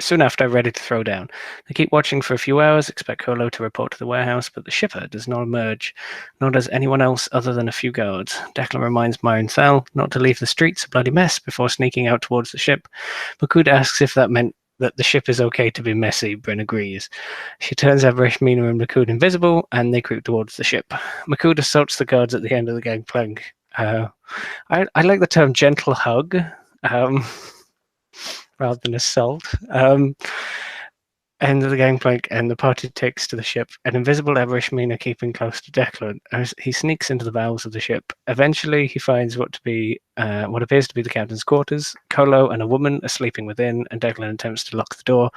soon after, ready to throw down. They keep watching for a few hours, expect Kolo to report to the warehouse, but the shipper does not emerge, nor does anyone else other than a few guards. Declan reminds Maya and Sal not to leave the streets a bloody mess before sneaking out towards the ship. Makud asks if that meant that the ship is okay to be messy. Bryn agrees. She turns Avarish, Mina, and Makud invisible, and they creep towards the ship. Makud assaults the guards at the end of the gangplank. I like the term gentle hug. Rather than assault. End of the gangplank, and the party takes to the ship. An invisible Avarish Mina keeping close to Declan as he sneaks into the bowels of the ship. Eventually, he finds what appears to be the captain's quarters. Kolo and a woman are sleeping within, and Declan attempts to lock the door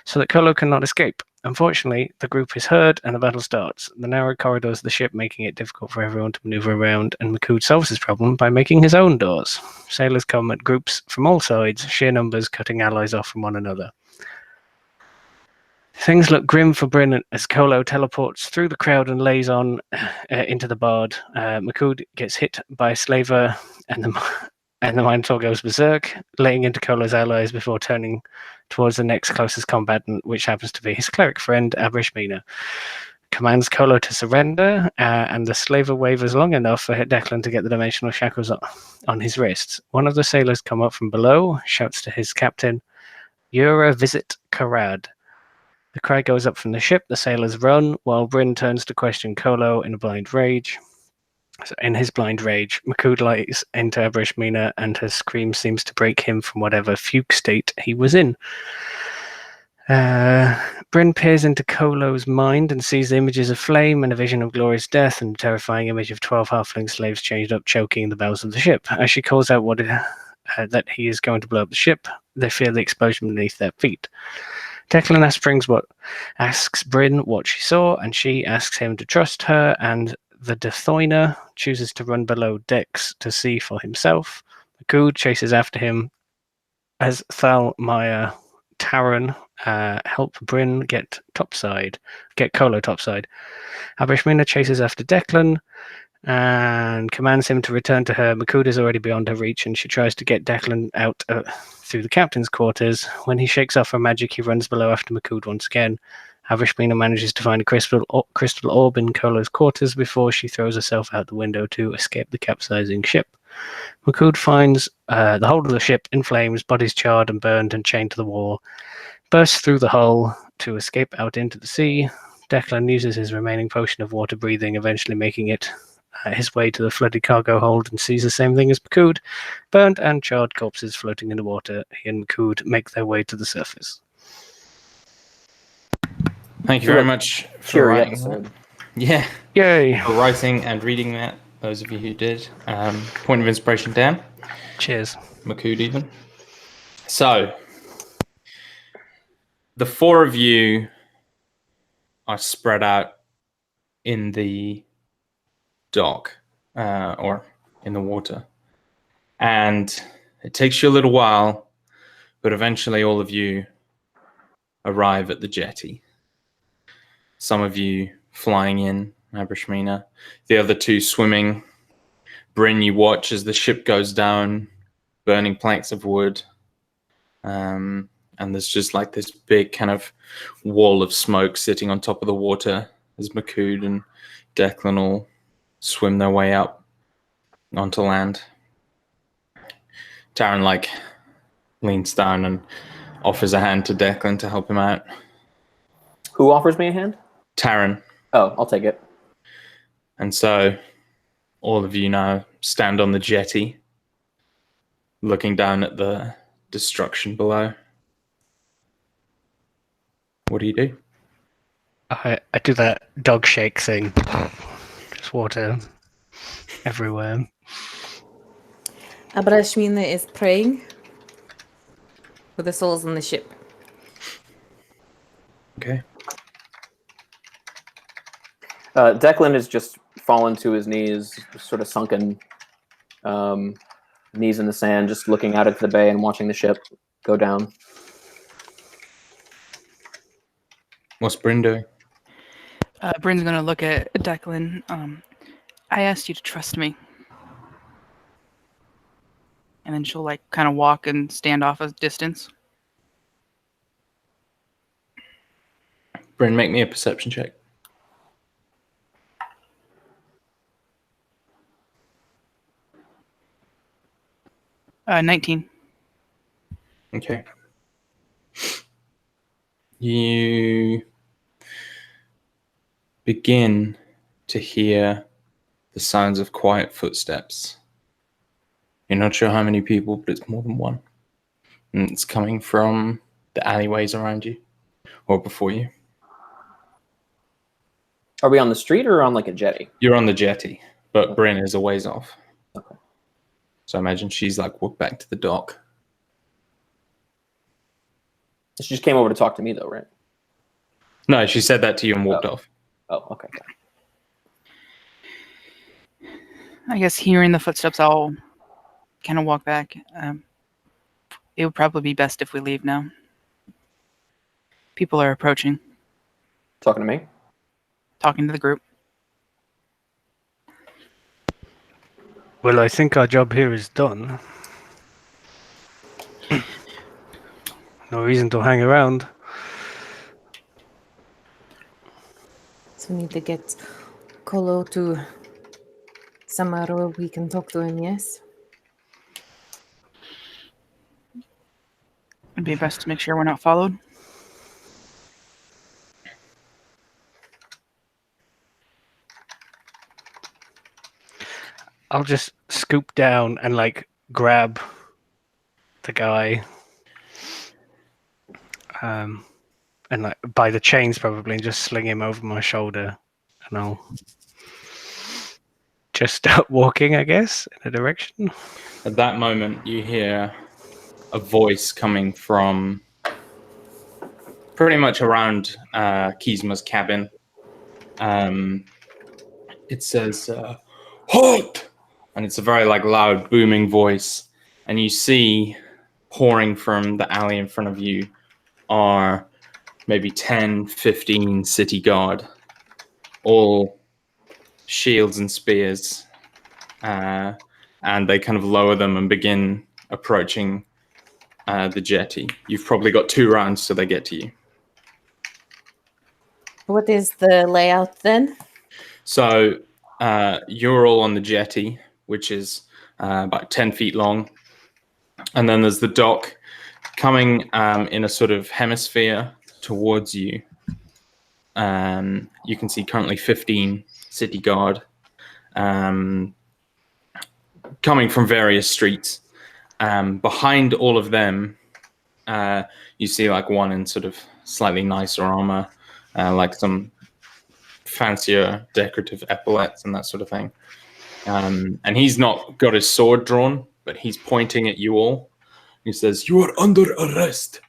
so that Kolo cannot escape. Unfortunately, the group is heard, and the battle starts. The narrow corridors of the ship making it difficult for everyone to maneuver around, and Makud solves his problem by making his own doors. Sailors come at groups from all sides, sheer numbers cutting allies off from one another. Things look grim for Bryn as Kolo teleports through the crowd and lays on into the bard. Makud gets hit by a slaver, and the Minotaur goes berserk, laying into Kolo's allies before turning towards the next closest combatant, which happens to be his cleric friend, Avarish Mina. Commands Kolo to surrender, and the slaver wavers long enough for Declan to get the dimensional shackles on his wrists. One of the sailors come up from below, shouts to his captain, "Yura visit Karad." The cry goes up from the ship, the sailors run, while Bryn turns to question Kolo in a blind rage. So in his blind rage, Makud lies into Avarish Mina, and her scream seems to break him from whatever fugue state he was in. Bryn peers into Kolo's mind and sees the images of flame and a vision of glorious death and a terrifying image of 12 halfling slaves chained up, choking in the bowels of the ship. As she calls out that he is going to blow up the ship, they feel the explosion beneath their feet. Declan asks Bryn what she saw, and she asks him to trust her, and the Dethoiner chooses to run below decks to see for himself. Makud chases after him as Thal, Maya, Taran help Bryn get Kolo topside. Avarish Mina chases after Declan and commands him to return to her. Makud is already beyond her reach, and she tries to get Declan out through the captain's quarters. When he shakes off her magic, he runs below after Makud once again. Avarish Mina manages to find a crystal orb in Kolo's quarters before she throws herself out the window to escape the capsizing ship. Makud finds the hold of the ship in flames, bodies charred and burned and chained to the wall, bursts through the hull to escape out into the sea. Declan uses his remaining potion of water breathing, eventually making it his way to the flooded cargo hold, and sees the same thing as Makud. Burnt and charred corpses floating in the water. He and Makud make their way to the surface. Thank you very much for writing that. Yeah. Yay. For writing and reading that, those of you who did. Point of inspiration, Dan. Cheers. Makud even. So, the four of you are spread out in the dock or in the water. And it takes you a little while, but eventually all of you arrive at the jetty. Some of you flying in, Avarish Mina. The other two swimming. Bryn, you watch as the ship goes down, burning planks of wood. And there's just like this big kind of wall of smoke sitting on top of the water as Makud and Declan all swim their way up onto land. Taran leans down and offers a hand to Declan to help him out. Who offers me a hand? Taran. Oh, I'll take it. And so all of you now stand on the jetty, looking down at the destruction below. What do you do? I do that dog shake thing. Just water everywhere. Avarish Mina is praying for the souls on the ship. Okay. Declan has just fallen to his knees, sort of sunken, knees in the sand, just looking out at the bay and watching the ship go down. What's Bryn doing? Bryn's going to look at Declan. I asked you to trust me. and then she'll like kind of walk and stand off a distance. Bryn, make me a perception check. Uh, 19. Okay. You begin to hear the sounds of quiet footsteps. You're not sure how many people, but it's more than one. And it's coming from the alleyways around you or before you. Are we on the street or on like a jetty? You're on the jetty, but Bryn is a ways off. Okay. So I imagine she's like walked back to the dock. She just came over to talk to me, though, right? No, she said that to you and walked off. Oh, okay. I guess hearing the footsteps, I'll kind of walk back. It would probably be best if we leave now. People are approaching, Talking to me? talking to the group. Well, I think our job here is done. No reason to hang around. So we need to get Kolo to somewhere where we can talk to him, yes? It'd be best to make sure we're not followed. I'll just scoop down and like grab the guy, and like by the chains probably, and just sling him over my shoulder, and I'll just start walking, I guess, in a direction. At that moment, you hear a voice coming from pretty much around Kizma's cabin. It says, "Halt!" And it's a very like loud, booming voice. And you see pouring from the alley in front of you are maybe 10, 15 city guard, all shields and spears. And they kind of lower them and begin approaching the jetty. You've probably got 2 rounds till they get to you. What is the layout then? So you're all on the jetty, which is about 10 feet long. And then there's the dock coming in a sort of hemisphere towards you. You can see currently 15 city guard coming from various streets. Behind all of them, you see like one in sort of slightly nicer armor, like some fancier decorative epaulets and that sort of thing. And he's not got his sword drawn, but he's pointing at you all. He says, "You are under arrest."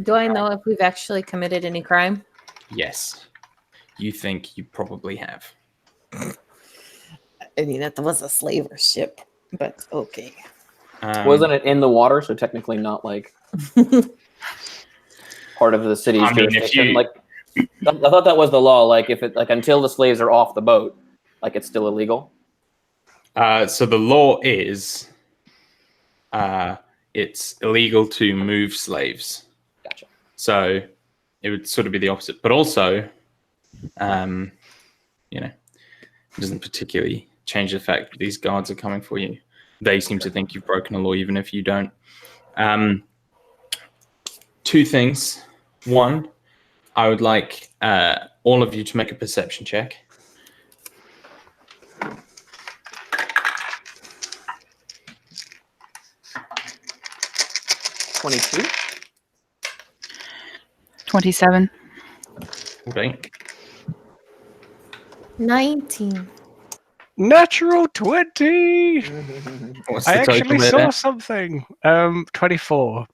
Do I know if we've actually committed any crime? Yes. You think you probably have. I mean, that was a slaver ship, but okay. Wasn't it in the water, so technically not like part of the city's I mean, if jurisdiction? you- Like, I thought that was the law. Like, if it like until the slaves are off the boat, like it's still illegal. So the law is it's illegal to move slaves. Gotcha. So it would sort of be the opposite. But also, it doesn't particularly change the fact that these guards are coming for you. They seem to think you've broken a law, even if you don't. 2 things. One, I would like all of you to make a perception check. $22. 27. Okay. 19. Natural 20. What's I the total actually there? saw something. 24.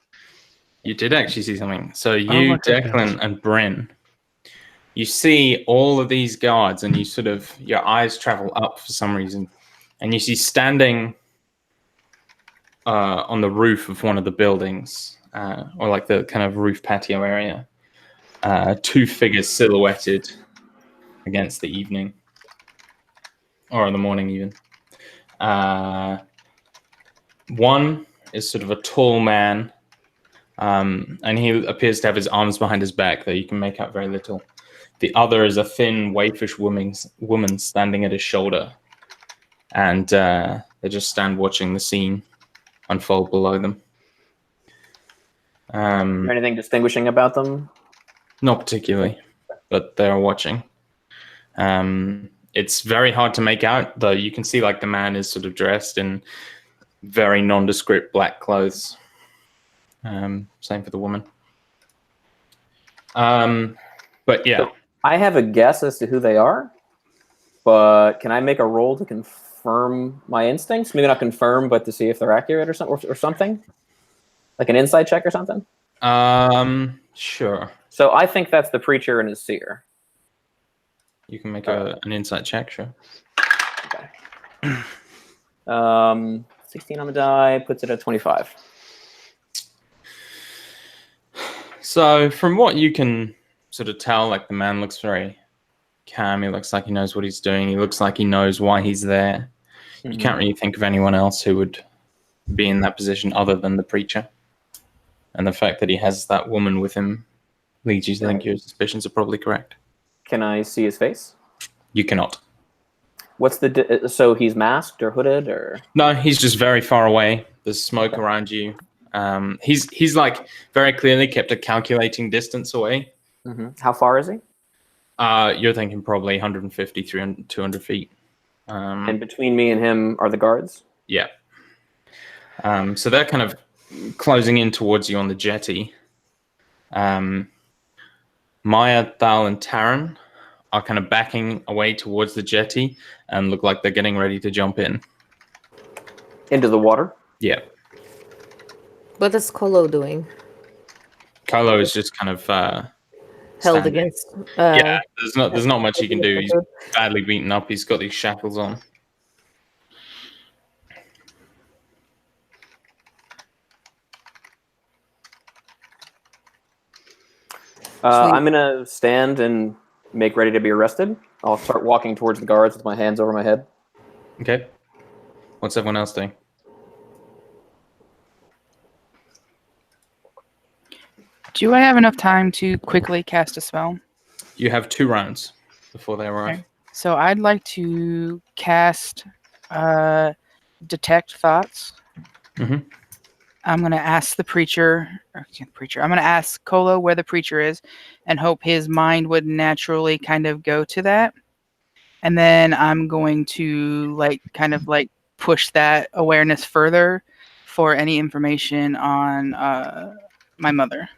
You did actually see something. So Oh you, my goodness. Declan, and Bryn, you see all of these guards, and you sort of your eyes travel up for some reason, and you see standing on the roof of one of the buildings, or like the kind of roof patio area, 2 figures silhouetted against the evening, or in the morning even. One is sort of a tall man, and he appears to have his arms behind his back, though you can make out very little. The other is a thin, waifish woman standing at his shoulder, and they just stand watching the scene unfold below them. Is there anything distinguishing about them? Not particularly, but they're watching. It's very hard to make out, though you can see like the man is sort of dressed in very nondescript black clothes. Same for the woman. But yeah. So I have a guess as to who they are, but can I make a roll to confirm my instincts? Maybe not confirm, but to see if they're accurate or something? Like an insight check or something? Sure. So I think that's the preacher and his seer. You can make an insight check, sure. Okay. 16 on the die puts it at 25. So from what you can sort of tell, like the man looks very calm. He looks like he knows what he's doing. He looks like he knows why he's there. You can't really think of anyone else who would be in that position other than the preacher. And the fact that he has that woman with him leads you to think your suspicions are probably correct. Can I see his face? You cannot. What's the so he's masked or hooded or? No, he's just very far away. There's smoke around you. He's like very clearly kept a calculating distance away. Mm-hmm. How far is he? You're thinking probably 150, 300, 200 feet. And between me and him are the guards? Yeah. So they're kind of closing in towards you on the jetty. Maya, Thal, and Taran are kind of backing away towards the jetty and look like they're getting ready to jump in. Into the water? Yeah. What is Kolo doing? Kylo is just kind of Held standing. against. Yeah, there's not much he can do. He's badly beaten up. He's got these shackles on. I'm going to stand and make ready to be arrested. I'll start walking towards the guards with my hands over my head. Okay. What's everyone else doing? Do I have enough time to quickly cast a spell? You have 2 rounds before they arrive. Okay. So I'd like to cast Detect Thoughts. Mhm. I'm going to ask the preacher. I'm going to ask Kolo where the preacher is and hope his mind would naturally kind of go to that. And then I'm going to kind of push that awareness further for any information on my mother.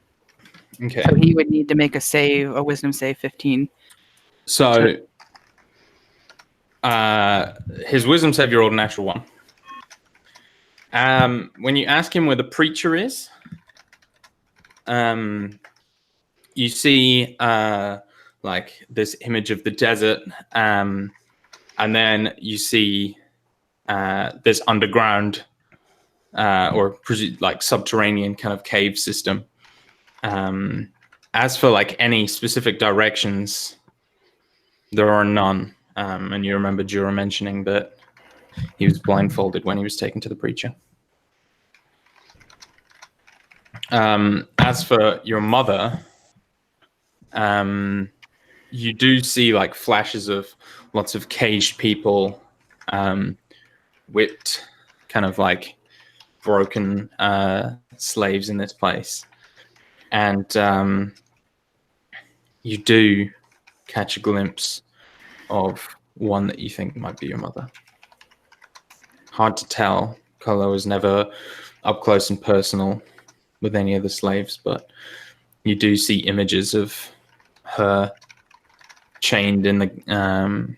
Okay. So he would need to make a wisdom save 15. So his wisdom save, you rolled a natural 1. When you ask him where the preacher is, you see like this image of the desert, and then you see this underground or like subterranean kind of cave system. As for like any specific directions, there are none. And you remember Jura mentioning that he was blindfolded when he was taken to the preacher. As for your mother, you do see like flashes of lots of caged people, whipped, kind of like broken slaves in this place. And you do catch a glimpse of one that you think might be your mother. Hard to tell. Kolo was never up close and personal with any of the slaves, but you do see images of her chained in the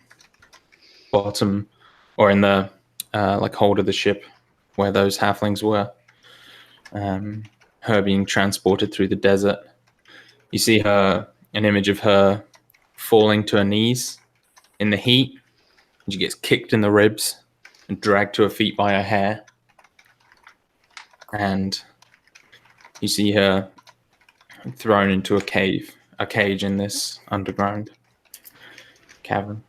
bottom or in the like hold of the ship where those halflings were. Her being transported through the desert. You see an image of her falling to her knees in the heat. She gets kicked in the ribs and dragged to her feet by her hair. And you see her thrown into a cage in this underground cavern.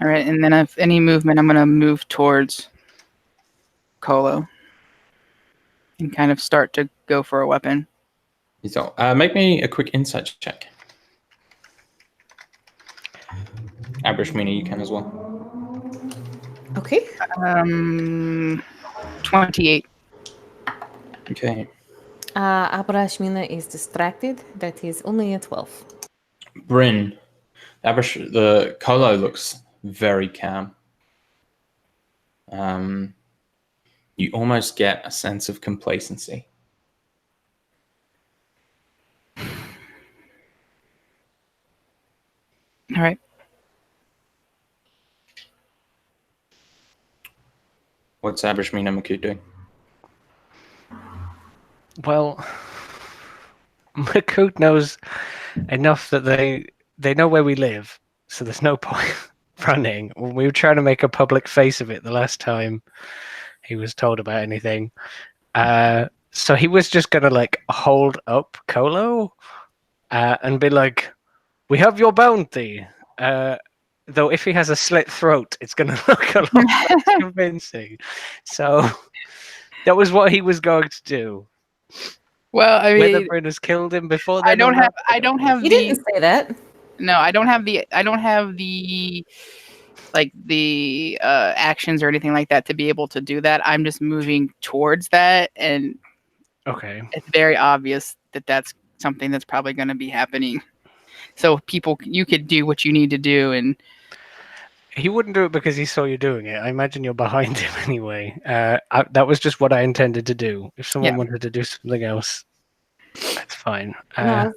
All right, and then if any movement, I'm going to move towards Kolo and kind of start to go for a weapon. So, make me a quick insight check. Abrishmina, you can as well. Okay. 28. Okay. Abrashmina is distracted. That is only a 12. Bryn, the Kolo looks very calm. You almost get a sense of complacency. All right. What's Abrishmina Makut doing? Well, Makut knows enough that they know where we live, so there's no point running. We were trying to make a public face of it the last time he was told about anything. So he was just gonna like hold up Kolo and be like, "We have your bounty." Though if he has a slit throat, it's gonna look a lot less convincing. So that was what he was going to do. Well, I Whether mean, Bryn has killed him before I then, don't or not, have You the didn't say that. no, I don't have the like the actions or anything like that to be able to do that. I'm just moving towards that, and okay. it's very obvious that that's something that's probably going to be happening. So you could do what you need to do, and He wouldn't do it because he saw you doing it. I imagine you're behind him anyway. That was just what I intended to do. If someone Yeah. wanted to do something else, that's fine. No,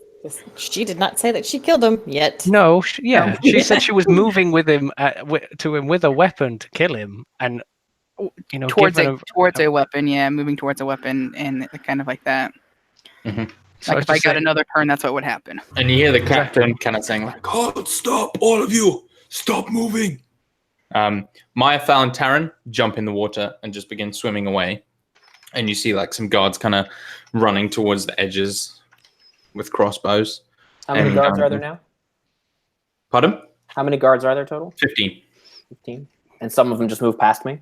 she did not say that she killed him yet. No, she said she was moving with him to him with a weapon to kill him, and towards given a weapon. Yeah, moving towards a weapon, and kind of like that. Mm-hmm. So Like if I got another turn, that's what would happen. And you hear the captain kind of saying, like, God, stop, all of you! Stop moving! Maya, Fal, and Taryn jump in the water and just begin swimming away. And you see like some guards kind of running towards the edges with crossbows. How many And, guards are there now? Pardon? How many guards are there total? 15. 15. And some of them just move past me?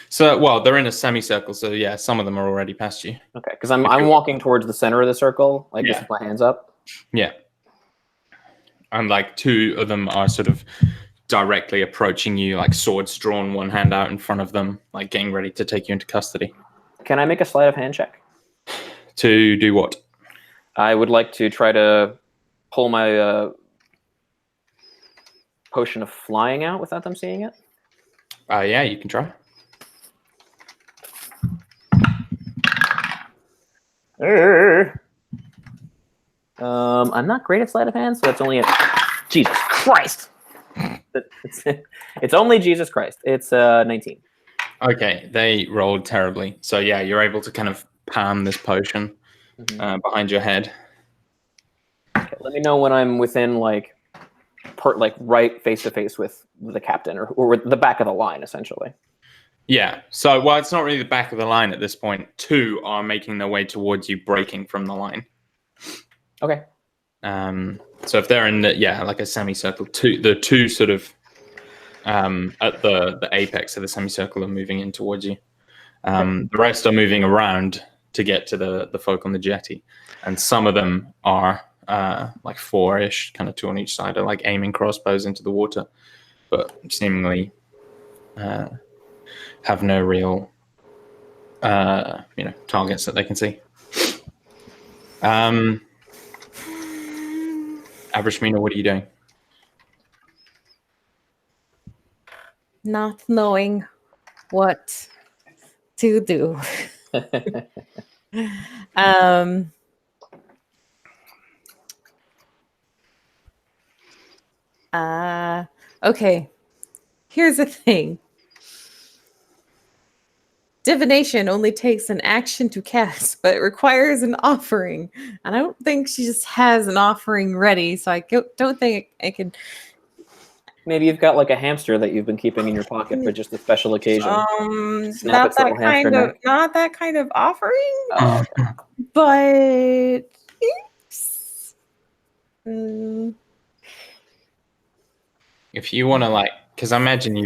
So, well, they're in a semicircle, so yeah, some of them are already past you. Okay, because I'm walking towards the center of the circle, like just with my hands up. Yeah. And like 2 of them are sort of directly approaching you, like swords drawn, one hand out in front of them, like getting ready to take you into custody. Can I make a sleight of hand check? To do what? I would like to try to pull my potion of flying out without them seeing it. Yeah, you can try. I'm not great at sleight of hand, so that's only Jesus Christ. It's only Jesus Christ. It's 19. Okay, they rolled terribly. So yeah, you're able to kind of palm this potion behind your head. Okay, let me know when I'm within like right face to face with the captain or the back of the line, essentially. Yeah. So, well, it's not really the back of the line at this point. 2 are making their way towards you, breaking from the line. Okay. So if they're in like a semicircle, the 2 sort of at the apex of the semicircle are moving in towards you. The rest are moving around to get to the folk on the jetty, and some of them are like 4-ish, kind of 2 on each side, are like aiming crossbows into the water, but seemingly have no real targets that they can see. Abrishmina, what are you doing? Not knowing what to do. Okay. Here's the thing. Divination only takes an action to cast, but it requires an offering. And I don't think she just has an offering ready, so I don't think I could. Maybe you've got like a hamster that you've been keeping in your pocket for just a special occasion. Snap Not its that little hamster kind of neck. not that kind of offering, Oh, okay. but mm, If you want to like Because I imagine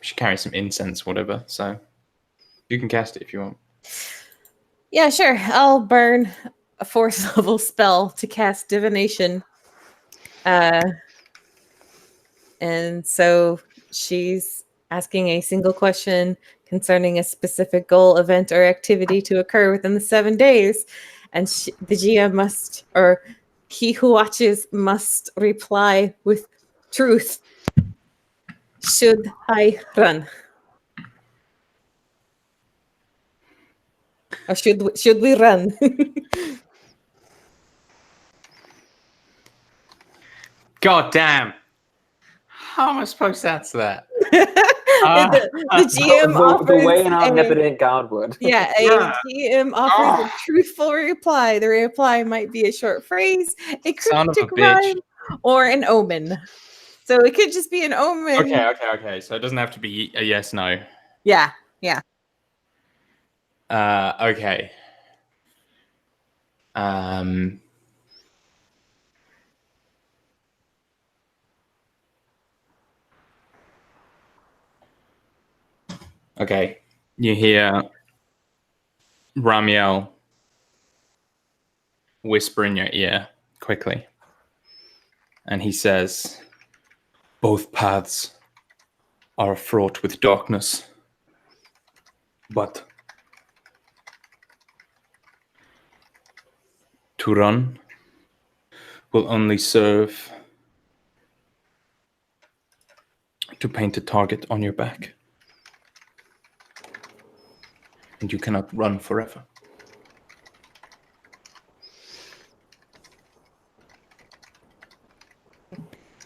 she carries some incense, whatever. So you can cast it if you want. Yeah, sure. I'll burn a 4th level spell to cast divination. And so she's asking a single question concerning a specific goal, event, or activity to occur within the 7 days. And the GM must, or he who watches must reply with truth. Should I run? Or should we run? God damn! How am I supposed to answer that? the GM offers the way an a- omnipotent god would. Yeah, a Yeah. GM offers a truthful reply. The reply might be a short phrase, a Son of a cryptic bitch. rhyme, or an omen. So it could just be an omen. Okay. So it doesn't have to be a yes, no. Yeah. Okay. Okay. You hear Ramiel whisper in your ear quickly. And he says, both paths are fraught with darkness. But to run will only serve to paint a target on your back. And you cannot run forever.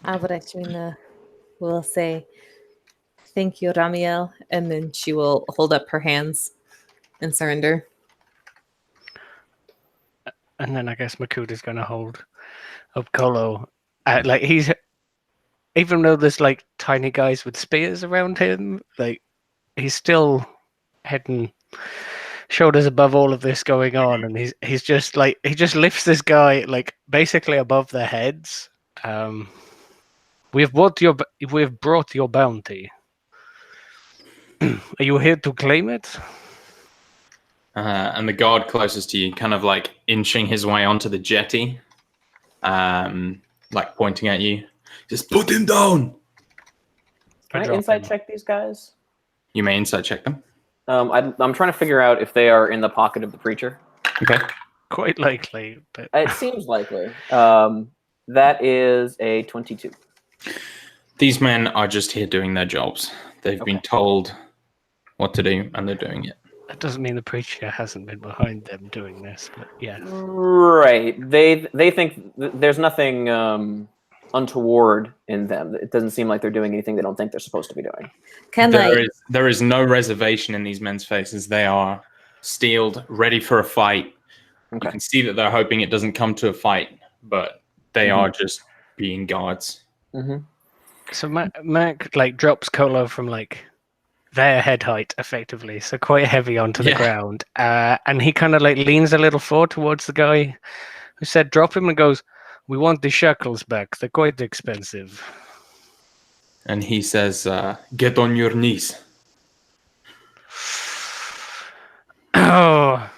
Avrachina will say, "Thank you, Ramiel," and then she will hold up her hands and surrender. And then I guess Makuda's going to hold up Kolo. Even though there's like tiny guys with spears around him, like he's still heading shoulders above all of this going on, and he's just like he just lifts this guy like basically above their heads. We've brought your bounty. Are you here to claim it? And the guard closest to you, kind of like inching his way onto the jetty, like pointing at you. Just put him down. Can I drop insight him. check these guys? You may insight check them. I'm trying to figure out if they are in the pocket of the preacher. Okay. Quite likely, but It seems likely. That is a 22. These men are just here doing their jobs. They've been told what to do, and they're doing it. that doesn't mean the preacher hasn't been behind them doing this. But yeah, Right. They think there's nothing untoward in them. It doesn't seem like they're doing anything they don't think they're supposed to be doing. There is no reservation in these men's faces. They are steeled, ready for a fight. Okay. You can see that they're hoping it doesn't come to a fight, but they are just being guards. Mm-hmm. so Mac like drops Kolo from like their head height effectively, so quite heavy onto the ground, and he kind of like leans a little forward towards the guy who said drop him and goes, "We want the shackles back. They're quite expensive." And he says, get on your knees. Oh,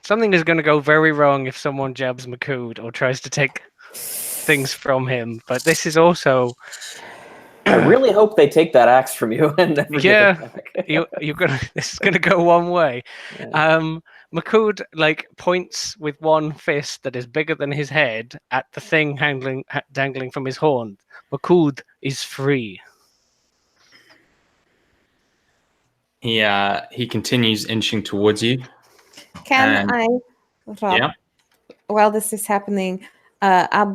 something is going to go very wrong if someone jabs Makud or tries to take things from him. But this is also. I really hope they take that axe from you and never give it back. you're gonna. This is gonna go one way. Yeah. Makud like points with one fist that is bigger than his head at the thing dangling from his horn. Makud is free. He continues inching towards you. Can I, Rob, while this is happening, I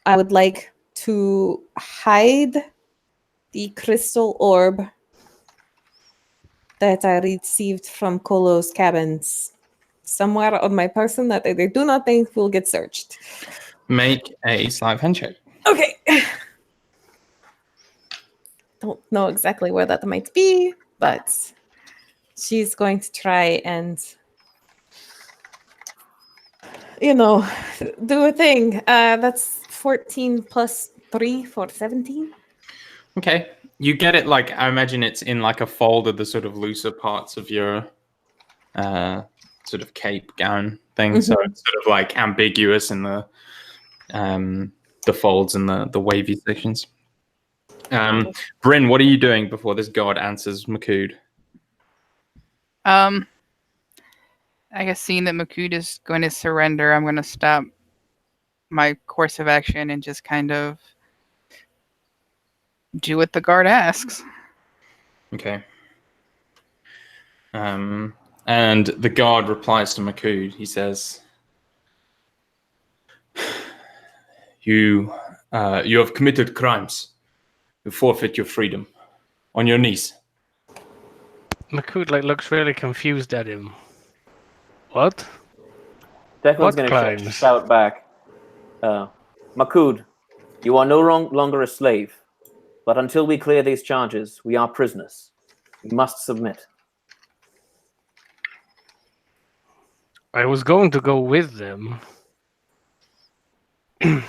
would like to hide the crystal orb that I received from Kolo's cabins somewhere on my person that they do not think will get searched. Make a sleight of hand check. Okay. Don't know exactly where that might be, but she's going to try and, do a thing. That's 14 plus 3 for 17. Okay. You get it like I imagine it's in like a fold of the sort of looser parts of your sort of cape gown thing. So it's sort of like ambiguous in the folds and the wavy sections. Bryn, what are you doing before this god answers Makud? I guess seeing that Makud is going to surrender, I'm going to stop my course of action and just kind of do what the guard asks. Okay. And the guard replies to Makud. He says, You have committed crimes. You forfeit your freedom. On your knees. Makud looks really confused at him. What? Declan's What going to crimes? shout back, Makud, you are no longer a slave, but until we clear these charges, we are prisoners. We must submit. I was going to go with them. We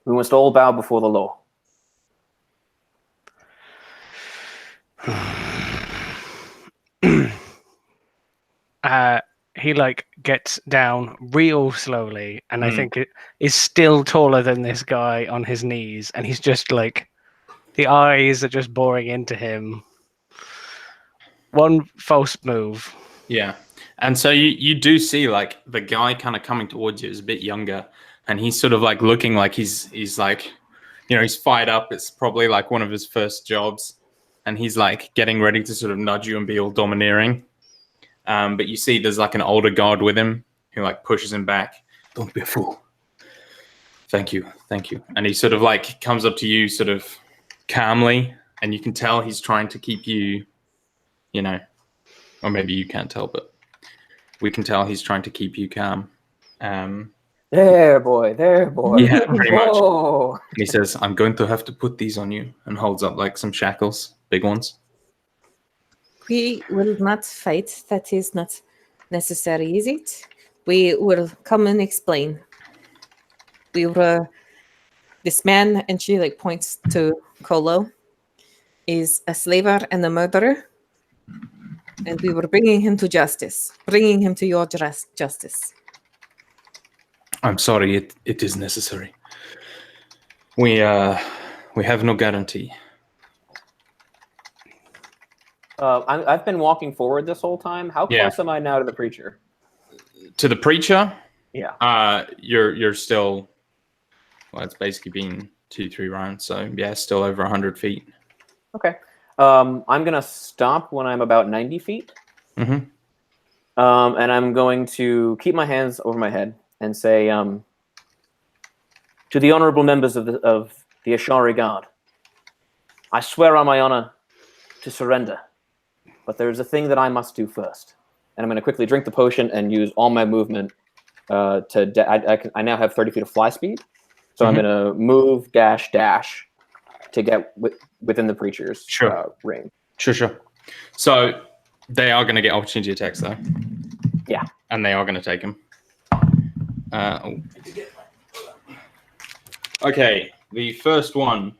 must all bow before the law. He gets down real slowly, and I think it is still taller than this guy on his knees, and he's just the eyes are just boring into him. One false move. Yeah. And so you do see the guy kind of coming towards you is a bit younger, and he's sort of looking like he's like, he's fired up. It's probably one of his first jobs, and he's getting ready to sort of nudge you and be all domineering. But you see there's an older guard with him who pushes him back. Don't be a fool. Thank you. And he sort of comes up to you sort of calmly, and you can tell he's trying to keep you, or maybe you can't tell, but we can tell he's trying to keep you calm. There, boy. Yeah, pretty much. Whoa. And he says, I'm going to have to put these on you, and holds up some shackles, big ones. We will not fight. That is not necessary, is it? We will come and explain. We were this man, and she points to Kolo, is a slaver and a murderer. And we were bringing him to justice, bringing him to your justice. I'm sorry, it is necessary. We have no guarantee. I've been walking forward this whole time. How close am I now to the preacher? To the preacher? Yeah. You're still, well, it's basically been 2-3 rounds, so yeah, still over 100 feet. Okay. I'm going to stop when I'm about 90 feet. Mm-hmm. And I'm going to keep my hands over my head and say, to the honorable members of the Ashari Guard, I swear on my honor to surrender, but there is a thing that I must do first. And I'm going to quickly drink the potion and use all my movement I now have 30 feet of fly speed, so I'm going to move, dash, to get within the preacher's ring. Sure. So they are going to get opportunity attacks, though. Yeah. And they are going to take him. Okay, the first one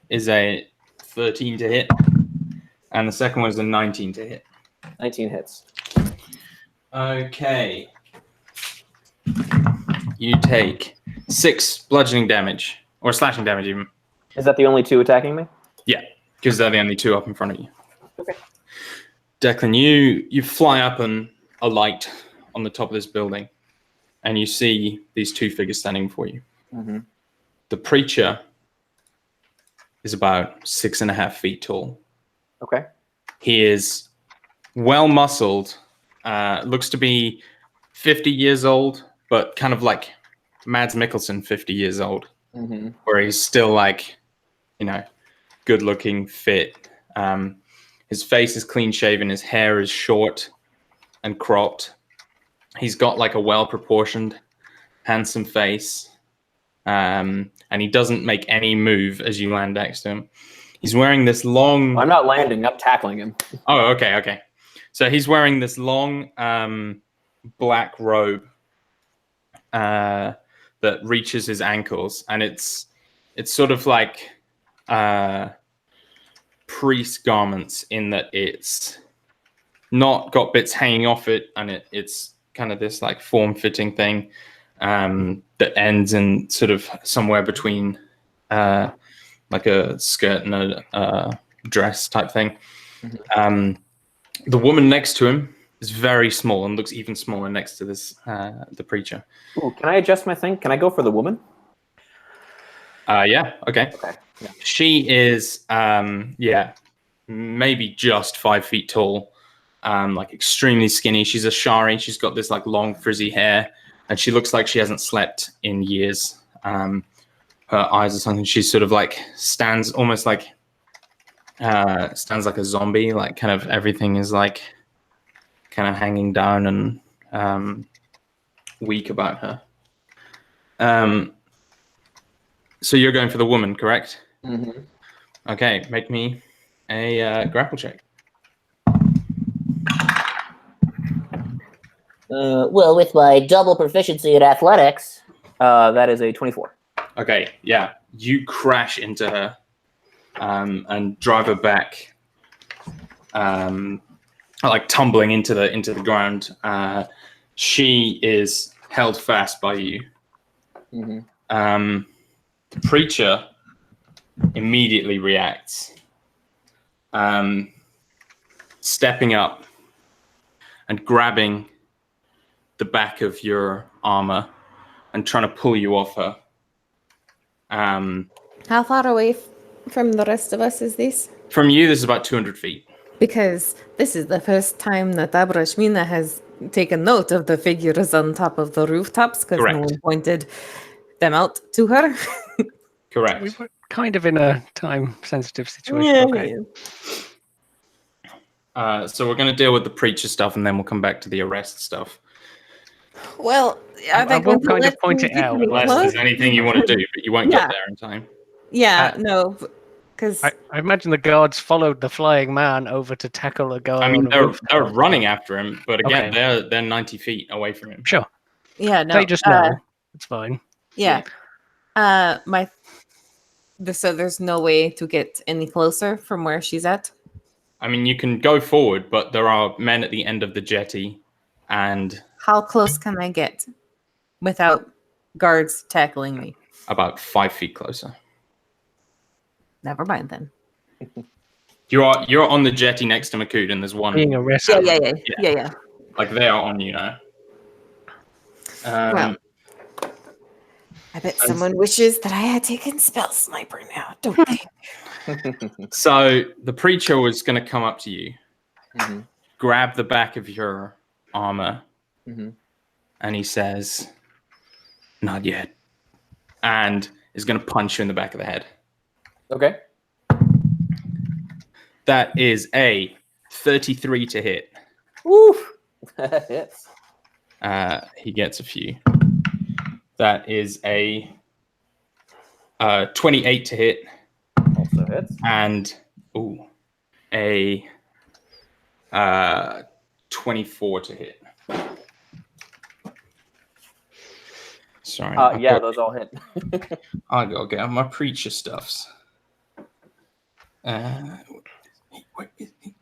is a 13 to hit, and the second one is a 19 to hit. 19 hits. Okay. You take 6 bludgeoning damage, or slashing damage even. Is that the only 2 attacking me? Yeah, because they're the only 2 up in front of you. Okay. Declan, you fly up and alight on the top of this building, and you see these 2 figures standing before you. Mm-hmm. The preacher is about 6.5 feet tall. Okay. He is well muscled, looks to be 50 years old, but kind of like Mads Mikkelsen 50 years old, where he's still good looking, fit. His face is clean shaven, his hair is short and cropped. He's got a well proportioned, handsome face. And he doesn't make any move as you land next to him. He's wearing this long... I'm not landing, I'm tackling him. Oh, okay. So he's wearing this long black robe that reaches his ankles, and it's sort of priest garments in that it's not got bits hanging off it, and it's kind of this like form-fitting thing that ends in sort of somewhere between like a skirt and a dress type thing. The woman next to him is very small and looks even smaller next to this the preacher. Ooh, can I adjust my thing? Can I go for the woman? Yeah. Okay. Okay. Yeah. She is maybe just 5 feet tall, like extremely skinny. She's a shari. She's got this like long frizzy hair, and she looks like she hasn't slept in years. Her eyes are something. She sort of like stands almost like a zombie. Like kind of everything is like kind of hanging down and weak about her. So you're going for the woman, correct? Mm-hmm. Okay, make me a grapple check. Well, with my double proficiency in athletics, That is a 24. Okay, yeah, you crash into her and drive her back, like tumbling into the ground. She is held fast by you. Mm-hmm. The preacher immediately reacts, stepping up and grabbing the back of your armor and trying to pull you off her. How far away from the rest of us is this? From you, this is about 200 feet. Because this is the first time that Abrashmina has taken note of the figures on top of the rooftops, because no Correct. one pointed them out to her. Correct. We were kind of in a time-sensitive situation. Okay. So we're going to deal with the preacher stuff, and then we'll come back to the arrest stuff. Well, I are they will going to kind of let point me it get out, any Unless close? there's anything you want to do, but you won't Yeah. get there in time. Yeah, no, because I imagine the guards followed the flying man over to tackle a guy I mean, on a they're rooftop. running after him, but again, Okay. they're 90 feet away from him. Sure. yeah, no, They just know. It's fine. yeah. So there's no way to get any closer from where she's at. I mean, you can go forward, but there are men at the end of the jetty, and How close can I get without guards tackling me? about 5 feet closer. Never mind then. You're on the jetty next to Makud, and there's one. Being arrested. Yeah. Like they are on you now. Well, I bet someone wishes that I had taken Spell Sniper now, don't they? So the preacher was going to come up to you, Mm-hmm. grab the back of your armor, Mm-hmm. and he says, "Not yet," and is going to punch you in the back of the head. Okay. That is a 33 to hit. Oof. That hits. He gets a few. That is a 28 to hit, Also hits. and a 24 to hit. Sorry. Yeah, those all hit. I gotta get out my preacher stuffs. Where is he?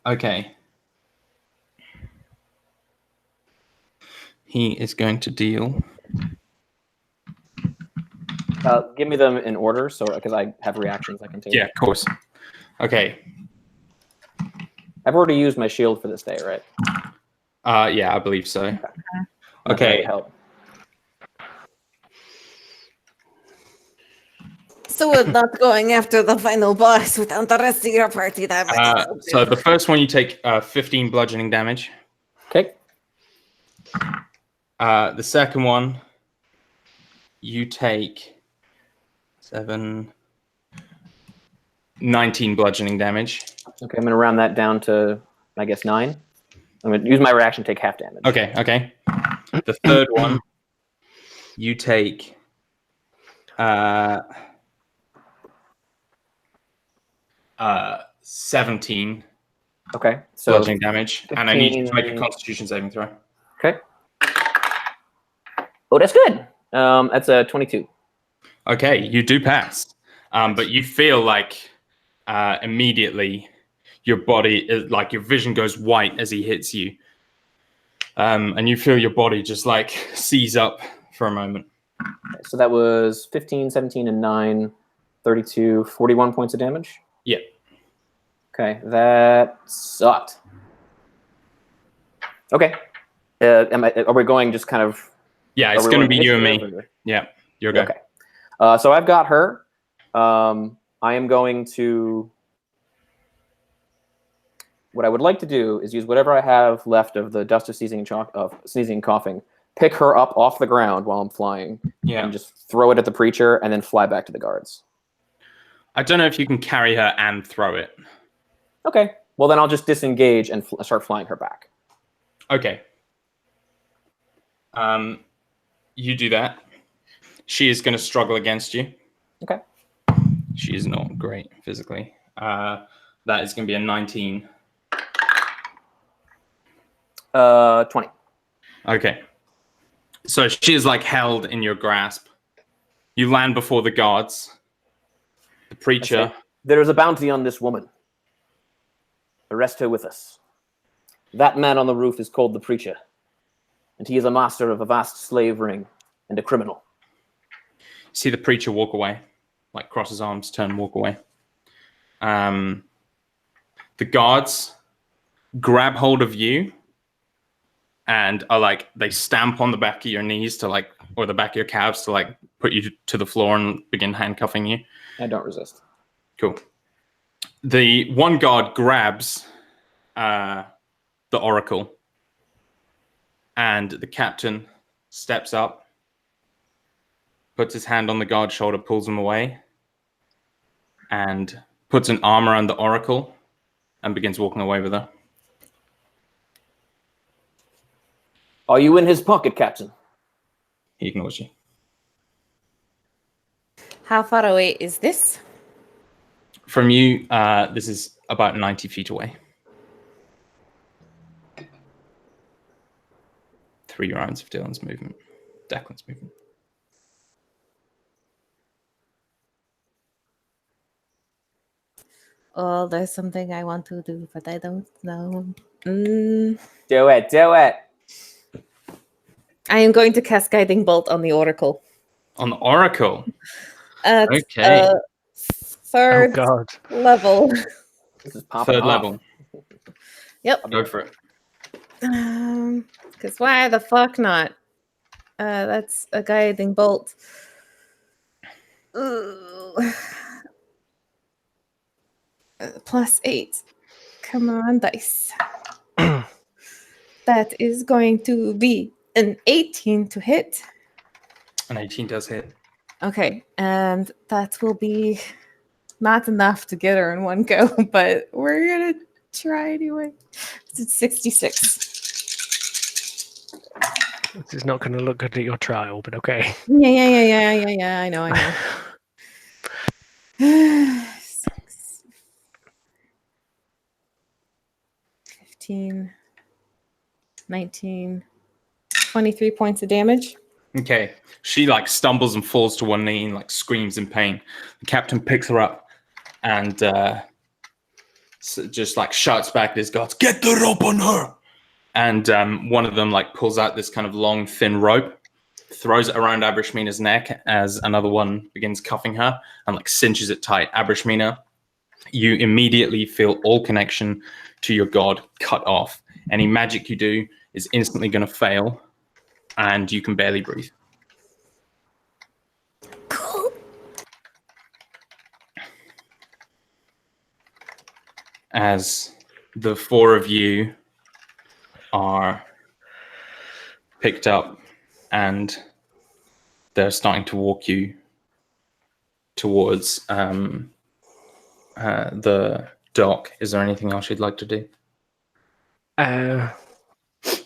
Okay. He is going to deal. Give me them in order, so because I have reactions I can take. Yeah, of course. Okay. I've already used my shield for this day, right? Yeah, I believe so. Not that Okay. would help. So we're not going after the final boss without the rest of your party. That might So the first one you take 15 bludgeoning damage. Okay. The second one you take 19 bludgeoning damage. Okay, I'm going to round that down to, I guess, 9. I'm going to use my reaction, take half damage. Okay. The third one you take 17 Okay, so bludgeoning damage, and I need you to make a 15. Constitution saving throw. okay. Oh, that's good. That's a 22. Okay, you do pass, but you feel like immediately your body, like your vision goes white as he hits you, and you feel your body just like seize up for a moment. Okay, so that was 15, 17, and 9, 32, 41 points of damage. Yeah. Okay, that sucked. Okay. Are we going just kind of... Yeah, it's are we going to rolling be you and me. initiative, or- Yeah, you're go. Okay. So I've got her. I am going to... What I would like to do is use whatever I have left of the dust of sneezing and coughing, pick her up off the ground while I'm flying, and just throw it at the preacher, and then fly back to the guards. I don't know if you can carry her and throw it. Okay. Well, then I'll just disengage and start flying her back. Okay. You do that. She is going to struggle against you. Okay. She is not great physically. That is going to be a 19. 20. Okay. So she is like held in your grasp. You land before the guards. The preacher. There is a bounty on this woman. Arrest her with us. That man on the roof is called the preacher, and he is a master of a vast slave ring and a criminal. See the preacher walk away, like cross his arms, turn and walk away. The guards grab hold of you and are like, they stamp on the back of your knees to like, or the back of your calves to like put you to the floor and begin handcuffing you. I don't resist. Cool. The one guard grabs the oracle, and the captain steps up, puts his hand on the guard's shoulder, pulls him away, and puts an arm around the oracle and begins walking away with her. Are you in his pocket, Captain? He ignores you. How far away is this? From you, this is about 90 feet away. 3 rounds of Dylan's movement. Declan's movement. Oh, there's something I want to do, but I don't know. Do it. I am going to cast Guiding Bolt on the Oracle. On the oracle? At Okay. third Oh God. level. This is popping Third off. level. Yep. Go for it. Because why the fuck not? That's a Guiding Bolt. Ooh. +8. Come on, dice. That is going to be an 18 to hit. An 18 does hit. Okay, and that will be not enough to get her in one go, but we're gonna try anyway. It's 66. This is not going to look good at your trial, but okay. Yeah. I know. 6, 15, 19, 23 points of damage. Okay. She like stumbles and falls to one knee and like screams in pain. The captain picks her up and just like shouts back at his guards, "Get the rope on her!" And one of them like pulls out this kind of long, thin rope, throws it around Abrishmina's neck as another one begins cuffing her and like cinches it tight. Abrishmina, you immediately feel all connection to your god cut off. Any magic you do is instantly going to fail, and you can barely breathe. Cool. As the four of you are picked up and they're starting to walk you towards the dock. Is there anything else you'd like to do?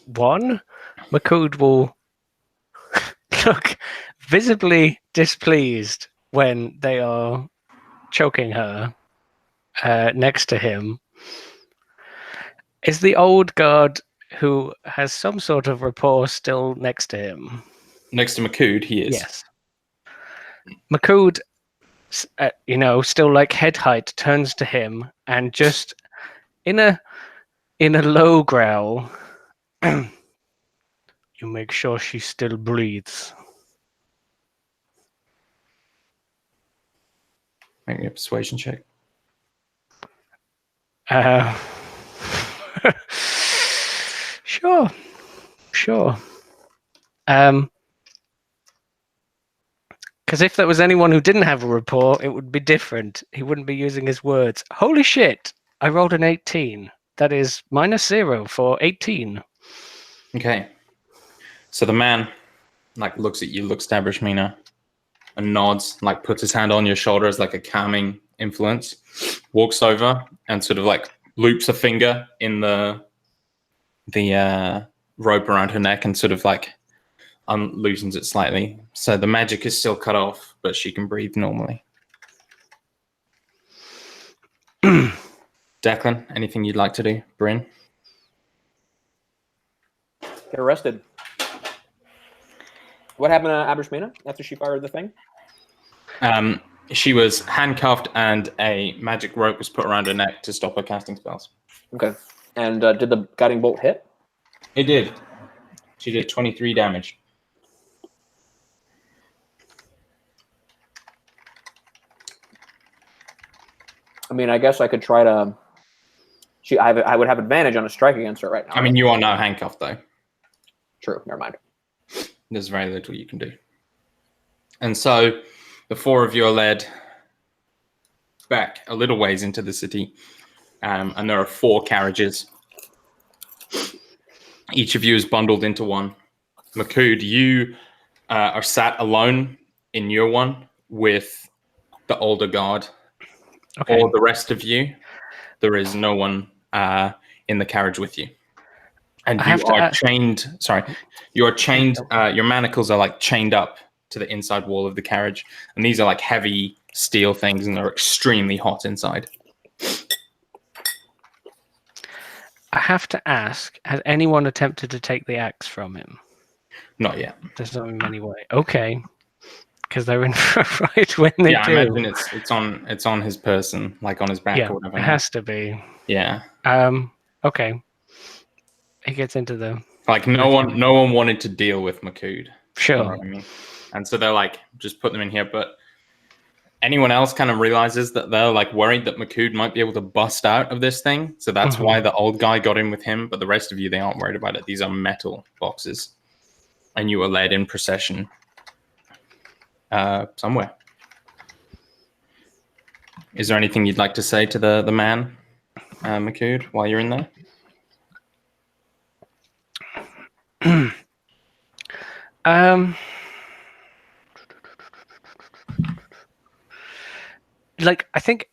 One, Makud will look visibly displeased when they are choking her next to him. Is the old guard who has some sort of rapport still next to him? Next to Makud, he is. Yes. Makood, still like head height, turns to him and just in a low growl, you make sure she still breathes. Make me a persuasion check. Sure. Because if there was anyone who didn't have a rapport, it would be different. He wouldn't be using his words. Holy shit! I rolled an 18. That is -0 for 18. Okay. So the man like looks at you, looks to Abrishmina, and nods, like puts his hand on your shoulder as like a calming influence, walks over and sort of like loops a finger in the rope around her neck and sort of like loosens it slightly. So the magic is still cut off, but she can breathe normally. Declan, anything you'd like to do? Bryn? Get arrested. What happened to Abrishmina after she fired the thing? She was handcuffed and a magic rope was put around her neck to stop her casting spells. Okay. And did the guiding bolt hit? It did. She did 23 damage. I mean, I guess I could try to. I would have advantage on a strike against her right now. I mean, you are now handcuffed, though. True. Never mind. There's very little you can do. And so the four of you are led back a little ways into the city. And there are 4 carriages. Each of you is bundled into one. Makood, you are sat alone in your one with the older guard. Okay. Or the rest of you, there is no one in the carriage with you. And you are chained. Sorry, you are chained. Your manacles are like chained up to the inside wall of the carriage, and these are like heavy steel things, and they're extremely hot inside. I have to ask: has anyone attempted to take the axe from him? Not yet. There's not many way. Okay, because they're in right when they do. I imagine it's on his person, like on his back or whatever. It has to be. Yeah. Okay. He gets into the like no one wanted to deal with Makood. Sure. You know what I mean? And so they're like, just put them in here. But anyone else kind of realizes that they're like worried that Makood might be able to bust out of this thing. So that's why the old guy got in with him. But the rest of you, they aren't worried about it. These are metal boxes. And you were led in procession somewhere. Is there anything you'd like to say to the man, Makood, while you're in there? Like I think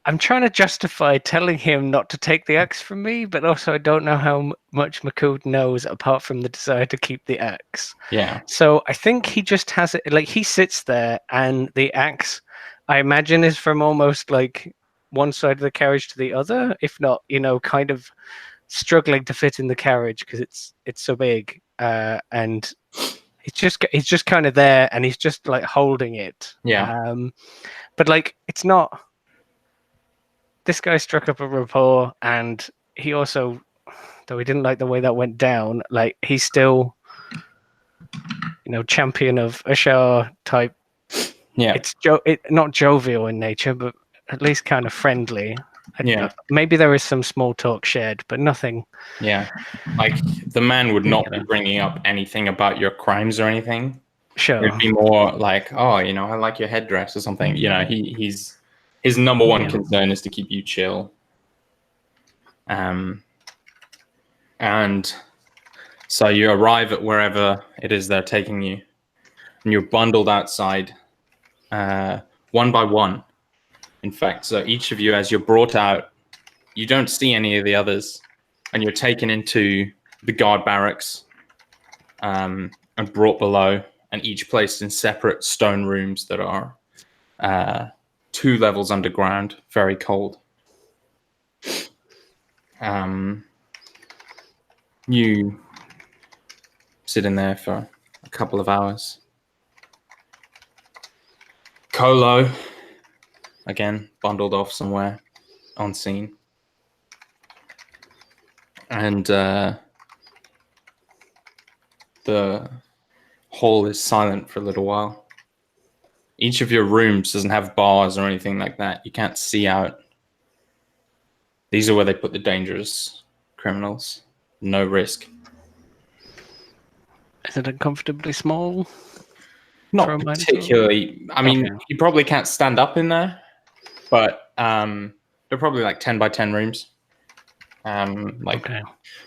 I'm trying to justify telling him not to take the axe from me, but also I don't know how much Makood knows apart from the desire to keep the axe. Yeah. So I think he just has it. Like he sits there, and the axe, I imagine, is from almost like one side of the carriage to the other, if not, kind of struggling to fit in the carriage because it's so big, and he's just kind of there, and he's just like holding it. Yeah. But like it's not. This guy struck up a rapport, and he also, though he didn't like the way that went down, like he's still, champion of Ashar type. Yeah. It's not jovial in nature, but at least kind of friendly. Yeah. Maybe there is some small talk shared, but nothing. Yeah. Like the man would not be bringing up anything about your crimes or anything. Sure. It'd be more like, oh, I like your headdress or something. His number one concern is to keep you chill. And so you arrive at wherever it is they're taking you, and you're bundled outside, one by one. In fact, so each of you, as you're brought out, you don't see any of the others, and you're taken into the guard barracks, and brought below, and each placed in separate stone rooms that are 2 levels underground, very cold. You sitting there for a couple of hours. Colo, again, bundled off somewhere on scene. And the hall is silent for a little while. Each of your rooms doesn't have bars or anything like that. You can't see out. These are where they put the dangerous criminals. No risk. Is it uncomfortably small? Not For a minor particularly. I mean, Okay. you probably can't stand up in there, but they're probably like 10 by 10 rooms, like Okay.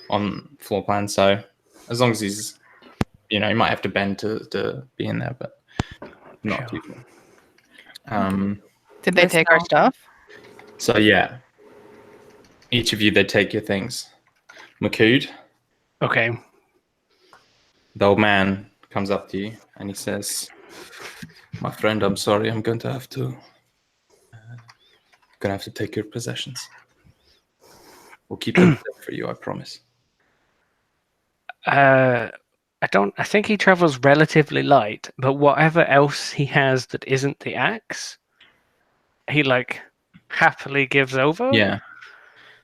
on floor plan. So as long as he's, you know, he might have to bend to be in there, but not Sure. too full. Did they take our stuff? So yeah, each of you, they take your things. Makood, Okay. the old man, comes up to you and he says, "My friend, I'm sorry. I'm going to have to take your possessions. We'll keep them safe for you, I promise." I think he travels relatively light, but whatever else he has that isn't the axe, he like happily gives over. Yeah.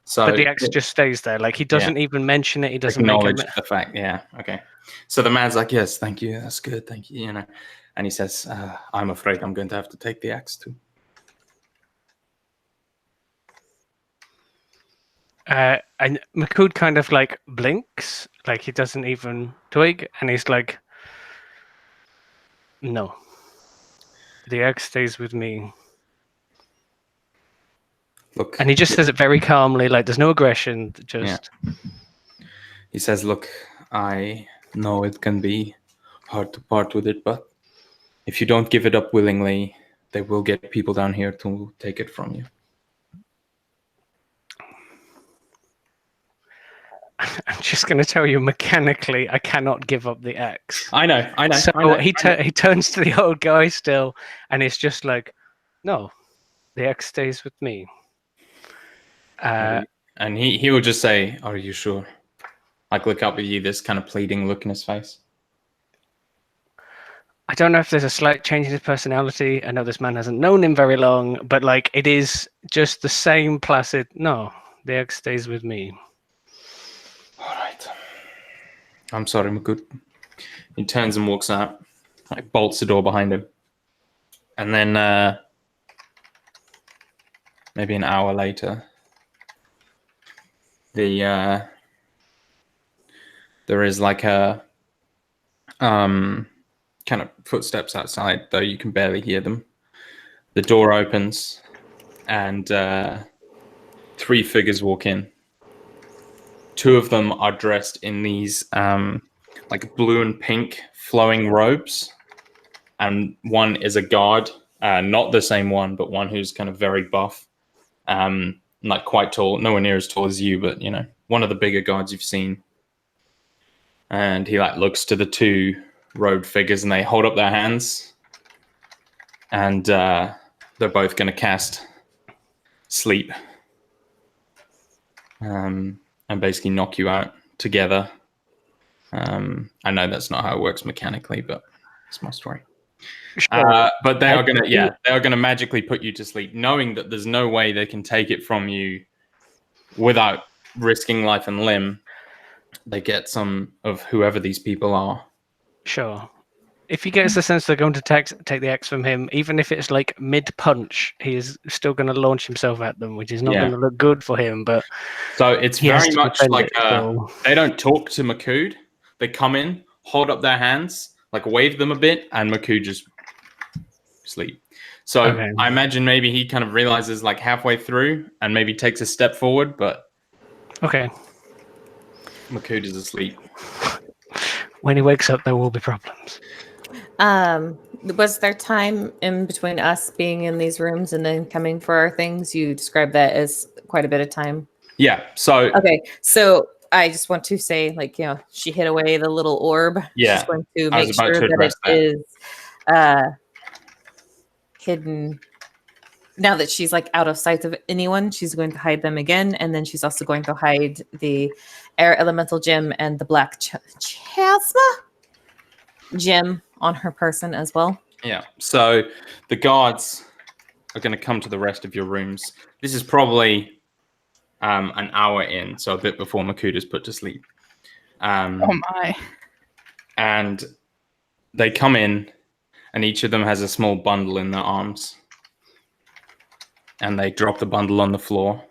So But the axe just stays there. Like he doesn't even mention it. He doesn't make acknowledge the fact. Yeah. Okay. So the man's like, "Yes, thank you. That's good. Thank you." You know, and he says, "I'm afraid I'm going to have to take the axe too." And Makood kind of like blinks, like he doesn't even twig, and he's like, "No, the axe stays with me." Look, And he just says it very calmly, like there's no aggression. Just he says, "Look, I know it can be hard to part with it, but if you don't give it up willingly, they will get people down here to take it from you." I'm just going to tell you mechanically, I cannot give up the axe. I know. So I know. he turns to the old guy still, and it's just like, "No, the axe stays with me." And he will just say, "Are you sure?" Like look up at you, this kind of pleading look in his face. I don't know if there's a slight change in his personality. I know this man hasn't known him very long, but like it is just the same placid. No, the axe stays with me. All right. I'm sorry, Makood. He turns and walks out, like bolts the door behind him. And then maybe an hour later, there is like a kind of footsteps outside, though you can barely hear them. The door opens and 3 figures walk in. 2 of them are dressed in these like blue and pink flowing robes, and one is a guard, not the same one, but one who's kind of very buff, like quite tall, nowhere near as tall as you, but you know, one of the bigger guards you've seen. And he like looks to the 2 robed figures, and they hold up their hands, and they're both going to cast sleep, and basically knock you out together. I know that's not how it works mechanically, but it's my story. Sure. But they are gonna magically put you to sleep, knowing that there's no way they can take it from you without risking life and limb. They get some of whoever these people are. Sure. If he gets the sense they're going to take the axe from him, even if it's like mid-punch, he is still going to launch himself at them, which is not going to look good for him. But so it's he has very to much defend like it, so- they don't talk to Makood. They come in, hold up their hands, like wave them a bit, and Makood just sleep. So Okay. I imagine maybe he kind of realizes like halfway through and maybe takes a step forward, but Okay. Makood is asleep. When he wakes up, there will be problems. Was there time in between us being in these rooms and then coming for our things? You described that as quite a bit of time. Yeah. So Okay, so I just want to say, like, you know, she hid away the little orb. Yeah, She's going to I was make about sure to that address it that. is hidden. Now that she's like out of sight of anyone, she's going to hide them again, and then she's also going to hide the air elemental gem and the black chasma. gem on her person as well. Yeah. So the guards are going to come to the rest of your rooms. This is probably an hour in, so a bit before Makuda's put to sleep. Oh my. And they come in, and each of them has a small bundle in their arms. And they drop the bundle on the floor,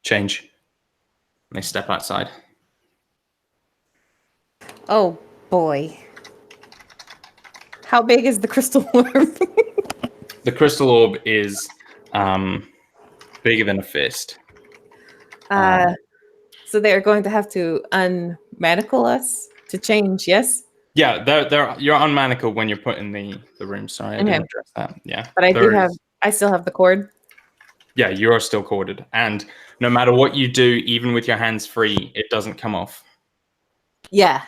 change, and they step outside. Oh boy. How big is the crystal orb? The crystal orb is bigger than a fist. So they're going to have to unmanacle us to change, yes? Yeah, you're unmanacled when you're put in the room. Sorry, I Okay. didn't address that. Yeah. But I still have the cord. Yeah, you are still corded. And no matter what you do, even with your hands free, it doesn't come off. Yeah.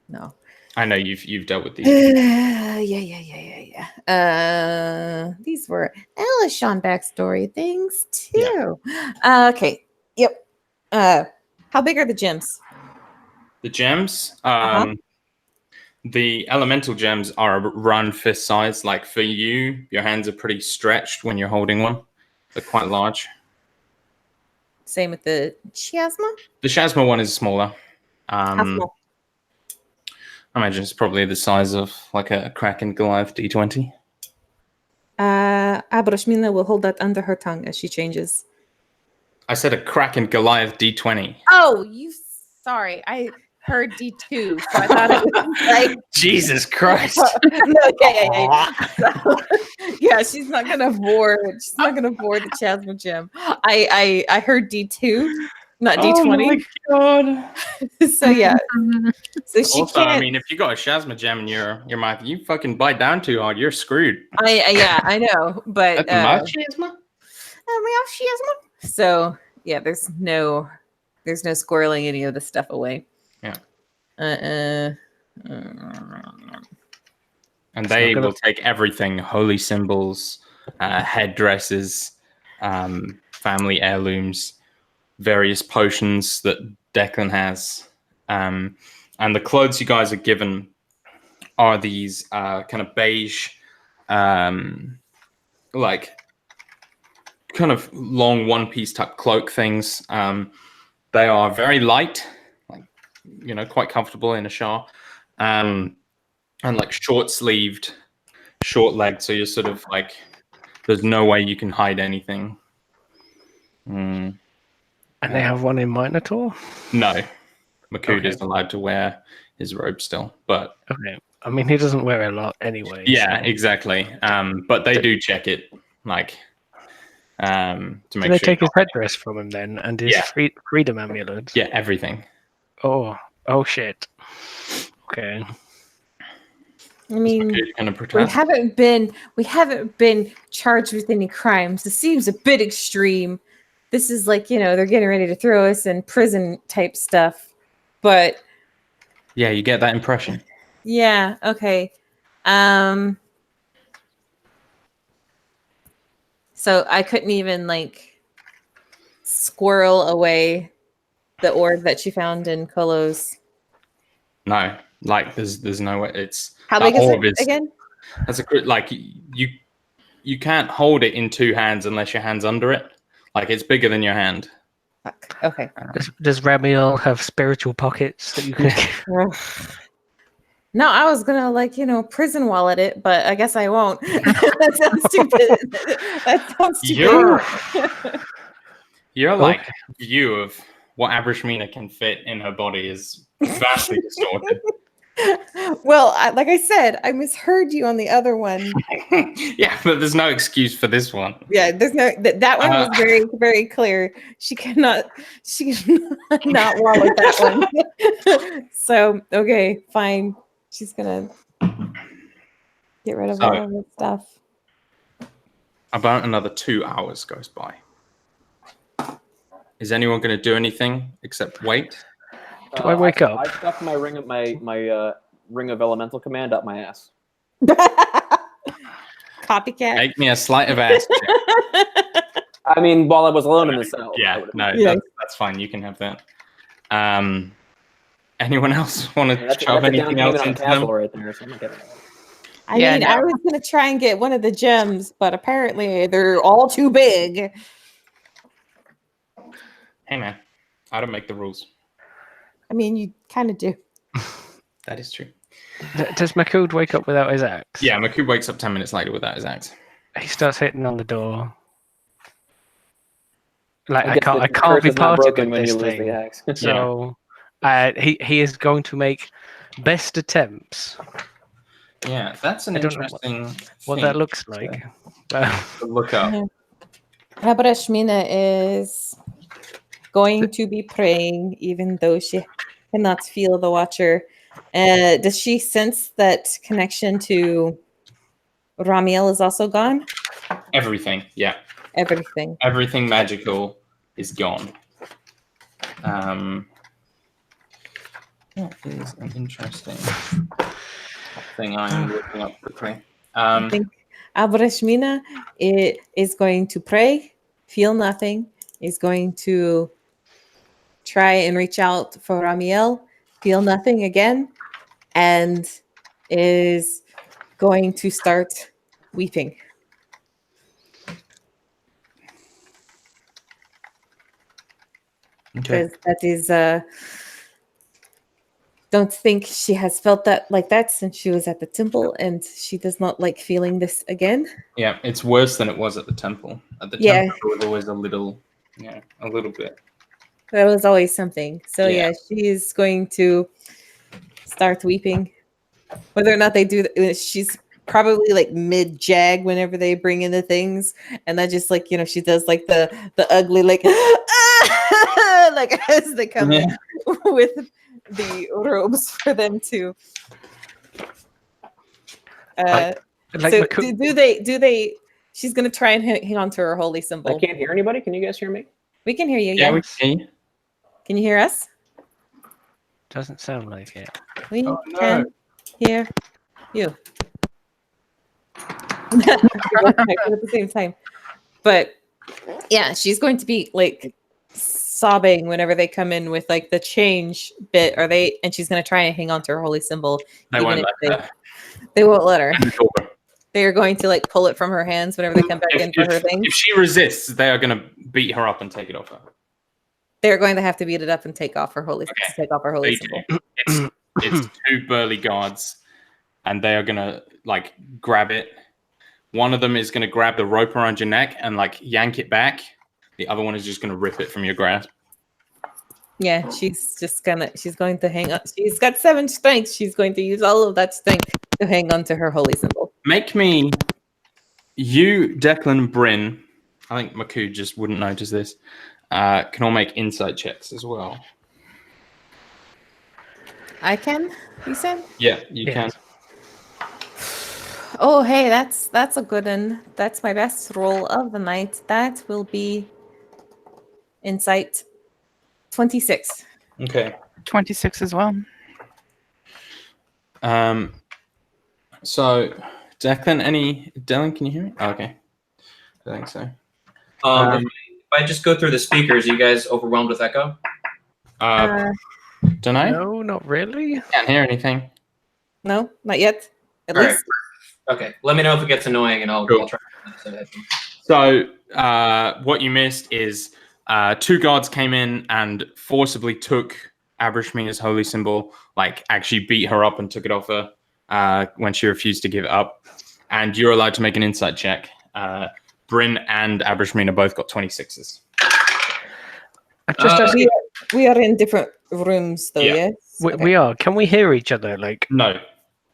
No. I know you've dealt with these. Yeah. These were Elishon backstory things too. Yeah. Okay. Yep. How big are the gems? The gems, Uh-huh. the elemental gems are around fist size. Like for you, your hands are pretty stretched when you're holding one. They're quite large. Same with the chiasma. The Shazma one is smaller. How small? I imagine it's probably the size of like a Kraken Goliath D20. Abrashmina will hold that under her tongue as she changes. I said a Kraken Goliath D20. Oh, sorry. I heard D2, so I thought it was like Jesus Christ. no, yeah. She's not gonna board. She's not gonna board the Chasma gem. I heard D2, not D20. Oh my god. So yeah. So she Also, can't. I mean, if you got a Shazma gem in your mouth, you fucking bite down too hard, you're screwed. I know, but That's my Shazma. so yeah, there's no squirreling any of the stuff away. Yeah. Uh-uh. And they will take everything: holy symbols, headdresses, family heirlooms, various potions that Declan has, and the clothes you guys are given are these kind of beige, like kind of long one-piece type cloak things. They are very light, like quite comfortable in a shower, and like short-sleeved, short-legged. So you're sort of like, there's no way you can hide anything. And they have one in Minotaur? No, Makuda is Okay. allowed to wear his robe still, but Okay. I mean, he doesn't wear a lot anyway. yeah, so- exactly. But they do check it, like, to Do make they sure. take his headdress from him then, and his Yeah. freedom amulet? Yeah, everything. Oh shit. Okay. I mean, Makuda kind of we protest. haven't been charged with any crimes. It seems a bit extreme. This is like, they're getting ready to throw us in prison type stuff. But Yeah, you get that impression. yeah, okay. So I couldn't even like squirrel away the orb that she found in Kolo's. No, like there's no way. It's How that big is orb it again? That's a good, like, you can't hold it in two hands unless your hand's under it. Like, it's bigger than your hand. Fuck. Okay. Does Ramiel have spiritual pockets that you can? No, I was gonna prison wallet it, but I guess I won't. That sounds stupid. That sounds stupid. Your like view of what Abrashmina can fit in her body is vastly distorted. Well, like I said, I misheard you on the other one. Yeah, but there's no excuse for this one. Yeah, there's no that one was very, very clear. She cannot not wallet that one. So okay, fine. She's gonna get rid of all of this stuff. About another 2 hours goes by. Is anyone going to do anything except wait? Do I wake up? I stuffed my ring of elemental command up my ass. Copycat. Make me a sleight of ass check. I mean, while I was alone in the cell. Yeah, no, Yeah. that's fine. You can have that. Anyone else want to That's shove a down anything else payment on a into castle them? right there. So I'm not getting it. I Yeah, mean, no. I was gonna try and get one of the gems, but apparently they're all too big. Hey man, I don't make the rules. I mean, you kind of do. That is true. Does Makud wake up without his axe? Yeah, Maku wakes up 10 minutes later without his axe. He starts hitting on the door. Like I I guess can't. the I can't curse be is not part of broken when this you lose thing. the axe. So he is going to make best attempts. Yeah, that's an I don't know interesting what thing that looks to- like. to look up. Abrashmina is going to be praying, even though she cannot feel the Watcher. Does she sense that connection to Ramiel is also gone? Everything, yeah. Everything. Everything magical is gone. That is an interesting thing I am looking up quickly. I think Abrashmina is going to pray, feel nothing, is going to try and reach out for Ramiel, feel nothing again, and is going to start weeping. Okay. Because that is don't think she has felt that like that since she was at the temple, and she does not like feeling this again. Yeah, it's worse than it was at the temple. At the Yeah. temple, it was always a little bit. That was always something. So Yeah. yeah, she is going to start weeping. Whether or not they do, she's probably like mid jag whenever they bring in the things, and that just like she does like the ugly like like as they come in with the robes for them to. Like So Makud, do they? She's gonna try and hang on to her holy I symbol. can't hear anybody. Can you guys hear me? We can hear you. Yeah, Yeah. we can. Can you hear us? doesn't sound like it. We Oh, no. can hear you. At the same time. But yeah, she's going to be like sobbing whenever they come in with like the change bit, and she's gonna try and hang on to her holy symbol. They even won't if let her. they won't let her. And over. They are going to like pull it from her hands whenever they come back in for her thing. If she resists, they are going to beat her up and take it off her. They're going to have to beat it up and take off her holy Okay. take off her holy They symbol. do. It's two burly guards, and they are going to like grab it. One of them is going to grab the rope around your neck and like yank it back. The other one is just going to rip it from your grasp. Yeah, she's going to hang on. She's got 7 strength. She's going to use all of that strength to hang on to her holy symbol. Make me, you, Declan, Bryn, I think Maku just wouldn't notice this, can all make insight checks as well. I can, you said? Yeah, you Yes. can. Oh, hey, that's a good one. That's my best roll of the night. That will be insight 26. Okay. 26 as well. So, Declan, Dylan, can you hear me? Oh, okay. I think so. If I just go through the speakers, are you guys overwhelmed with echo? Don't know. No, not really. Can't hear anything. No, not yet. At All right. least. Okay. Let me know if it gets annoying, and I'll try. So, what you missed is 2 guards came in and forcibly took Abrashmina's holy symbol, like actually beat her up and took it off her when she refused to give it up. And you're allowed to make an insight check. Bryn and Abrashmina both got 26s. We are in different rooms, though, Yeah. yes? We are. Can we hear each other? Like, No,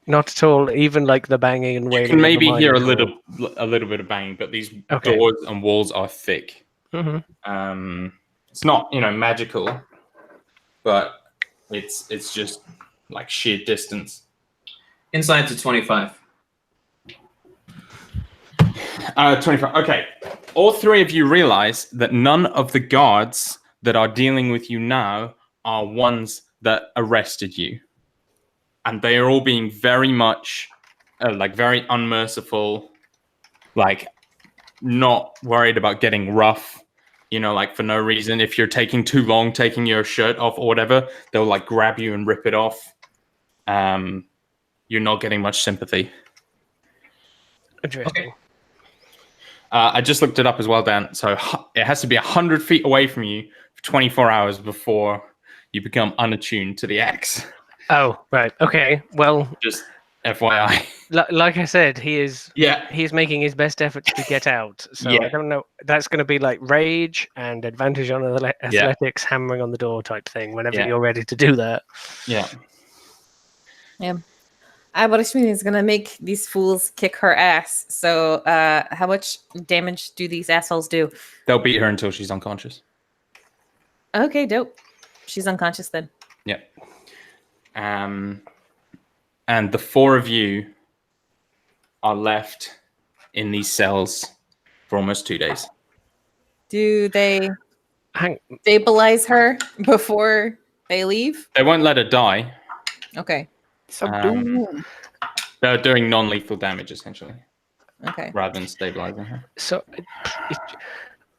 not at all. Even like the banging and you wailing. can of the maybe hear a mining little bit of banging, but these Okay. doors and walls are thick. Mhm. It's not magical, but it's just like sheer distance. Insight to 25. 25. Okay. All 3 of you realize that none of the guards that are dealing with you now are ones that arrested you. And they are all being very much, very unmerciful, like not worried about getting rough. you know, like for no reason. If you're taking too long, taking your shirt off or whatever, they'll like grab you and rip it off. You're not getting much sympathy. Interesting. Okay. I just looked it up as well, Dan. So it has to be 100 feet away from you for 24 hours before you become unattuned to the X. Oh, right. Okay. Well, Just FYI. like I said, he is Yeah. making his best efforts to get out. So Yeah. I don't know. That's going to be like rage and advantage on athletics, hammering on the door type thing. Whenever Yeah. you're ready to do that. Yeah. Aborishmini is gonna make these fools kick her ass. So, how much damage do these assholes do? They'll beat her until she's unconscious. Okay, dope. She's unconscious then. Yeah. And the four of you are left in these cells for almost 2 days. Do they Hang. stabilize her before they leave? They won't let her die. Okay. Subdue. They're doing non-lethal damage, essentially, Okay. rather than stabilizing her. So,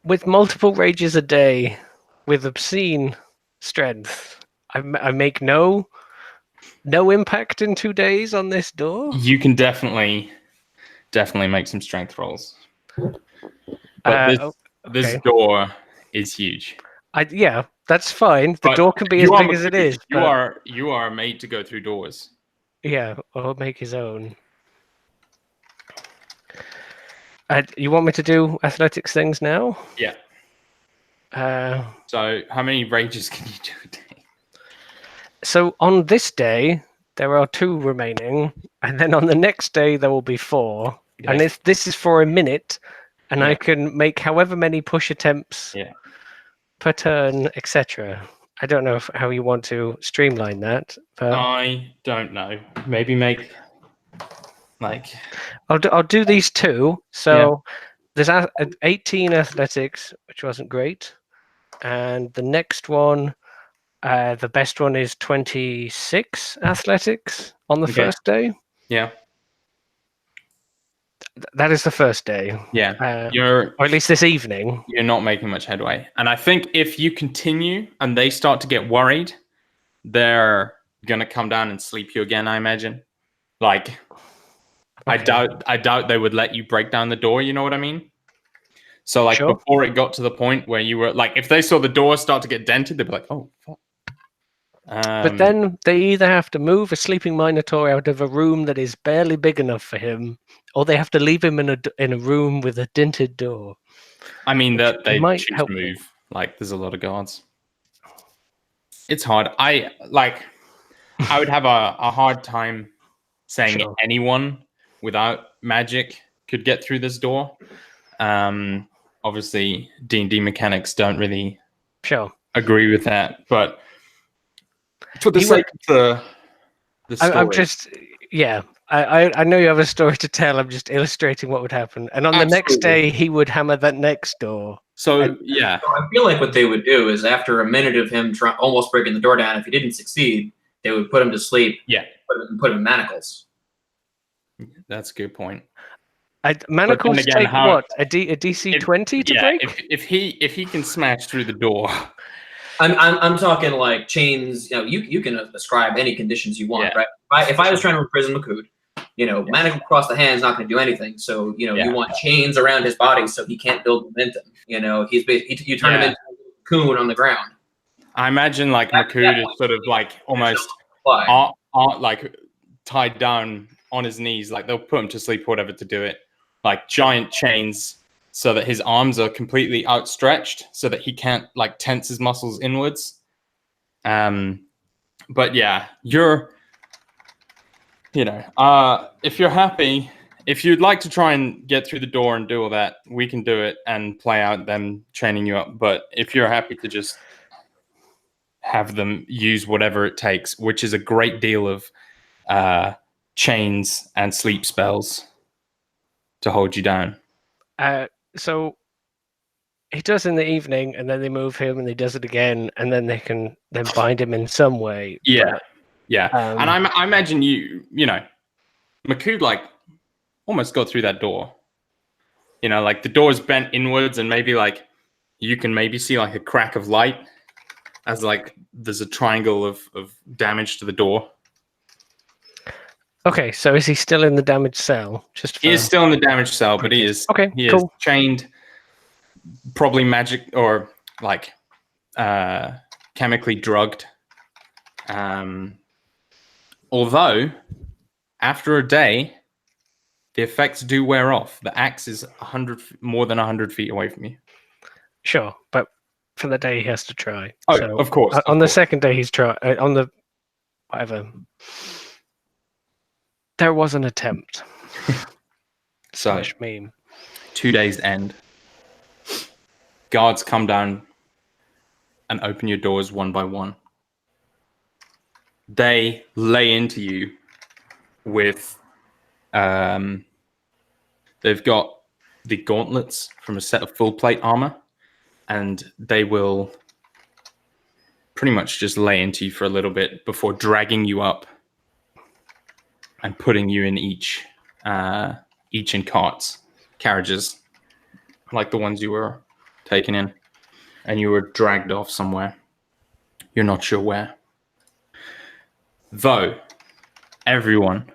with multiple rages a day, with obscene strength, I make no impact in 2 days on this door. You can definitely make some strength rolls. But this okay. door is huge. Yeah, that's fine. The But door can be as big as it is. You but- are made to go through doors. Yeah, or make his own. You want me to do athletics things now? Yeah. Uh, So how many rages can you do a day? so on this day, there are 2 remaining, and then on the next day, there will be 4. And this is for a minute, and I can make however many push attempts per turn, etc. I don't know how you want to streamline that. But I don't know. Maybe make like I'll do these 2. So there's 18 athletics, which wasn't great, and the next one, the best one is 26 athletics on the first day. Yeah. That is the first day. Yeah. Or at least this evening. You're not making much headway. And I think if you continue and they start to get worried, they're gonna come down and sleep you again, I imagine. Like I doubt they would let you break down the door, you know what I mean? So like before it got to the point where you were like, if they saw the door start to get dented, they'd be like, oh fuck. But then they either have to move a sleeping Minotaur out of a room that is barely big enough for him, or they have to leave him in a room with a dented door. I mean that they might choose help to move. Like there's a lot of guards. It's hard. I would have a hard time saying anyone without magic could get through this door. Obviously D&D mechanics don't really agree with that, but for the sake of the story. I'm just I know you have a story to tell. I'm just illustrating what would happen. And on the next day, he would hammer that next door. So, So I feel like what they would do is after a minute of him almost breaking the door down, if he didn't succeed, they would put him to sleep. Yeah. Put him in manacles. That's a good point. Manacles take what? A DC 20 to break? If he can smash through the door. I'm talking like chains. You know, you can ascribe any conditions you want, right? If I was trying to imprison Makud, manacle across the hand is not going to do anything. So you want chains around his body so he can't build momentum. You turn him into a cocoon on the ground. I imagine like Makud is sort of like almost like tied down on his knees. Like they'll put him to sleep, or whatever, to do it. Like giant chains, so that his arms are completely outstretched, so that he can't like tense his muscles inwards. But yeah, if you're happy, if you'd like to try and get through the door and do all that, we can do it and play out them training you up. But if you're happy to just have them use whatever it takes, which is a great deal of chains and sleep spells to hold you down. So he does in the evening, and then they move him, and he does it again, and then they can then bind him in some way. Yeah, and I imagine Makud like almost got through that door. Like the door's bent inwards, and maybe like you can maybe see like a crack of light as like there's a triangle of damage to the door. Okay, so is he still in the damaged cell? He is still in the damaged cell, but he is cool. is chained, probably magic or like chemically drugged. Although after a day, the effects do wear off. The axe is more than 100 feet away from you. Sure, but for the day he has to try. Oh, so of course. On the second day he's trying. On the whatever. There was an attempt. So, meme. 2 days end. Guards come down and open your doors one by one. They lay into you with they've got the gauntlets from a set of full plate armor, and they will pretty much just lay into you for a little bit before dragging you up and putting you in each in carriages, like the ones you were taken in, and you were dragged off somewhere. You're not sure where. Though, everyone,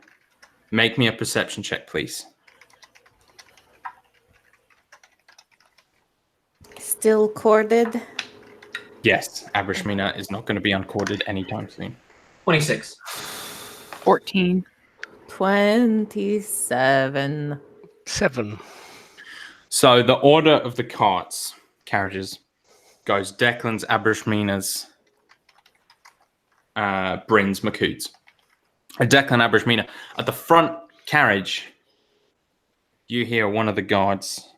make me a perception check, please. Still corded. Yes, Abrishmina is not going to be uncorded anytime soon. 26. 14. 27. 7. So the order of the carriages goes Declan's, Abrishmina's, Bryn's, Makud's. Declan, Abrishmina. At the front carriage, you hear one of the guards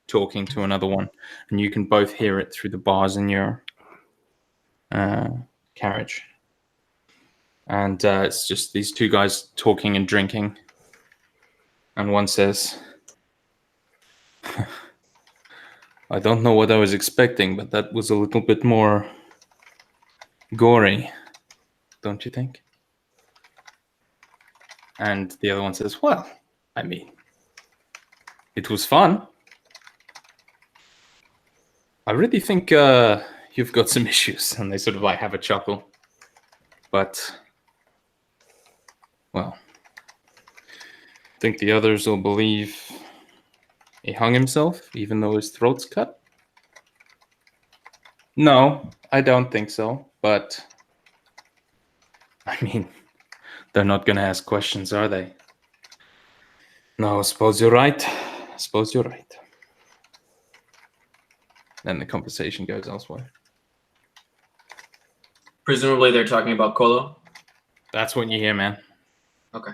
talking to another one, and you can both hear it through the bars in your carriage. And it's just these two guys talking and drinking. And one says, I don't know what I was expecting, but that was a little bit more gory, don't you think? And the other one says, well, I mean, it was fun. I really think you've got some issues. And they sort of like have a chuckle. But, well, I think the others will believe he hung himself, even though his throat's cut. No, I don't think so. But, I mean, they're not going to ask questions, are they? No, I suppose you're right. I suppose you're right. Then the conversation goes elsewhere. Presumably they're talking about Kolo. That's what you hear, man. Okay.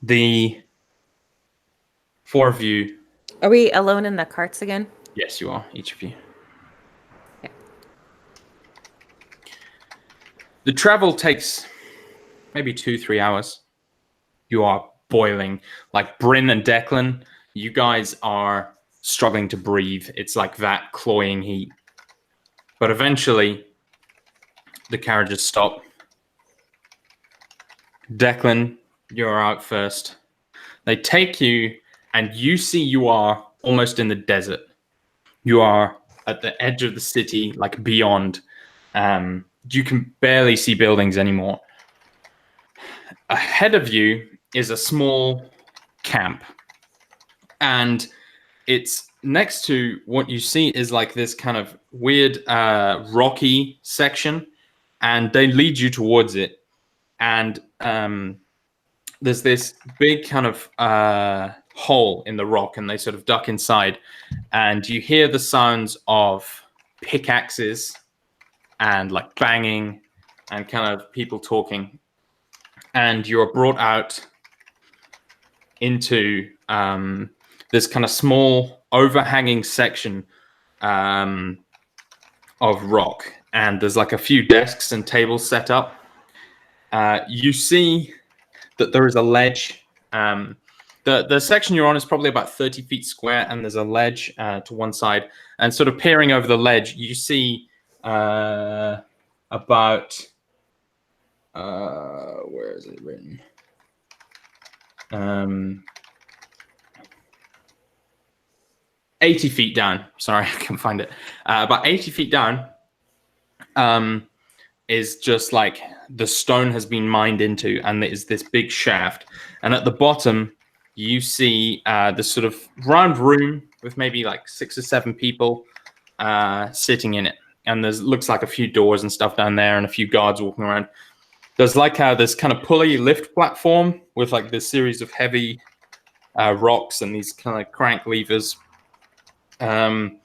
The four of you. Are we alone in the carts again? Yes, you are, each of you. Okay. The travel takes maybe 2-3 hours. You are boiling. Like Bryn and Declan, you guys are struggling to breathe. It's like that cloying heat. But eventually, the carriages stop. Declan, you're out first. They take you, and you see you are almost in the desert. You are at the edge of the city, like beyond. You can barely see buildings anymore. Ahead of you is a small camp. And it's next to what you see is like this kind of weird rocky section. And they lead you towards it. And there's this big kind of hole in the rock, and they sort of duck inside. And you hear the sounds of pickaxes and like banging and kind of people talking. And you're brought out into this kind of small overhanging section of rock. And there's like a few desks and tables set up. You see that there is a ledge. The section you're on is probably about 30 feet square, and there's a ledge to one side. And sort of peering over the ledge, you see about... where is it written? 80 feet down. Sorry, I can't find it. About 80 feet down is just like the stone has been mined into, and there's this big shaft. And at the bottom, you see this sort of round room with maybe like 6 or 7 people sitting in it. And there's looks like a few doors and stuff down there, and a few guards walking around. There's like this kind of pulley lift platform with like this series of heavy rocks and these kind of crank levers to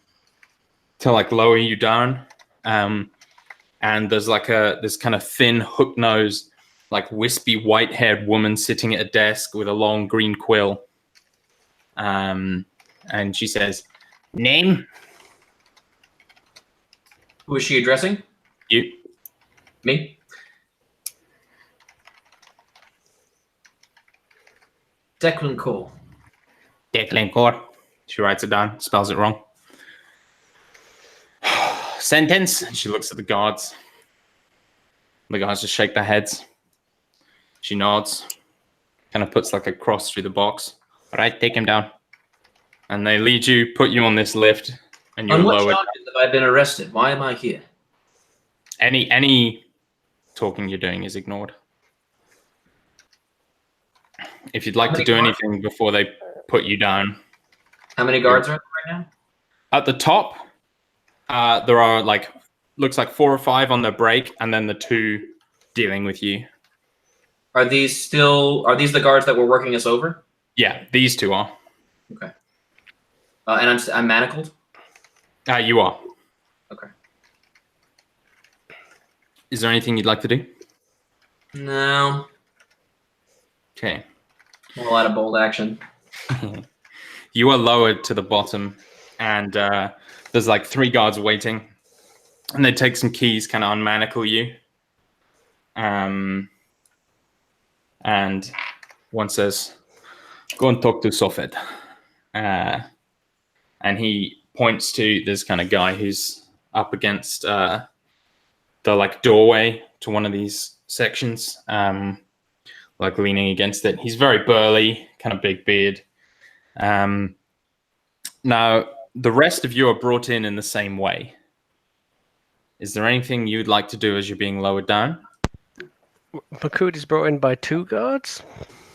like lower you down. And there's like this kind of thin hook nose, like wispy white haired woman sitting at a desk with a long green quill. And she says, "Name?" Who is she addressing? You. Me? Declan Cole. Declan Cole. She writes it down, spells it wrong. Sentence. And she looks at the guards. The guards just shake their heads. She nods, kind of puts like a cross through the box. All right, take him down. And they lead you, put you on this lift, and you're On what lowered. charges have I been arrested? Why am I here? Any talking you're doing is ignored. If you'd like to do anything before they put you down. How many guards are there right now? At the top, there are like, looks like 4 or 5 on the break, and then the 2 dealing with you. Are these the guards that were working us over? Yeah, these 2 are. Okay. And I'm manacled? You are. Okay. Is there anything you'd like to do? No. Okay. A lot of bold action. You are lowered to the bottom, and there's like 3 guards waiting, and they take some keys, kind of unmanacle you. And one says, "Go and talk to Sofed." And he points to this kind of guy who's up against the like doorway to one of these sections, like leaning against it. He's very burly, kind of big beard. Now, the rest of you are brought in the same way. Is there anything you'd like to do as you're being lowered down? Makud is brought in by 2 guards?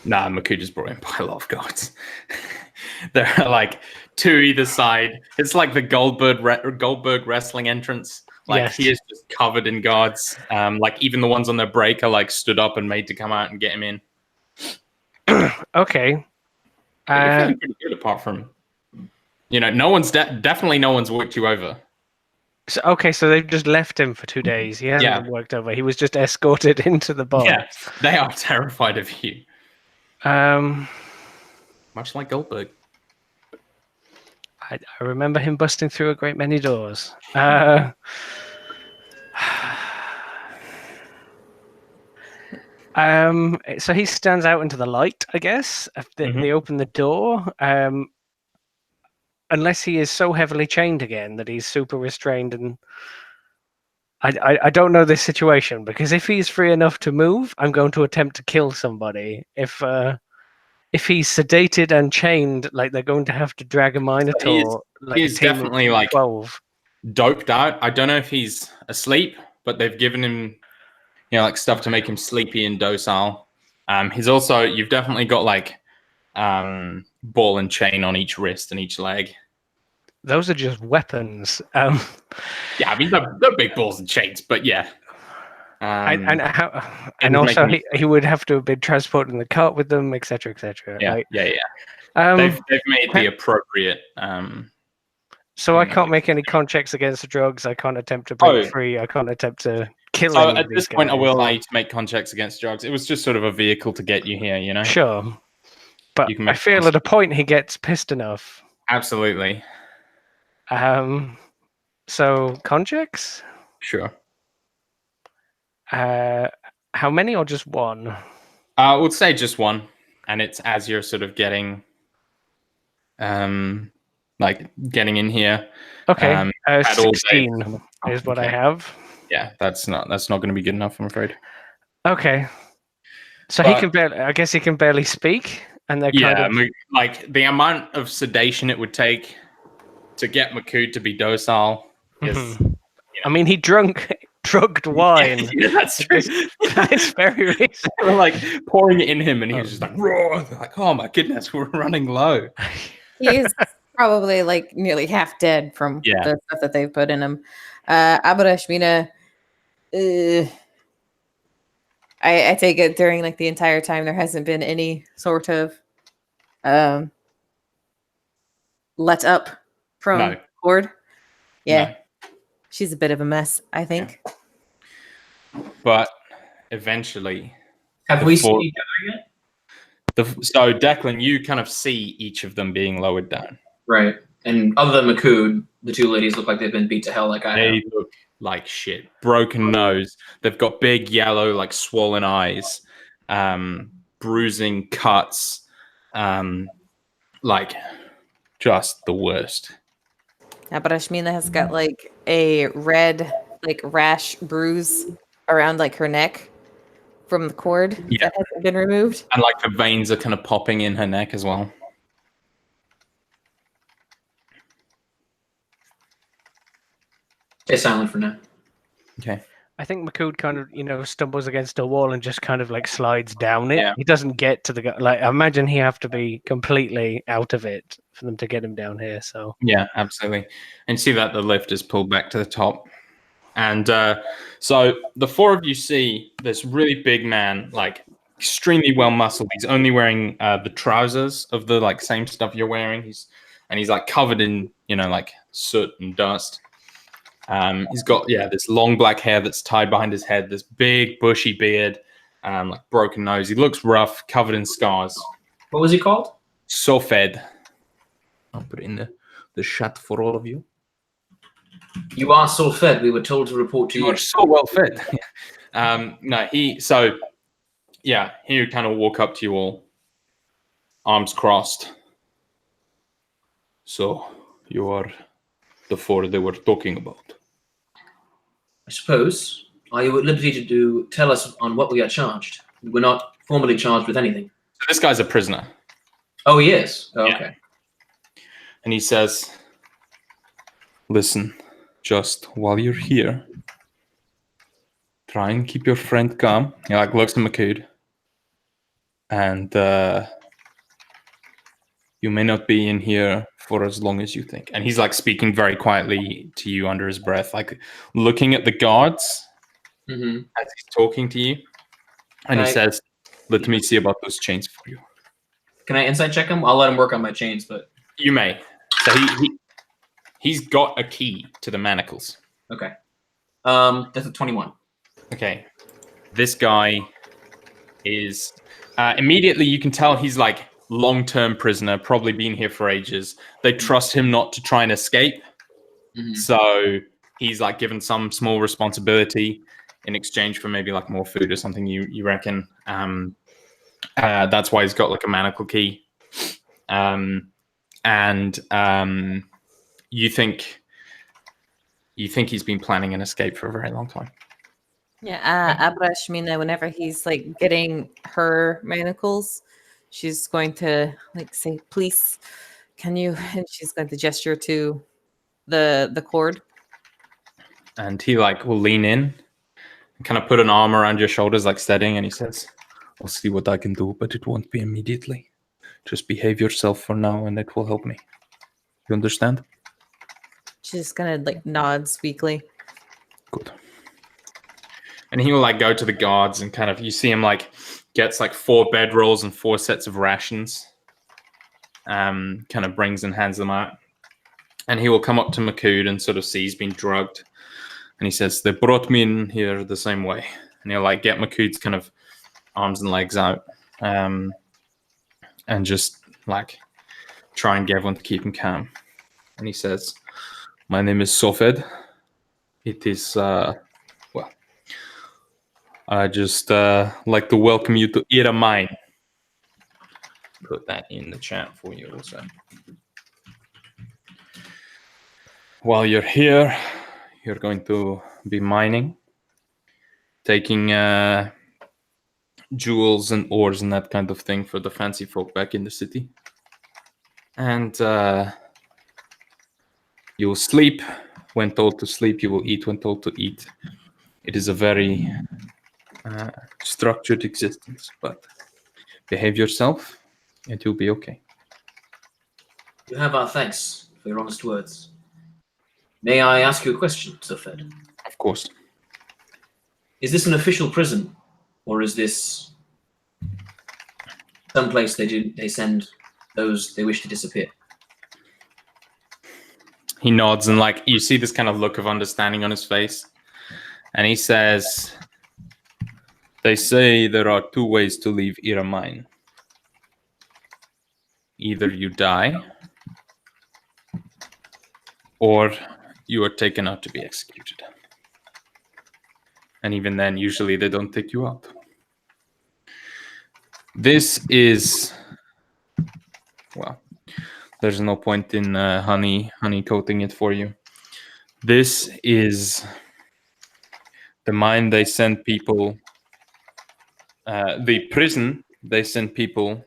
Nah, Makud is brought in by a lot of guards. There are like 2 either side. It's like the Goldberg wrestling entrance. Like Yes. he is just covered in guards. Like even the ones on their break are like stood up and made to come out and get him in. Okay. But you're feeling pretty good, apart from, no one's definitely no one's worked you over. So they've just left him for 2 days. He hasn't been worked over. He was just escorted into the bar. Yeah, they are terrified of you. Much like Goldberg. I remember him busting through a great many doors. So he stands out into the light, I guess. They open the door. Unless he is so heavily chained again that he's super restrained, and I don't know this situation, because if he's free enough to move, I'm going to attempt to kill somebody. If he's sedated and chained, like they're going to have to drag a minotaur. He's definitely like 12. Doped out. I don't know if he's asleep, but they've given him, like stuff to make him sleepy and docile. He's also, you've definitely got like ball and chain on each wrist and each leg. Those are just weapons. Yeah, I mean they're big balls and chains, but yeah. And also he would have to have been transported in the cart with them, etc., etc. Yeah, right? yeah. They've made the appropriate. So I can't make any con checks against the drugs. I can't attempt to break free. I can't attempt to kill. So any at of this these point, I guys. will allow you to make con checks against drugs. It was just sort of a vehicle to get you here, Sure, but You can I make feel cons- at a point he gets pissed enough. Absolutely. So con checks. Sure. How many or just one? We'll say just one, and it's as you're sort of getting, like getting in here. Okay, at all 16 is what I Okay. have. Yeah, that's not going to be good enough, I'm afraid. Okay, so But- he can barely. I guess he can barely speak, and they're Yeah, kind of. like the amount of sedation it would take to get Makood to be docile is. I mean, he drugged wine. Yeah, that's true. That's very recent. They were like pouring it in him, and he was just like, "Raw!" Like, oh my goodness, we're running low. He is probably like nearly half dead from the stuff that they've put in him. Abarashmina, I take it during like the entire time there hasn't been any sort of let up from Cord. Yeah. No. She's a bit of a mess, I think. Yeah. But eventually, have we seen each other yet? So Declan, you kind of see each of them being lowered down. Right. And other than Makood, the two ladies look like they've been beat to hell like I have. They look like shit. Broken nose. They've got big yellow, like swollen eyes, bruising cuts, like just the worst. Yeah, but Ashmina has got like a red, like rash bruise around like her neck from the cord that hasn't been removed. And like the veins are kind of popping in her neck as well. Stay silent for now. Okay. I think Makood kind of, stumbles against a wall and just kind of like slides down it. Yeah. He doesn't get to the guy. Like, I imagine he have to be completely out of it for them to get him down here. So yeah, absolutely. And see that the lift is pulled back to the top. And so the four of you see this really big man, like extremely well muscled. He's only wearing the trousers of the like same stuff you're wearing. He's like covered in like soot and dust. He's got this long black hair that's tied behind his head. This big bushy beard, like broken nose. He looks rough, covered in scars. What was he called? Sofed. I'll put it in the chat for all of you. You are so fed. We were told to report to you. You are so well fed. He kind of walk up to you all, arms crossed. So you are the four they were talking about. I suppose. Are you at liberty to tell us on what we are charged? We're not formally charged with anything. So this guy's a prisoner. Oh, he is? Oh, okay. And he says, listen, just while you're here, try and keep your friend calm. He like looks at Makood. And you may not be in here for as long as you think. And he's like speaking very quietly to you under his breath, like looking at the guards as he's talking to you. And he says, let me see about those chains for you. Can I insight check him? I'll let him work on my chains, but... You may. So he's got a key to the manacles. Okay. That's a 21. Okay. This guy is... immediately you can tell he's like long-term prisoner, probably been here for ages. They trust him not to try and escape. So he's like given some small responsibility in exchange for maybe like more food or something, you reckon. That's why he's got like a manacle key. You think he's been planning an escape for a very long time. Yeah, Abrashmina, whenever he's like getting her manacles, she's going to like say, please, can you? And she's going to gesture to the cord. And he like will lean in and kind of put an arm around your shoulders, like steadying, and he says, I'll see what I can do, but it won't be immediately. Just behave yourself for now and it will help me. You understand? She's just gonna like nods weakly. Good. And he will like go to the guards and kind of, you see him like gets like 4 bedrolls and 4 sets of rations. Kind of brings and hands them out. And he will come up to Makood and sort of see he's been drugged. And he says, they brought me in here the same way. And he'll like get Makood's kind of arms and legs out. And just like try and get everyone to keep him calm. And he says, my name is Sofed. It is, I just like to welcome you to Ira Mine. Put that in the chat for you also. While you're here, you're going to be mining, taking jewels and ores and that kind of thing for the fancy folk back in the city. And You will sleep when told to sleep. You will eat when told to eat. It is a very structured existence, but behave yourself and you'll be okay. You have our thanks for your honest words. May I ask you a question, Sir Fed? Of course. Is this an official prison, or is this someplace they send those they wish to disappear? He nods and like you see this kind of look of understanding on his face, and he says, "They say there are two ways to leave Iramine. Either you die, or you are taken out to be executed. And even then, usually they don't take you out. This is, well, there's no point in honey coating it for you. This is the mine they send people, the prison they send people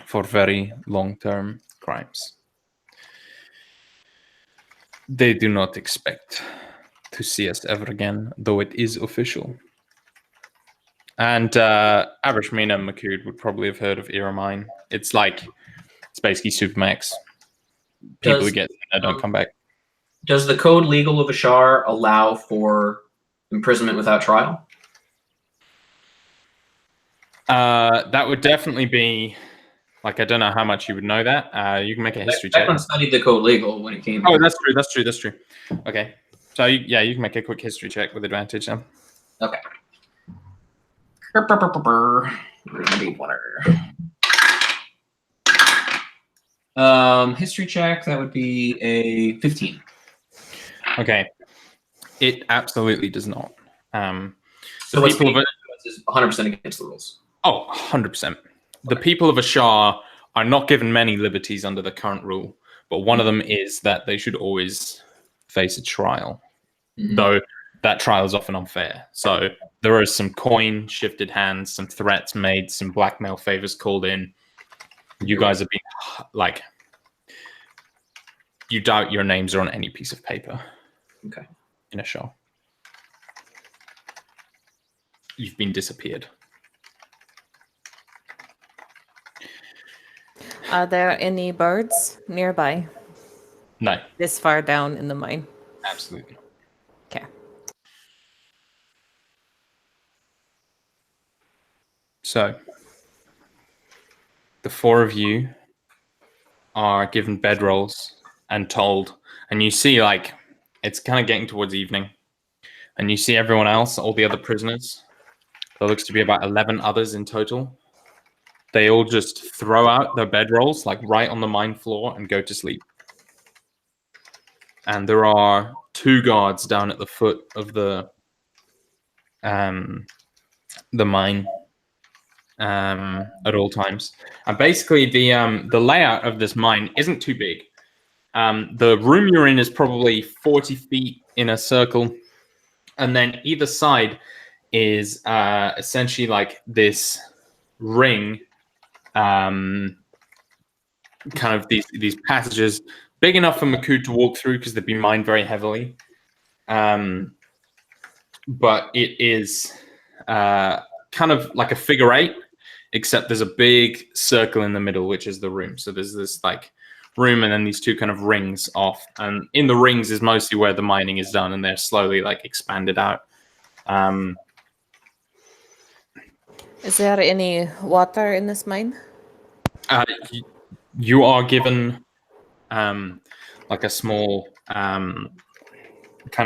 for very long-term crimes. They do not expect to see us ever again, though it is official. And average Mina Makud would probably have heard of Iramine. It's basically Supermax. People who get don't come back. Does the code legal of Ashar allow for imprisonment without trial? That would definitely be, I don't know how much you would know that. You can make a history check. Declan studied the code legal when it came. Oh, that's true. Okay. So, you can make a quick history check with advantage then. Okay. History check, that would be a 15. Okay. It absolutely does not. So what's people is 100% against the rules. Oh, 100%. The people of Ashar are not given many liberties under the current rule, but one of them is that they should always face a trial, though that trial is often unfair. So there is some coin shifted hands, some threats made, some blackmail favors called in. You guys have been you doubt your names are on any piece of paper. Okay. In Ashar. You've been disappeared. Are there any birds nearby? No. This far down in the mine? Absolutely not. Okay. So, the four of you are given bedrolls and told, and you see it's kind of getting towards evening, and you see everyone else, all the other prisoners. There looks to be about 11 others in total. They all just throw out their bedrolls right on the mine floor and go to sleep. And there are 2 guards down at the foot of the mine at all times. And basically, the layout of this mine isn't too big. The room you're in is probably 40 feet in a circle, and then either side is essentially this ring. Kind of these passages big enough for Makud to walk through because they've been mined very heavily. But it is kind of like a figure 8, except there's a big circle in the middle, which is the room. So there's this room and then these 2 kind of rings off. And in the rings is mostly where the mining is done, and they're slowly expanded out. Is there any water in this mine? You are given a small kind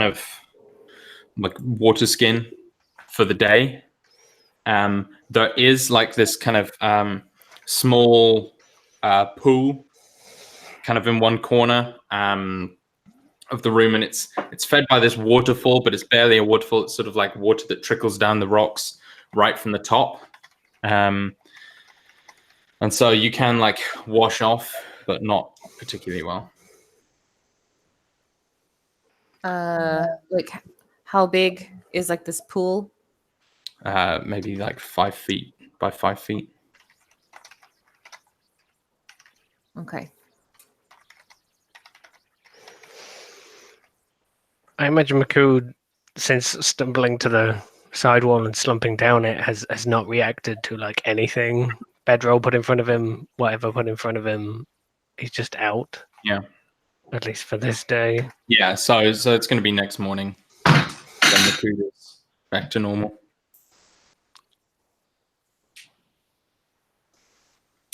of water skin for the day. There is this kind of small pool kind of in one corner of the room, and it's fed by this waterfall, but it's barely a waterfall. It's sort of like water that trickles down the rocks right from the top. And so you can wash off, but not particularly well. How big is this pool? Maybe 5 feet by 5 feet. Okay. I imagine Makud, since stumbling to the sidewall and slumping down it, has not reacted to like anything Bedroll put in front of him, whatever put in front of him. He's just out. Yeah. At least for this day. Yeah, so it's going to be next morning. Then Makud is back to normal.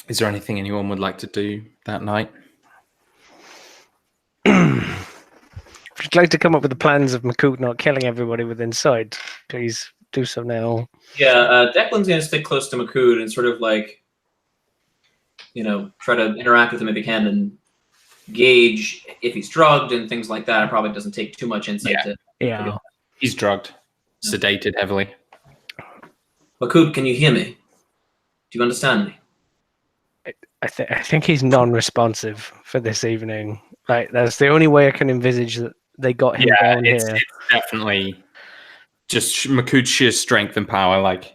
Is there anything anyone would like to do that night? If you'd like to come up with the plans of Makud not killing everybody within sight, please do so now. Yeah, Declan's going to stick close to Makud and sort of like, try to interact with him if he can and gauge if he's drugged and things like that. It probably doesn't take too much insight to Yeah. He's drugged, sedated heavily. Makud, can you hear me? Do you understand me? I think he's non-responsive for this evening. Like, that's the only way I can envisage that they got him down here. It's definitely just Makud's sheer strength and power. Like,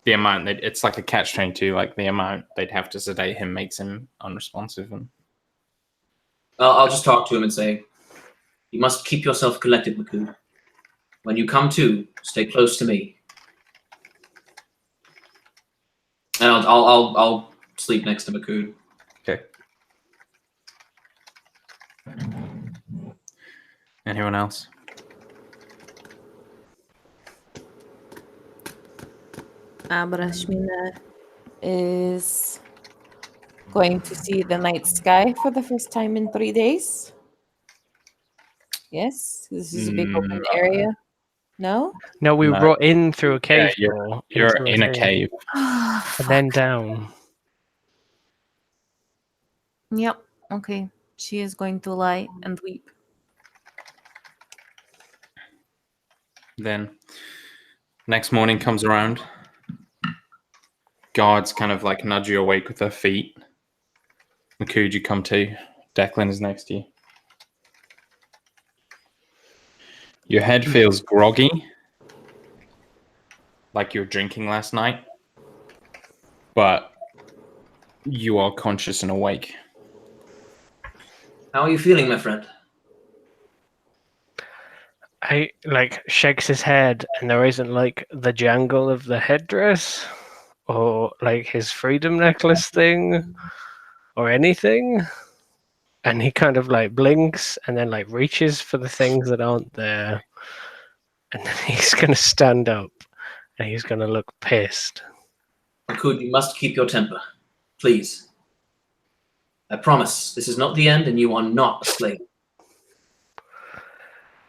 the amount that it's like a catch-22. Like, the amount they'd have to sedate him makes him unresponsive. And I'll just talk to him and say, you must keep yourself collected, Makud. When you come to, stay close to me. And I'll sleep next to Makud. Okay. Anyone else? Abrashmina is going to see the night sky for the first time in 3 days. Yes, this is a big open area. No? No, we brought in through a cave door. You're in a cave. And then down. Yep. Okay. She is going to lie and weep. Then next morning comes around. Guards kind of like nudge you awake with their feet. Makud, you come to. Declan is next to you. Your head feels groggy, like you were drinking last night, but you are conscious and awake. How are you feeling, my friend? I shakes his head, and there isn't like the jangle of the headdress, or like his freedom necklace thing, or anything. And he kind of like blinks, and then like reaches for the things that aren't there, and then he's gonna stand up, and he's gonna look pissed. Makud, you must keep your temper, please. I promise, this is not the end, and you are not a slave.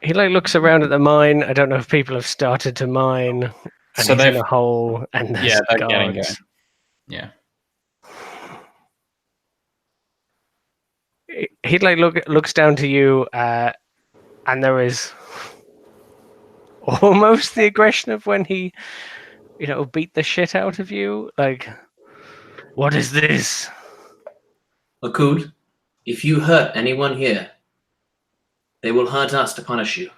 He like looks around at the mine. I don't know if people have started to mine. And So he's in they've- a hole, and there's they're getting guards. Yeah. He like looks down to you, and there is almost the aggression of when he, beat the shit out of you. Like, what is this? Makud, if you hurt anyone here, they will hurt us to punish you.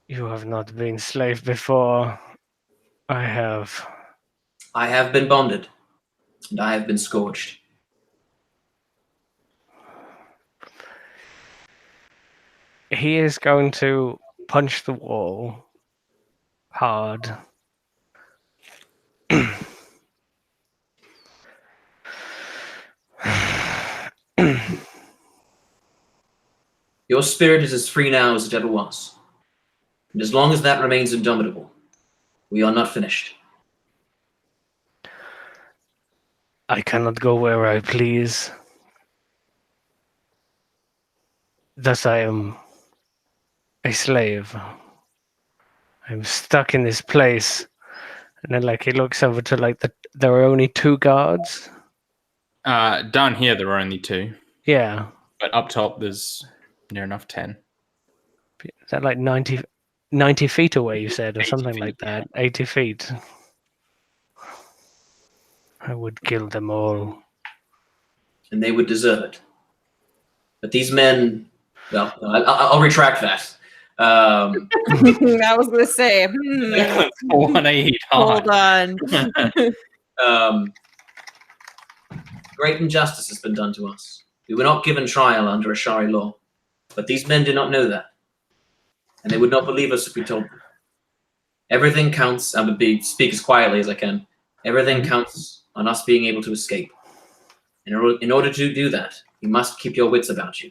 You have not been slave before. I have. I have been bonded, and I have been scourged. He is going to punch the wall hard. Your spirit is as free now as it ever was. And as long as that remains indomitable, we are not finished. I cannot go where I please. Thus I am a slave. I'm stuck in this place. And then like he looks over to like there are only 2 guards. Down here there are only 2, Yeah. but up top there's near enough 10. Is that like 90 feet away, you said, or 80 something feet, like that? 80 feet. I would kill them all. And they would deserve it. But these men, well, I'll retract that. I was going to say, 180 hold on. Great injustice has been done to us. We were not given trial under Ashari law, but these men do not know that, and they would not believe us if we told them. Everything counts. I'm going to speak as quietly as I can. Everything counts on us being able to escape. In order to do that, you must keep your wits about you.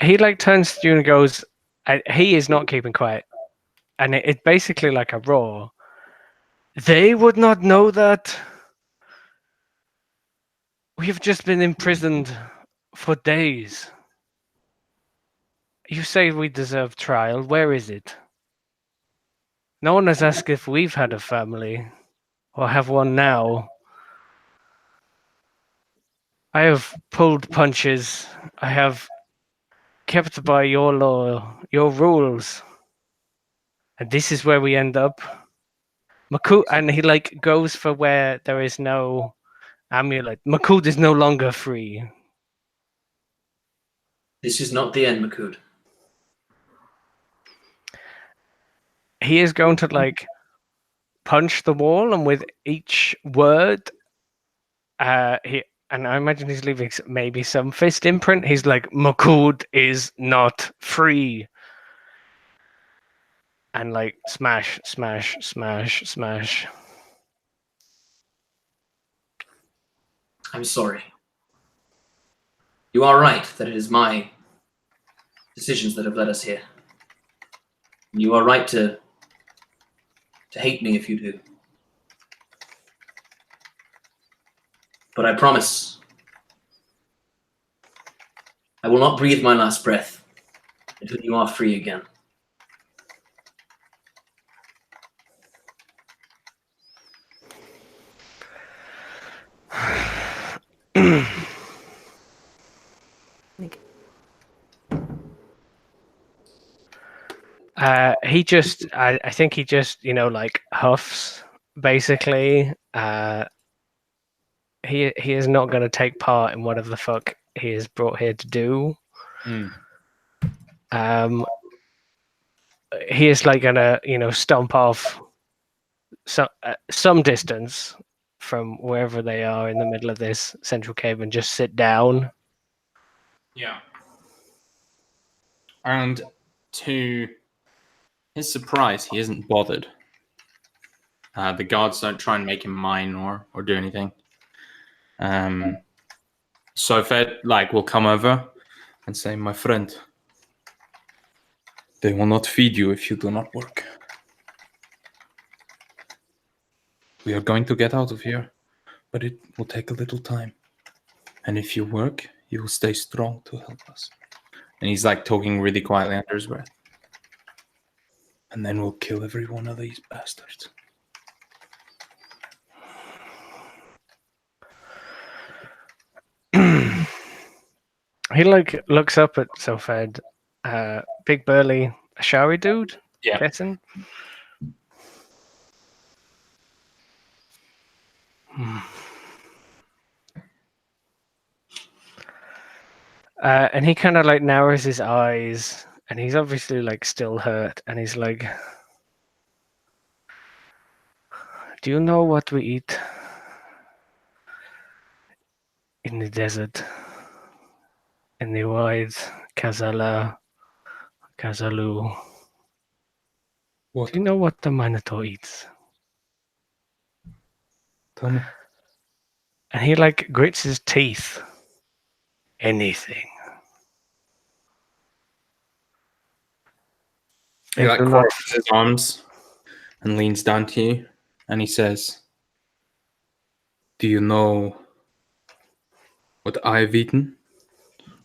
He like turns to you and goes, he is not keeping quiet. And it's basically like a roar. They would not know that. We have just been imprisoned for days. You say we deserve trial. Where is it? No one has asked if we've had a family or have one now. I have pulled punches. I have kept by your law, your rules. And this is where we end up. Makut, and he like goes for where there is no amulet. Makut is no longer free. This is not the end, Makud. He is going to like punch the wall, and with each word, he and I imagine he's leaving maybe some fist imprint. He's like, Makud is not free. And like smash, smash, smash, smash. I'm sorry. You are right that it is my decisions that have led us here. And you are right to hate me if you do. But I promise, I will not breathe my last breath until you are free again. I think he just, like huffs, basically. He is not going to take part in whatever the fuck he is brought here to do. He is like gonna, stomp off some distance from wherever they are in the middle of this central cave and just sit down. Yeah. And to his surprise, he isn't bothered. The guards don't try and make him mine or do anything. So Fed will come over and say, my friend, they will not feed you if you do not work. We are going to get out of here, but it will take a little time. And if you work, you will stay strong to help us. And he's talking really quietly under his breath. And then we'll kill every one of these bastards. He looks up at Sofed, big burly Ashari dude. Yeah. Guessing. And he kind of narrows his eyes, and he's obviously still hurt, and he's like, do you know what we eat in the desert? In the wide Kazalu. What? Do you know what the Minotaur eats? Tell me. And he grits his teeth. Anything. He crosses his arms and leans down to you, and he says, do you know what I've eaten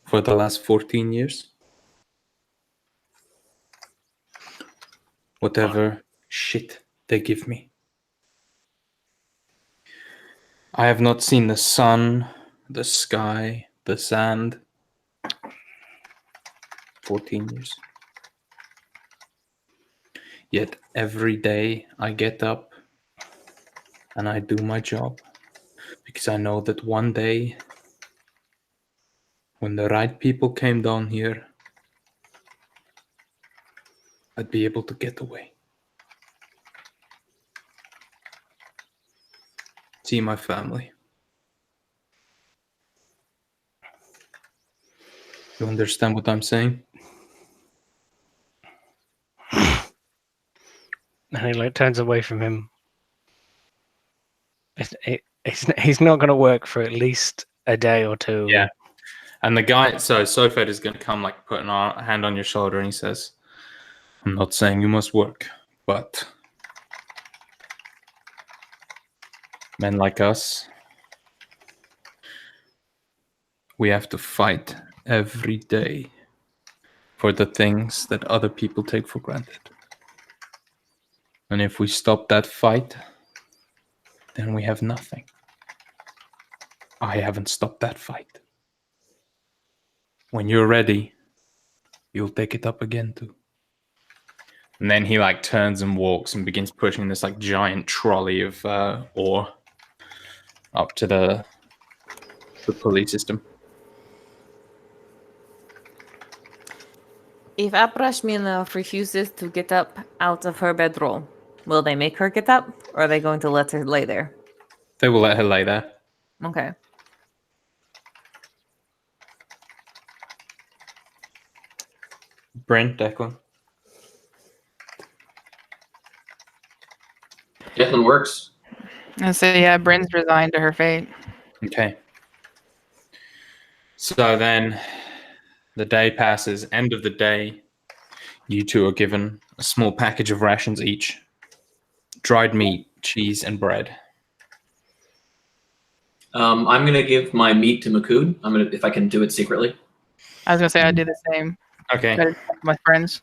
for the last 14 years? Whatever shit they give me. I have not seen the sun, the sky, the sand. 14 years. Yet every day I get up and I do my job because I know that one day when the right people came down here, I'd be able to get away. see my family. You understand what I'm saying? And he like turns away from him. He's not going to work for at least a day or two. Yeah. And the guy, so Sofed is going to come, like, put a hand on your shoulder, and he says, I'm not saying you must work, but men like us, we have to fight every day for the things that other people take for granted. And if we stop that fight, then we have nothing. I haven't stopped that fight. When you're ready, you'll take it up again too. And then he like turns and walks and begins pushing this like giant trolley of ore up to the pulley system. If Abrashmina refuses to get up out of her bedroll, will they make her get up, or are they going to let her lay there? They will let her lay there. Okay. Brent, Declan. Declan works. And so yeah, Bryn's resigned to her fate. Okay. So then the day passes. End of the day, you two are given a small package of rations each. Dried meat, cheese, and bread. I'm gonna give my meat to Makud. I'm gonna, if I can do it secretly. I was gonna say I'd do the same. Okay. Better check my friends.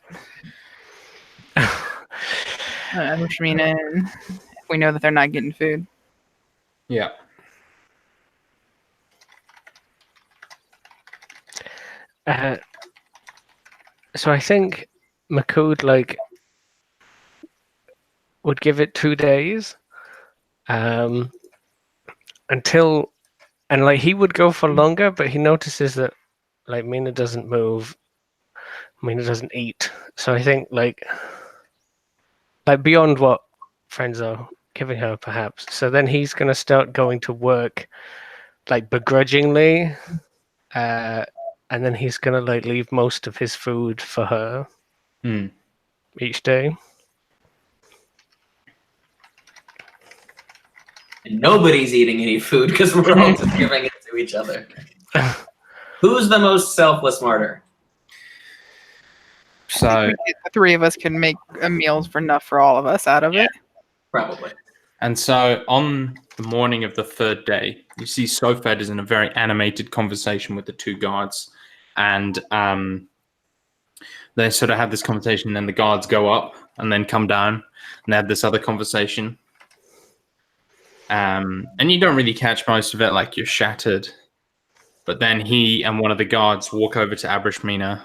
Rashmina, and if we know that they're not getting food. Yeah. So I think Makud like would give it 2 days, until, and like he would go for longer, but he notices that like Mina doesn't move, Mina doesn't eat. So I think like beyond what friends are giving her, perhaps. So then he's gonna start going to work like begrudgingly, and then he's gonna like leave most of his food for her each day. And nobody's eating any food because we're all just giving it to each other. Who's the most selfless martyr? So The three of us can make meals for enough for all of us out of it. Probably. And so on the morning of the third day, you see Sofed is in a very animated conversation with the two guards. And they sort of have this conversation, and then the guards go up and then come down, and they have this other conversation. And you don't really catch most of it, like you're shattered. But then he and one of the guards walk over to Abrashmina,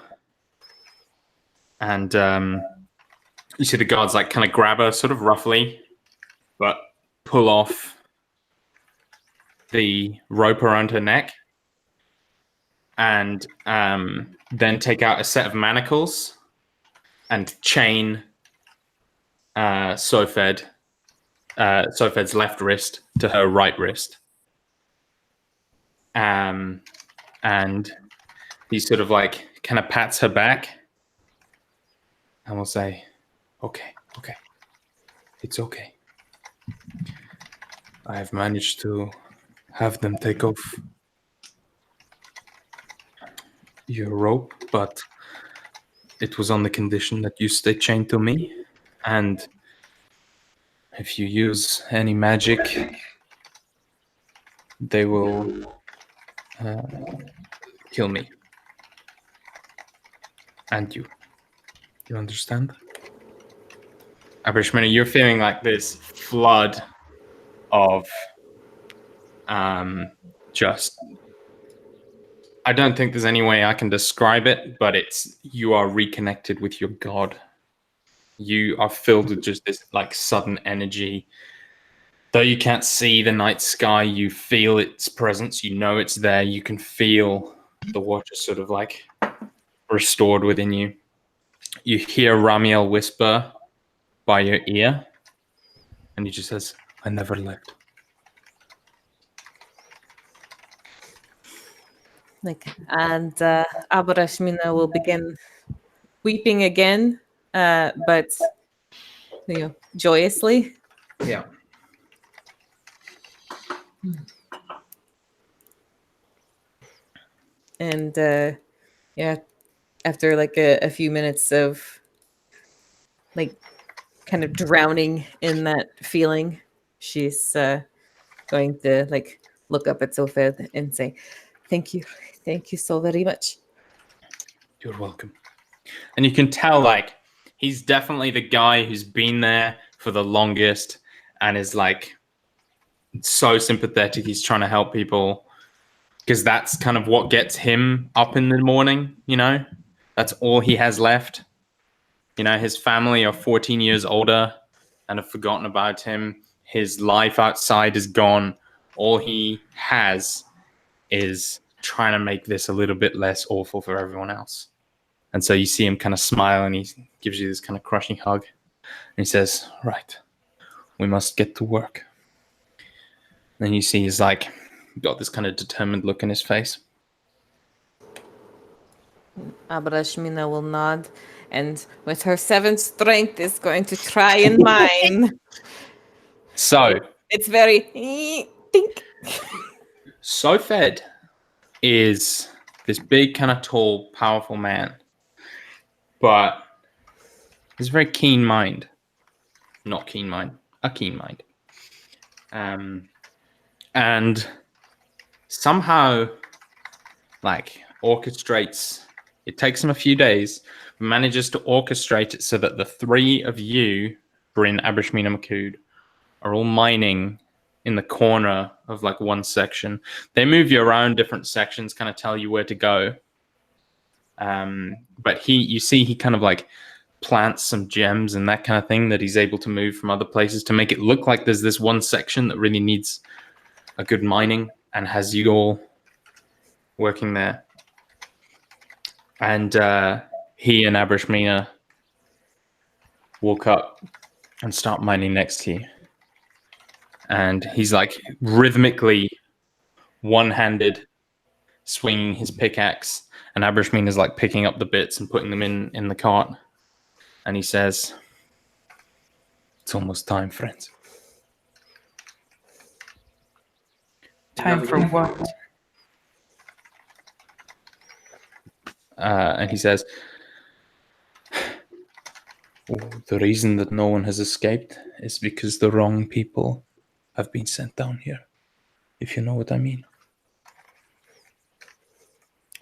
and you see the guards like kind of grab her sort of roughly, but pull off the rope around her neck, and then take out a set of manacles and chain Sofed's left wrist to her right wrist. And he sort of like kind of pats her back and will say, okay, it's okay. I have managed to have them take off your rope, but it was on the condition that you stay chained to me, and if you use any magic, they will kill me. And you. You understand? Abrashmina, you're feeling like this flood of just... I don't think there's any way I can describe it, but it's you are reconnected with your god. You are filled with just this like sudden energy. Though you can't see the night sky, you feel its presence. You know it's there. You can feel the water sort of like restored within you. You hear Ramiel whisper by your ear, and he just says, I never left. And Abarashmina will begin weeping again, but joyously. Yeah. And after a few minutes of kind of drowning in that feeling, she's going to look up at Sophia and say, thank you so very much. You're welcome. And you can tell, he's definitely the guy who's been there for the longest and is so sympathetic. He's trying to help people because that's kind of what gets him up in the morning, That's all he has left. His family are 14 years older and have forgotten about him. His life outside is gone. All he has is trying to make this a little bit less awful for everyone else. And so you see him kind of smile and he gives you this kind of crushing hug. And he says, right, we must get to work. Then you see he's got this kind of determined look in his face. Abrashmina will nod, and with her 7th strength is going to try and mine. So it's very think. Sofed is this big, kind of tall, powerful man, but he's a very keen mind. Not keen mind, a keen mind. And somehow, orchestrates. It takes him a few days, manages to orchestrate it so that the 3 of you, Bryn, Abrashmina, Makud, are all mining in the corner of one section. They move you around different sections, kind of tell you where to go. But you see he kind of plants some gems and that kind of thing that he's able to move from other places to make it look like there's this one section that really needs a good mining and has you all working there. And he and Abrashmina walk up and start mining next to you. And he's rhythmically one-handed swinging his pickaxe, and Abrashmina is picking up the bits and putting them in the cart. And he says, it's almost time, friends. Time for what? And he says, the reason that no one has escaped is because the wrong people have been sent down here, if you know what I mean.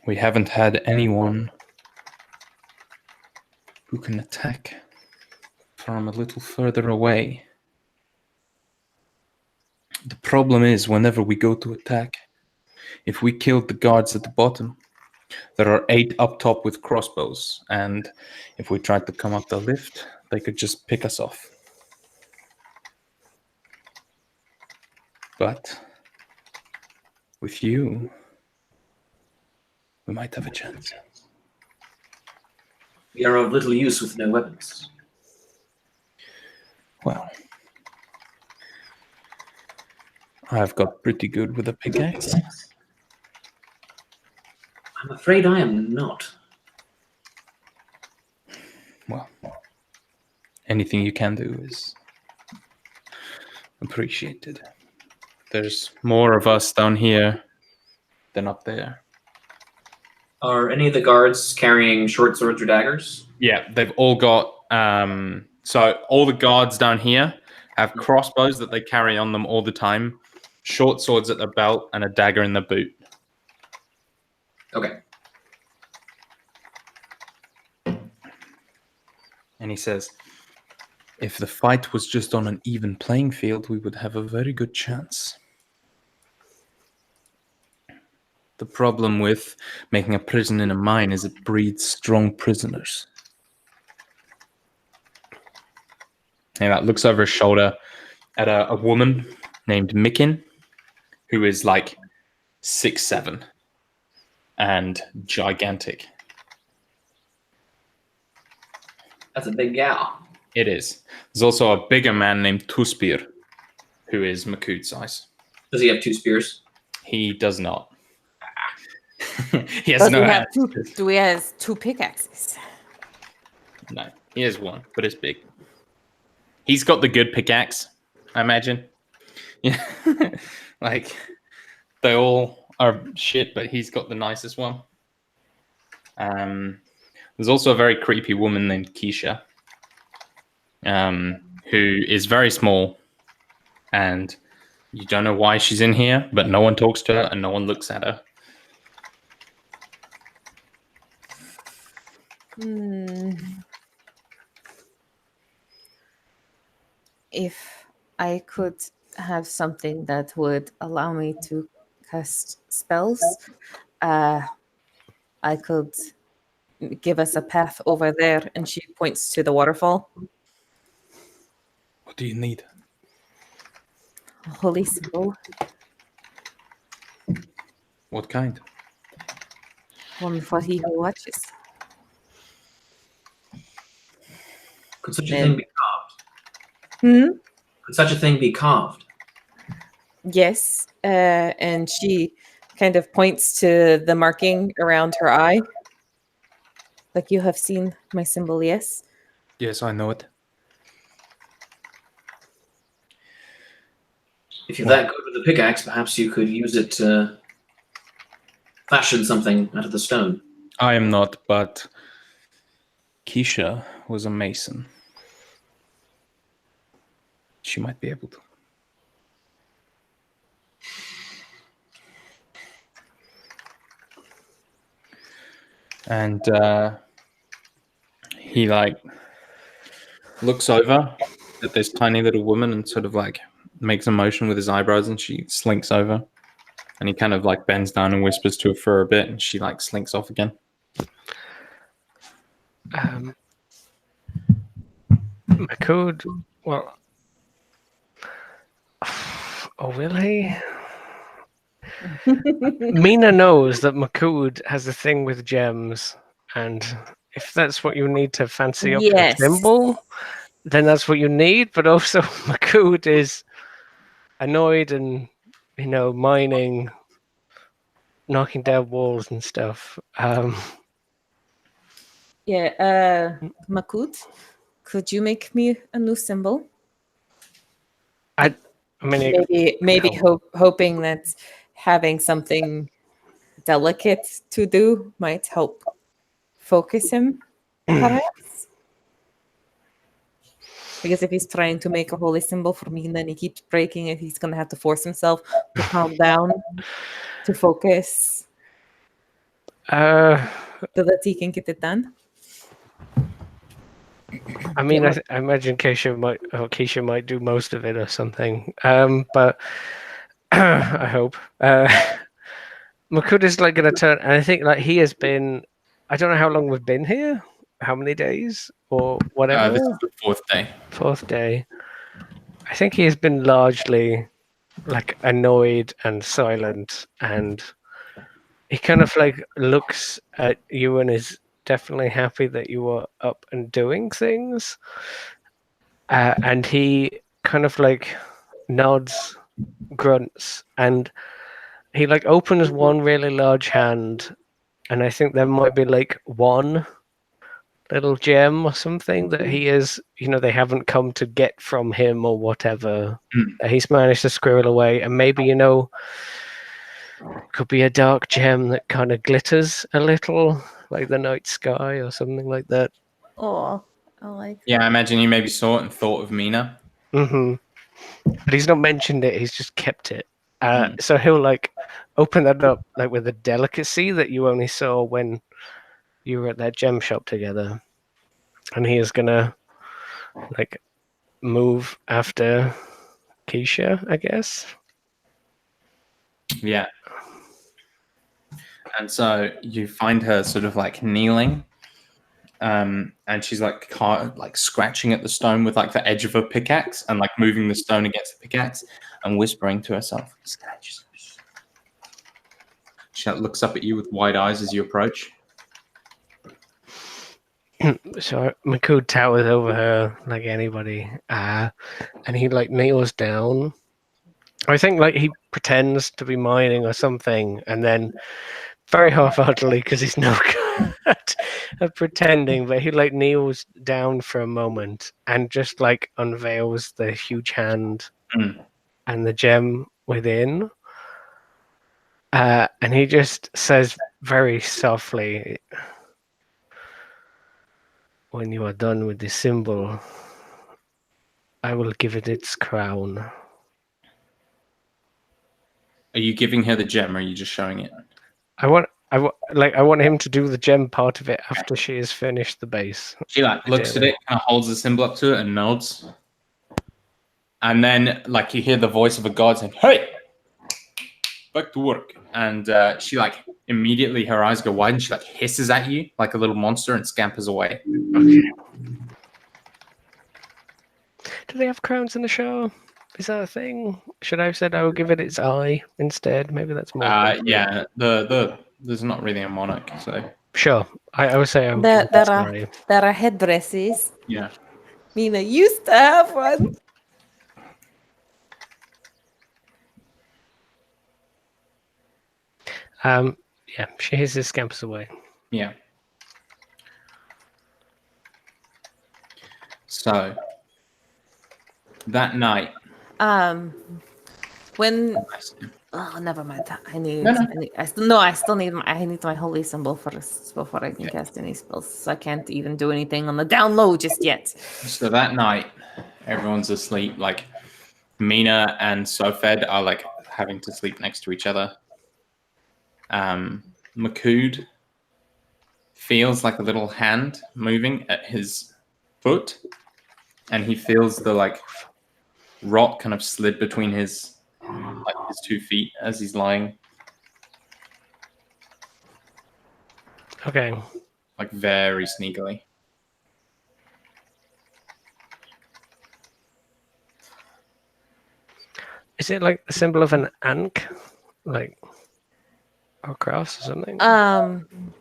We haven't had anyone who can attack from a little further away. The problem is, whenever we go to attack, if we killed the guards at the bottom, there are 8 up top with crossbows, and if we tried to come up the lift, they could just pick us off. But with you, we might have a chance. We are of little use with no weapons. Well, I've got pretty good with a pickaxe. I'm afraid I am not. Well, anything you can do is appreciated. There's more of us down here than up there. Are any of the guards carrying short swords or daggers? Yeah, they've all got... so all the guards down here have crossbows that they carry on them all the time, short swords at their belt, and a dagger in their boot. Okay. And he says, if the fight was just on an even playing field, we would have a very good chance. The problem with making a prison in a mine is it breeds strong prisoners. And that looks over his shoulder at a woman named Mikin, who is 6'7" and gigantic. That's a big gal. It is. There's also a bigger man named Tuspir, who is Makud's size. Does he have 2 spears? He does not. He has But no we have hands. two. We has two pickaxes. No, he has one, but it's big. He's got the good pickaxe, I imagine. Yeah, like they all are shit, but he's got the nicest one. There's also a very creepy woman named Keisha, who is very small, and you don't know why she's in here, but no one talks to her and no one looks at her. If I could have something that would allow me to cast spells, I could give us a path over there. And she points to the waterfall. What do you need? A holy symbol. What kind? One for he who watches. Could such a thing be carved? Hmm? Could such a thing be carved? Yes. And she kind of points to the marking around her eye. Like, you have seen my symbol, yes? Yes, I know it. If you're that good with a pickaxe, perhaps you could use it to fashion something out of the stone. I am not, but Keisha was a mason. She might be able to. And he like looks over at this tiny little woman and sort of like makes a motion with his eyebrows, and she slinks over. And he kind of like bends down and whispers to her for a bit, and she like slinks off again. Makud, well, oh, will he? Mina knows that Makud has a thing with gems, and if that's what you need to fancy up your Yes. symbol, then that's what you need. But also, Makud is annoyed and, mining, knocking down walls and stuff. Yeah, Makut, could you make me a new symbol? I mean, Maybe hoping that having something delicate to do might help focus him, perhaps. Because if he's trying to make a holy symbol for me and then he keeps breaking it, he's gonna have to force himself to calm down, to focus, so that he can get it done. I mean, I imagine Keisha might do most of it or something. But I hope Makud is like going to turn, and I think like he has been. I don't know how long we've been here, how many days or whatever. This is the fourth day. Fourth day. I think he has been largely like annoyed and silent, and he kind of like looks at you and is definitely happy that you are up and doing things. And he kind of like nods, grunts, and he like opens one really large hand, and I think there might be like one little gem or something that he is, they haven't come to get from him or whatever. He's managed to squirrel away, and maybe, could be a dark gem that kind of glitters a little, like the night sky or something like that. Oh, I like. Yeah, I imagine he maybe saw it and thought of Mina. Mm-hmm. But he's not mentioned it. He's just kept it. So he'll like open that up like with a delicacy that you only saw when you were at that gem shop together, and he is gonna like move after Keisha, I guess. Yeah. And so you find her sort of like kneeling, and she's like scratching at the stone with like the edge of her pickaxe and like moving the stone against the pickaxe and whispering to herself. She looks up at you with wide eyes as you approach. So Makud towers over her like anybody, and he like kneels down. I think like he pretends to be mining or something, and then very half-heartedly because he's no good at pretending, but he like kneels down for a moment and just like unveils the huge hand and the gem within. And he just says very softly, "When you are done with the symbol, I will give it its crown." Are you giving her the gem, or are you just showing it? I want him to do the gem part of it after she has finished the base. She like looks at it, kind of holds the symbol up to it, and nods. And then, like, you hear the voice of a god saying, "Hey, back to work." And she like immediately, her eyes go wide, and she like hisses at you like a little monster and scampers away. Okay. Do they have crowns in the show? Is that a thing? Should I have said I will give it its eye instead? Maybe that's more. Yeah, there's not really a monarch, so Sure. I would say I would There, give it its there eye. there are headdresses. yeah. Mina used to have one. Yeah, she hisses, scampers away. Yeah. So that night, When oh, never mind. I need. I still need my holy symbol first before I can cast any spells. So I can't even do anything on the down low just yet. So that night, everyone's asleep. Like Mina and Sofed are like having to sleep next to each other. Makood feels like a little hand moving at his foot, and he feels the like rock kind of slid between his 2 feet as he's lying. Okay. Like very sneakily. Is it like the symbol of an ankh? Like a cross or something?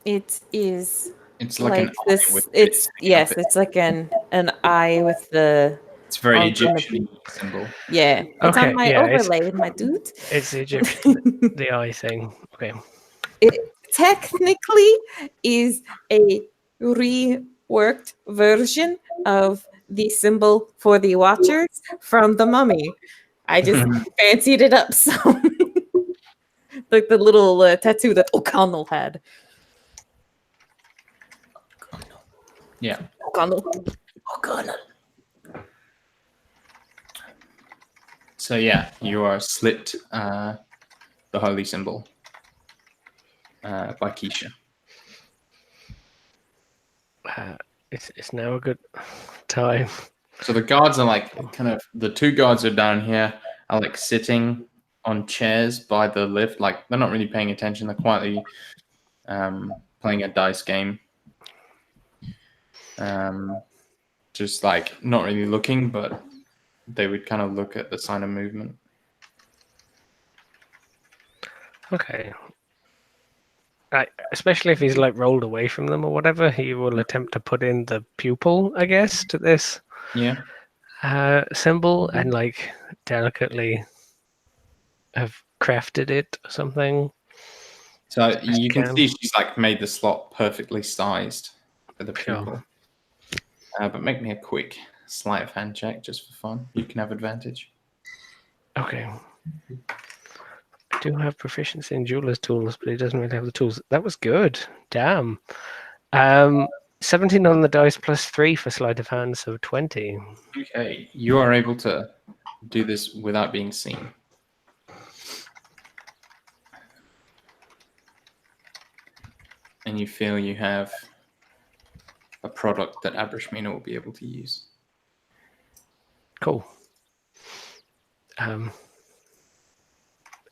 It is. It's like an eye this. with It's bits sticking up it. It's like an eye with the. It's very on Egyptian symbol. Yeah, it's Okay, on my yeah, overlay, my dude. It's the Egyptian, the eye thing. Okay. It technically is a reworked version of the symbol for the Watchers from the Mummy. I just fancied it up some. Like the little tattoo that O'Connell had. Yeah. O'Connell. So yeah, you are slipped the holy symbol by Keisha. It's now a good time. So the guards are like the 2 guards are down here are like sitting on chairs by the lift. Like they're not really paying attention. They're quietly playing a dice game. Just like not really looking, but they would kind of look at the sign of movement. Okay. Especially if he's like rolled away from them or whatever, he will attempt to put in the pupil, I guess, to this symbol and like delicately have crafted it or something. So you can see she's like made the slot perfectly sized for the pupil. But make me a quick sleight of hand check just for fun. You can have advantage. Okay. I do have proficiency in jeweler's tools, but he doesn't really have the tools. That was good. Damn. 17 on the dice plus 3 for sleight of hand, so 20. Okay, you are able to do this without being seen. And you feel you have a product that Abrishmina will be able to use. Cool.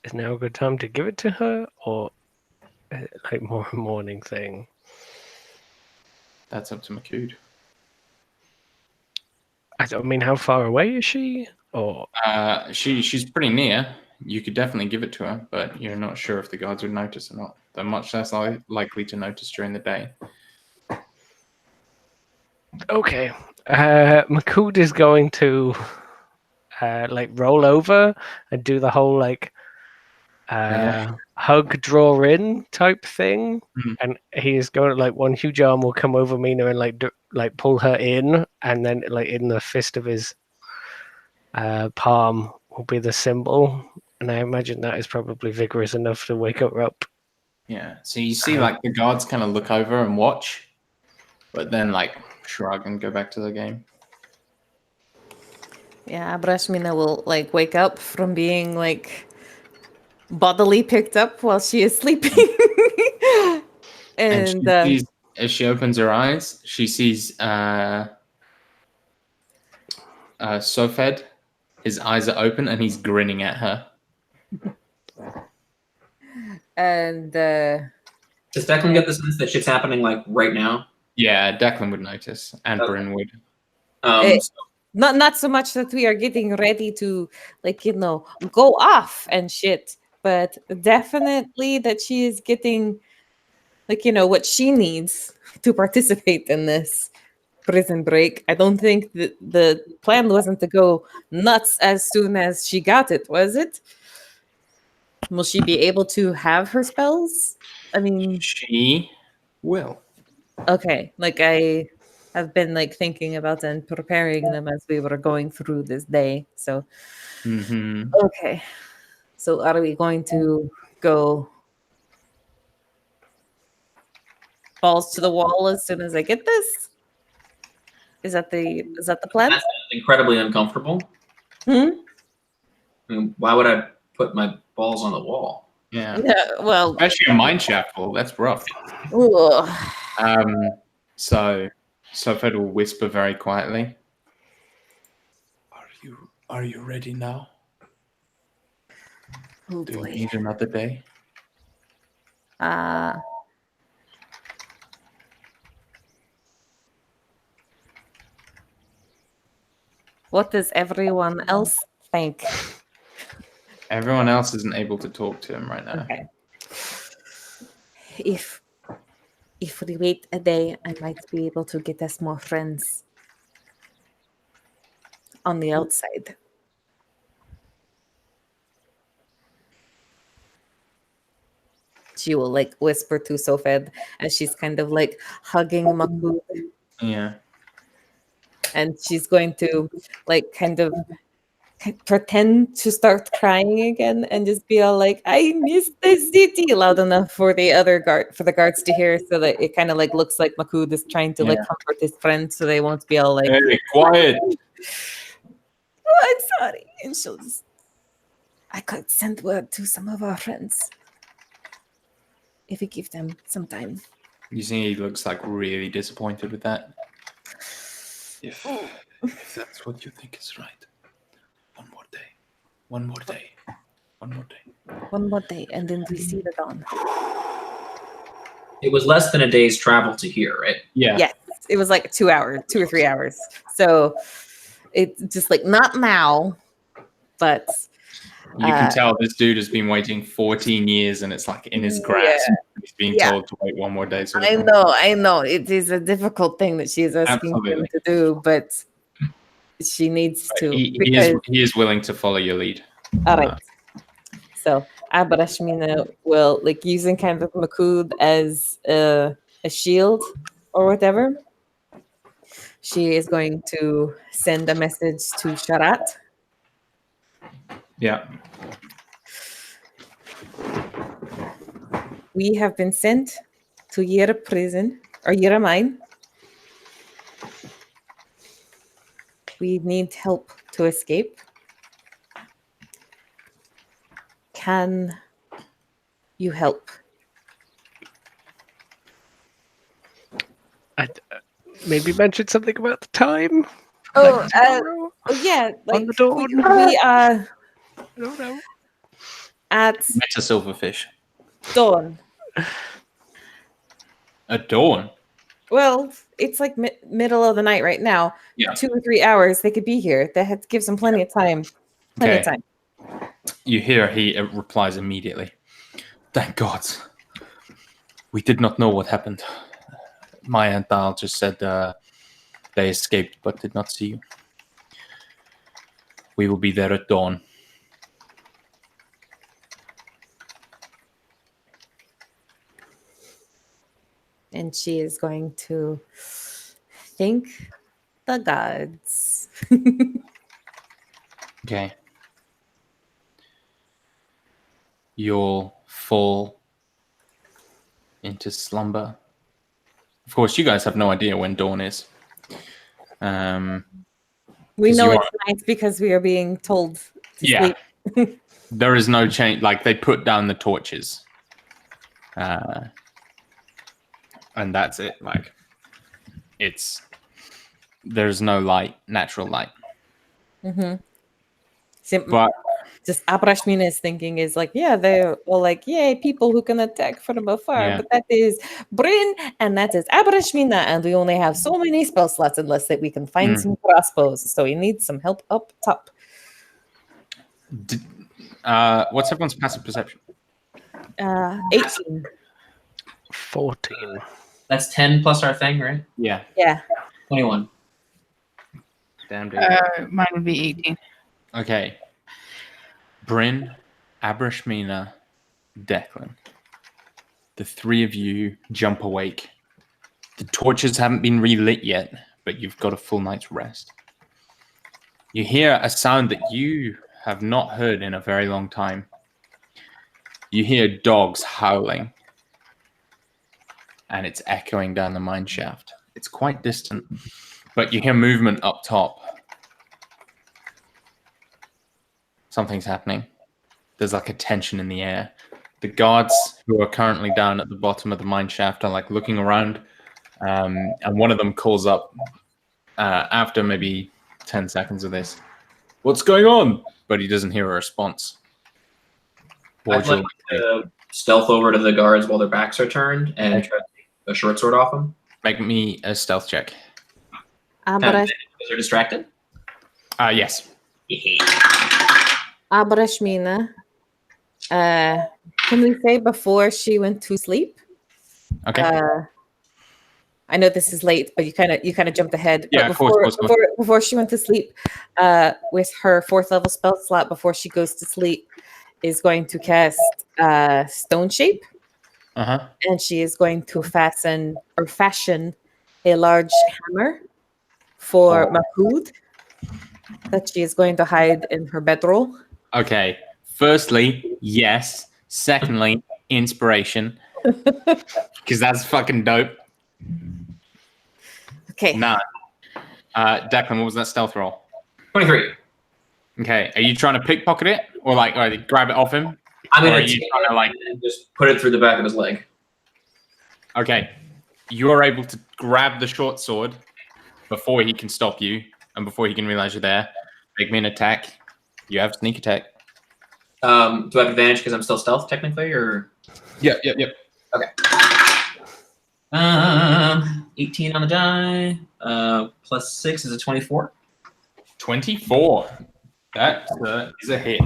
Is now a good time to give it to her, or like more a morning thing? That's up to Makood. I mean, how far away is she? Or she's pretty near. You could definitely give it to her, but you're not sure if the guards would notice or not. They're much less likely to notice during the day. okay, Makood is going to like roll over and do the whole like hug, draw in type thing, Mhm. and he's going like one huge arm will come over Mina and like pull her in, and then like in the fist of his palm will be the symbol, and I imagine that is probably vigorous enough to wake her up. Yeah. So you see, like the guards kind of look over and watch, but then like shrug and go back to the game. Yeah, Brashmina will like wake up from being like bodily picked up while she is sleeping. And and she sees, as she opens her eyes, she sees Sofed. His eyes are open and he's grinning at her. and Does Declan get the sense that shit's happening like right now? Yeah, Declan would notice, and Okay. Bryn would. not so much that we are getting ready to like go off and shit, but definitely that she is getting like what she needs to participate in this prison break. I don't think that the plan wasn't to go nuts as soon as she got it, was it? Will she be able to have her spells? I mean, She will. okay, like I have been like thinking about and preparing them as we were going through this day. So Mm-hmm. okay. So are we going to go balls to the wall as soon as I get this? Is that the plan? That's incredibly uncomfortable. Hmm? I mean, why would I put my balls on the wall? Yeah. Yeah, well, Especially a mine shaft wall. That's rough. ugh. So Sofed will whisper very quietly. Are you ready now? Oh Do you boy. need another day? What does everyone else think? Everyone else isn't able to talk to him right now. Okay. If we wait a day, I might be able to get us more friends on the outside. She will like whisper to Sofed as she's kind of like hugging Makut, Yeah. and she's going to like kind of pretend to start crying again and just be all like, I miss the city, loud enough for the guards to hear, so that it kind of like looks like Makut is trying to like comfort his friend, so they won't be all like, Hey, quiet. oh, I'm sorry. And she'll just, I could send word to some of our friends if we give them some time. You see, he looks like really disappointed with that. If that's what you think is right. One more day. One more day. One more day. One more day, and then we see the dawn. It was less than a day's travel to here, right? Yeah. Yes, it was like 2 hours, 2 or 3 hours. So it's just like not now, but You can tell this dude has been waiting 14 years and it's like in his grasp. He's being told to wait one more day. Sort of thing. I know. It is a difficult thing that she's asking him to do, but she needs to. He is willing to follow your lead. All right. So Abrashmina will like using kind of Makud as a shield or whatever. She is going to send a message to Sharat. Yeah. We have been sent to Yera prison or Yera mine. We need help to escape. Can you help? Maybe mention something about the time. Oh, yeah, like on the dawn. We I don't know. At Meta silverfish. dawn. At dawn. Well, it's like middle of the night right now. Yeah. 2 or 3 hours, they could be here. That had to give them plenty of time. Plenty of time. You hear he replies immediately. Thank God. We did not know what happened. Maya and Dal just said they escaped but did not see you. We will be there at dawn. and she is going to thank the gods. Okay. You'll fall into slumber. Of course, you guys have no idea when dawn is. We 'Cause know you it's night because we are being told to Yeah. sleep. There is no change. Like, they put down the torches. And that's it. Like, there's no light, natural light. But Just Abrashmina's thinking is like, yeah, they're all like, yay, people who can attack from afar. Yeah. But that is Bryn and that is Abrashmina, and we only have so many spell slots unless that we can find some crossbows. So we need some help up top. what's everyone's passive perception? 18. 14. That's 10 plus our thing, right? Yeah. Yeah. 21. Damn, dude. Mine would be 18. Okay. Bryn, Abrashmina, Declan. The three of you jump awake. The torches haven't been relit yet, but you've got a full night's rest. You hear a sound that you have not heard in a very long time. You hear dogs howling, and it's echoing down the mine shaft. It's quite distant, but you hear movement up top. Something's happening. There's like a tension in the air. The guards who are currently down at the bottom of the mine shaft are like looking around, and one of them calls up after maybe 10 seconds of this. What's going on? But he doesn't hear a response. I'd like to stealth over to the guards while their backs are turned and try to take a short sword off them. Make me a stealth check. Because they're distracted? Yes. Abrashmina, can we say before she went to sleep? Okay. I know this is late, but you kind of jumped ahead. Yeah, But of course. before she went to sleep, with her 4th level spell slot, before she goes to sleep, is going to cast Stone Shape, and she is going to fashion a large hammer for Makud that she is going to hide in her bedroll. Okay. Firstly, yes. Secondly, inspiration. Because that's fucking dope. Okay. Nah. Declan, what was that stealth roll? 23. Okay. Are you trying to pickpocket it? Or grab it off him? I'm going to take it and just put it through the back of his leg. Okay. You are able to grab the short sword before he can stop you and before he can realize you're there. Make me an attack. You have sneak attack. Do I have advantage because I'm still stealth technically, or? Yep. Okay. 18 on the die. Plus 6 is a 24. 24. That is a hit.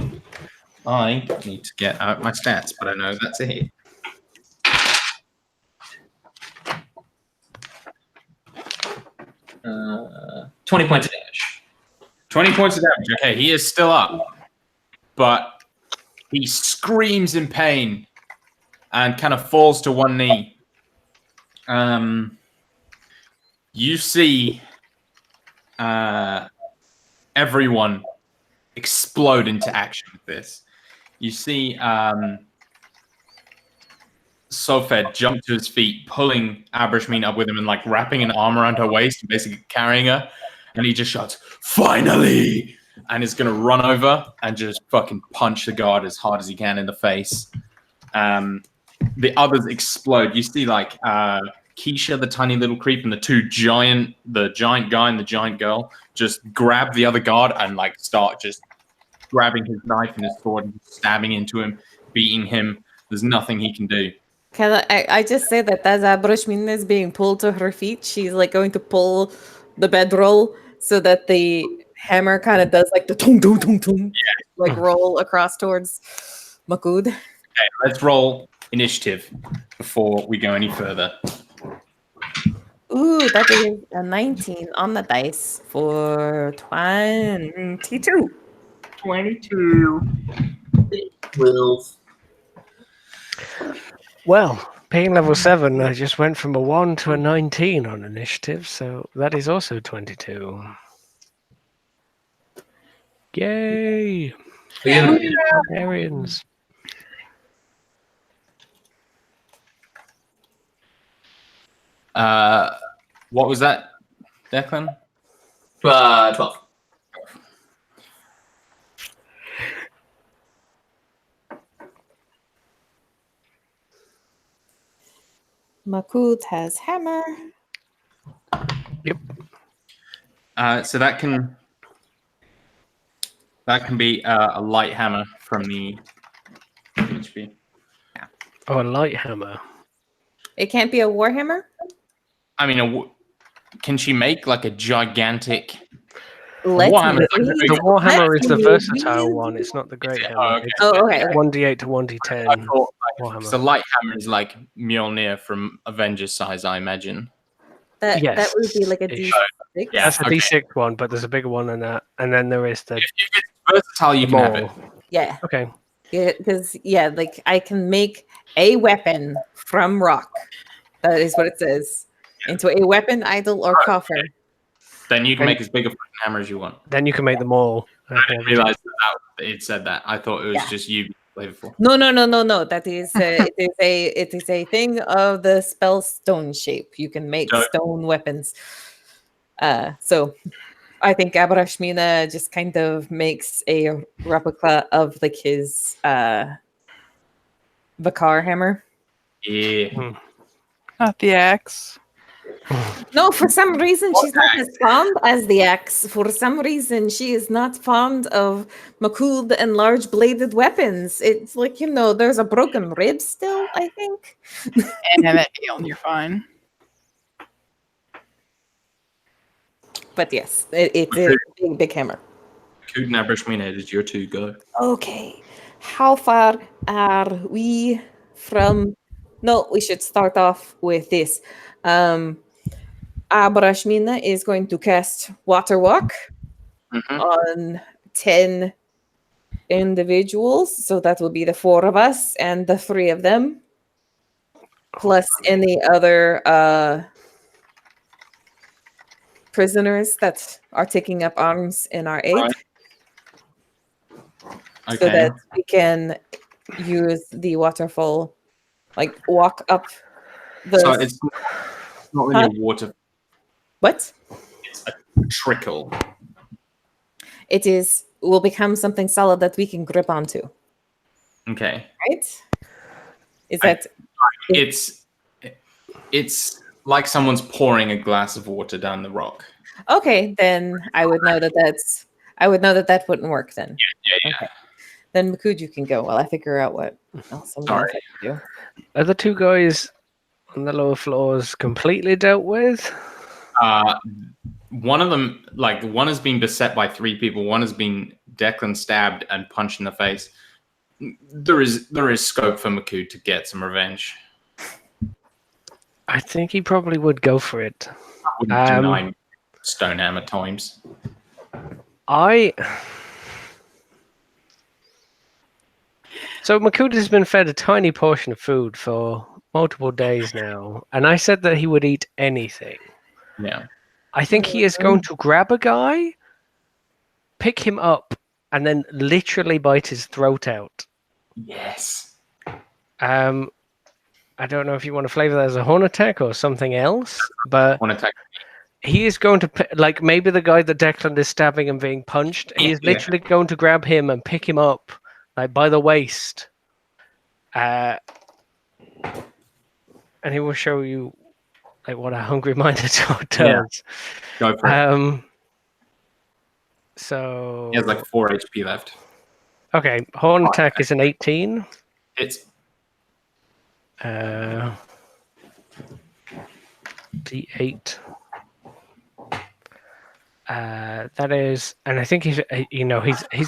I need to get out my stats, but I know that's a hit. Uh, 20 points of damage. 20 points of damage. Okay, he is still up, but he screams in pain and kind of falls to one knee. You see everyone explode into action with this. You see Sofed jump to his feet, pulling Abrashmina up with him and like wrapping an arm around her waist, basically carrying her. And he just shouts, "Finally!" And is going to run over and just fucking punch the guard as hard as he can in the face. The others explode. You see like Keisha, the tiny little creep, and the giant guy and the giant girl just grab the other guard and like start just grabbing his knife and his sword and stabbing into him, beating him. There's nothing he can do. Can I just say that as Abrashmina is being pulled to her feet, she's like going to pull the bedroll so that the hammer kind of does like the tung tung tung tung, like roll across towards Makud. Okay, let's roll initiative before we go any further. Ooh, that is a 19 on the dice for 22. 12. Well, Being level 7, I just went from a 1 to a 19 on initiative, so that is also 22. Yay! Barbarians. What was that, Declan? 12. Makut has hammer. Yep. So that can be a light hammer from the HP. Oh, a light hammer. It can't be a warhammer. I mean, can she make like a gigantic? Let's Warhammer. The Warhammer is the me versatile read. one. It's not the great hammer. Oh, okay. It's Oh, okay. 1d8 to I 1d10 thought Warhammer. the light hammer is like Mjolnir from Avengers size, I imagine. That Yes, would be like a ish. D6. Yeah. That's a Okay. D6 one, but there's a bigger one than that. And then there is the If it's versatile, you can have it. maul. Yeah. Okay. Because like I can make a weapon from rock. That is what it says. Into a weapon, idol, or coffer. Then you can And- make as big a fucking hammer as you want. Then you can make them all. I didn't realize that it said that. I thought it was Yeah. just you flavorful. No. That is it is a thing of the spell stone shape. You can make Dope. stone weapons. So I think Abarashmina just kind of makes a replica of like his Vakar hammer. Yeah. Not the axe. No, for some reason she's not as fond as the axe. For some reason she is not fond of Makud and large bladed weapons. It's like, there's a broken rib still, I think. And have it healed, you're fine. But yes, it's a big hammer. Could now brush me in. Did your two go? Okay. How far are we from... No, we should start off with this. Abrashmina is going to cast Water Walk on 10 individuals. So that will be the 4 of us and the 3 of them. Plus any other prisoners that are taking up arms in our aid. Right. So Okay. that we can use the waterfall, like walk up the... So it's not really water. What? It's a trickle. It will become something solid that we can grip onto, Okay. right? Is that... It's like someone's pouring a glass of water down the rock. Okay, then I would know that that wouldn't work then. Yeah. Okay. Then Makud, you can go while I figure out what else I'm going to do. Are the 2 guys on the lower floors completely dealt with? One of them, like one has been beset by 3 people. One has been Declan stabbed and punched in the face. There is scope for Makud to get some revenge. I think he probably would go for it. I wouldn't deny Stonehammer times. So Makuta has been fed a tiny portion of food for multiple days now, and I said that he would eat anything. Yeah. I think he is going to grab a guy, pick him up, and then literally bite his throat out. Yes. I don't know if you want to flavor that as a horn attack or something else, but One attack. he is going to, like maybe the guy that Declan is stabbing and being punched, he is literally going to grab him and pick him up, like by the waist. And he will show you like what a hungry minded dog does. Go for it. So He has like 4 HP left. okay, horn attack is an 18. It's D8. That is, and I think he's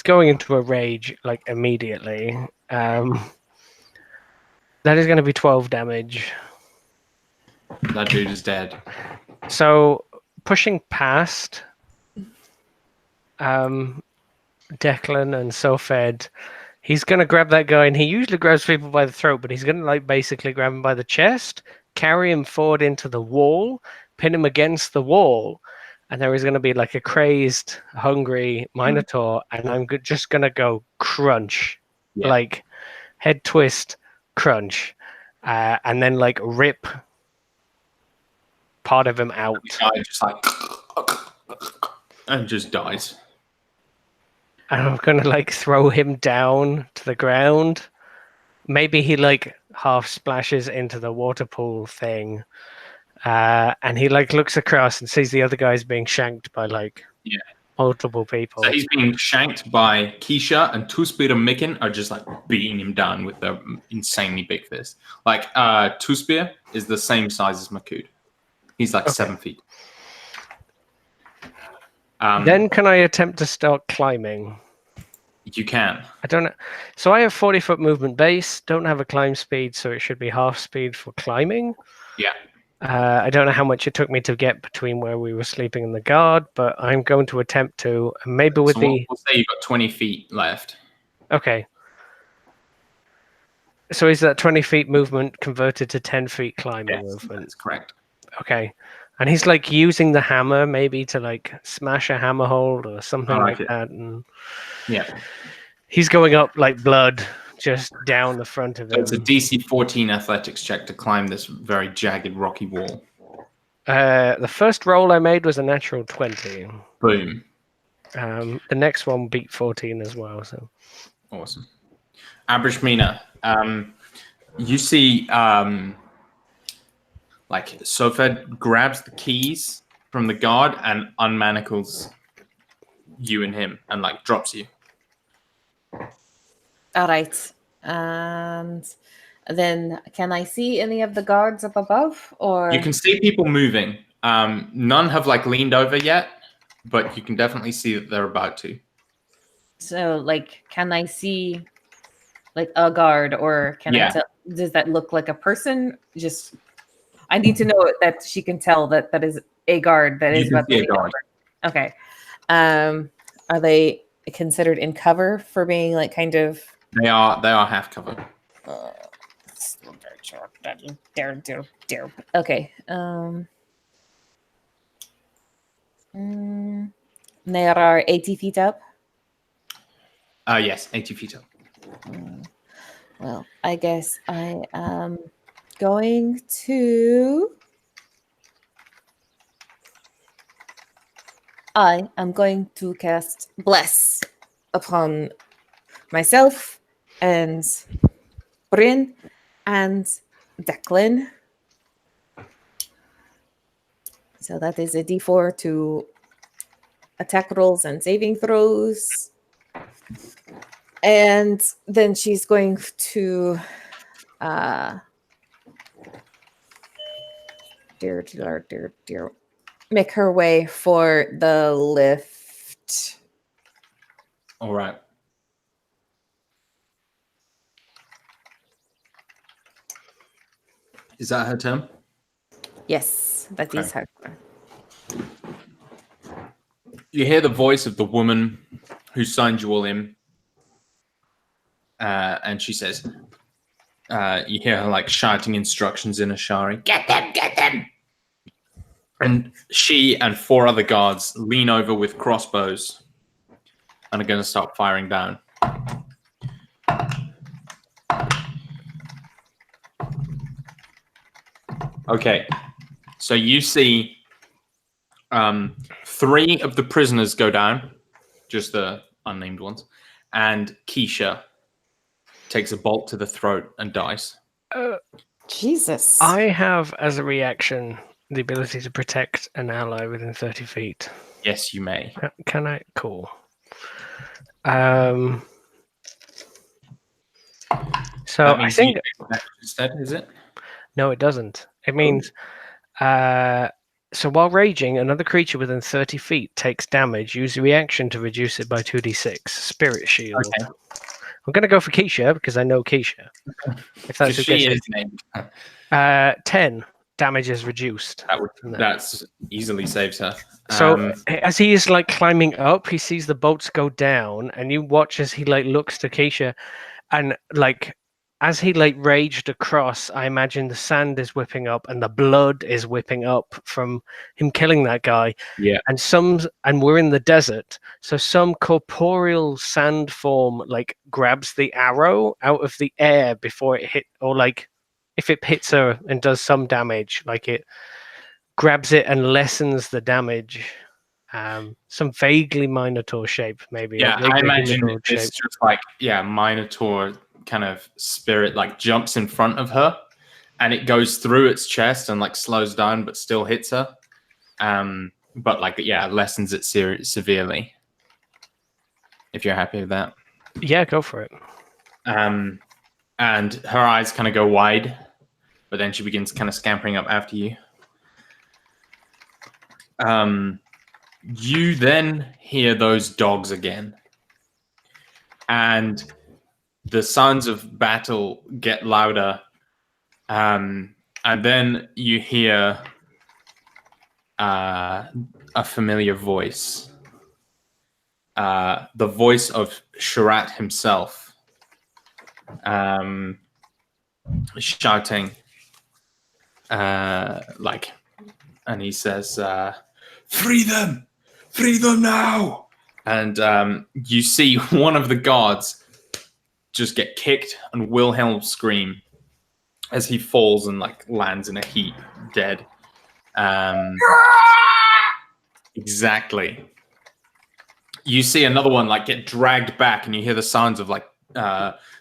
going into a rage like immediately. That is going to be 12 damage. that dude is dead. So pushing past Declan and Sofed, He's gonna grab that guy, and he usually grabs people by the throat, but he's gonna like basically grab him by the chest, carry him forward into the wall, pin him against the wall, and there is gonna be like a crazed, hungry Minotaur, and I'm just gonna go crunch, like head twist, crunch, and then like rip part of him out. The guy just like and just dies. And I'm gonna like throw him down to the ground. Maybe he like half splashes into the water pool thing, and he like looks across and sees the other guys being shanked by like multiple people. So he's being shanked by Keisha, and Tuspir and Mikin are just like beating him down with their insanely big fist. Like Tuspir is the same size as Makud. He's like 7 feet. Then can I attempt to start climbing? You can. I don't know. So I have 40-foot movement base. Don't have a climb speed, so it should be half speed for climbing. Yeah. I don't know how much it took me to get between where we were sleeping and the guard, but I'm going to attempt to. Maybe with We'll say you've got 20 feet left. Okay. So is that 20 feet movement converted to 10 feet climbing movement? That's correct. Okay. And he's like using the hammer maybe to like smash a hammer hole or something like that. And he's going up like blood just down the front of him. It's a DC 14 athletics check to climb this very jagged rocky wall. The first roll I made was a natural 20. Boom. The next one beat 14 as well. So awesome. Abrishmina, you see like Sofed grabs the keys from the guard and unmanacles you and him and like drops you. All right. And then can I see any of the guards up above? Or you can see people moving. None have like leaned over yet, but you can definitely see that they're about to. So like, can I see like a guard, or can I tell, does that look like a person? Just I need to know that she can tell that that is a guard that is about to lean over. Okay. Are they considered in cover for being like kind of? They are half covered. Okay. They are 80 feet up. Yes, 80 feet up. Well, I guess I am going to. I am going to cast Bless upon myself and Bryn and Declan. So that is a D4 to attack rolls and saving throws. And then she's going to make her way for the lift. All right. Is that her turn? Yes, that is her turn. You hear the voice of the woman who signed you all in. And she says, you hear her like shouting instructions in Ashari. Get them, get them. And she and 4 other guards lean over with crossbows and are going to start firing down. Okay, so you see 3 of the prisoners go down, just the unnamed ones, and Keisha takes a bolt to the throat and dies. Jesus. I have, as a reaction, the ability to protect an ally within 30 feet. Yes, you may. Can I? Cool. So I think instead, is it? No, it doesn't. It means so while raging, another creature within 30 feet takes damage. Use the reaction to reduce it by 2d6. Spirit shield. Okay. I'm going to go for Keisha because I know Keisha. If that's who she gets is named. 10 damage is reduced. That's easily saves her. So as he is like climbing up, he sees the bolts go down, and you watch as he like looks to Keisha, and like as he like raged across, I imagine the sand is whipping up and the blood is whipping up from him killing that guy. Yeah. And we're in the desert, so some corporeal sand form like grabs the arrow out of the air before it hit, or like if it hits her and does some damage, like it grabs it and lessens the damage. Some vaguely Minotaur shape, maybe. Yeah, or vaguely I imagine humanoid it's shape. just like Minotaur kind of spirit like jumps in front of her, and it goes through its chest and like slows down, but still hits her. But like lessens it severely. If you're happy with that. Yeah, go for it. And her eyes kind of go wide, but then she begins kind of scampering up after you. You then hear those dogs again, and the sounds of battle get louder, and then you hear a familiar voice, the voice of Sharat himself, shouting, and he says, free them now. And you see one of the guards just get kicked and Wilhelm scream as he falls and like lands in a heap dead. Exactly. You see another one like get dragged back, and you hear the sounds of like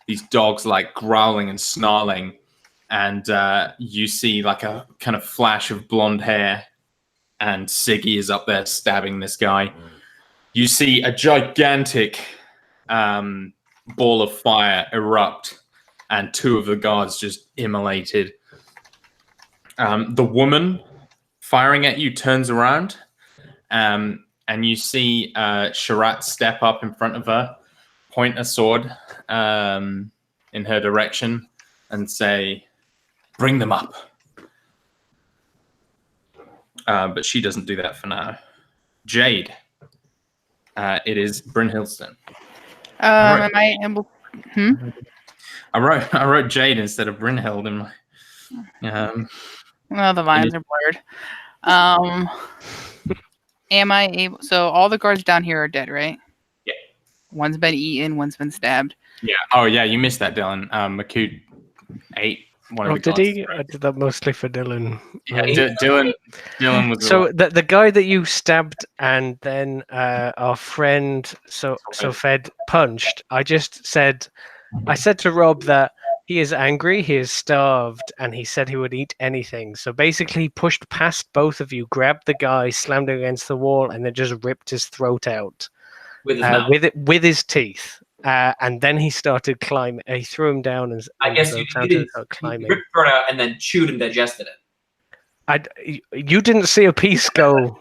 these dogs like growling and snarling, and you see like a kind of flash of blonde hair, and Siggy is up there stabbing this guy. You see a gigantic ball of fire erupt, and two of the guards just immolated. The woman firing at you turns around, and you see Sharat step up in front of her, point a sword in her direction, and say, bring them up. But she doesn't do that for now. Jade, it is Brynhild's. Am I able? I wrote Jade instead of Brynhild in my. Well, the lines are blurred. Am I able? So all the guards down here are dead, right? Yeah. One's been eaten. One's been stabbed. Yeah. Oh yeah, you missed that, Dylan. Makut ate one of the did guards. he? I did that mostly for Dylan. Yeah, Dylan was. So the guy that you stabbed and then our friend Sofed punched. I said to Rob that he is angry, he is starved, and he said he would eat anything. So basically, he pushed past both of you, grabbed the guy, slammed him against the wall, and then just ripped his throat out with his mouth. with his teeth. And then he started climbing. He threw him down, and I guess you didn't climbing. ripped it out and then chewed and digested it. You didn't see a piece go.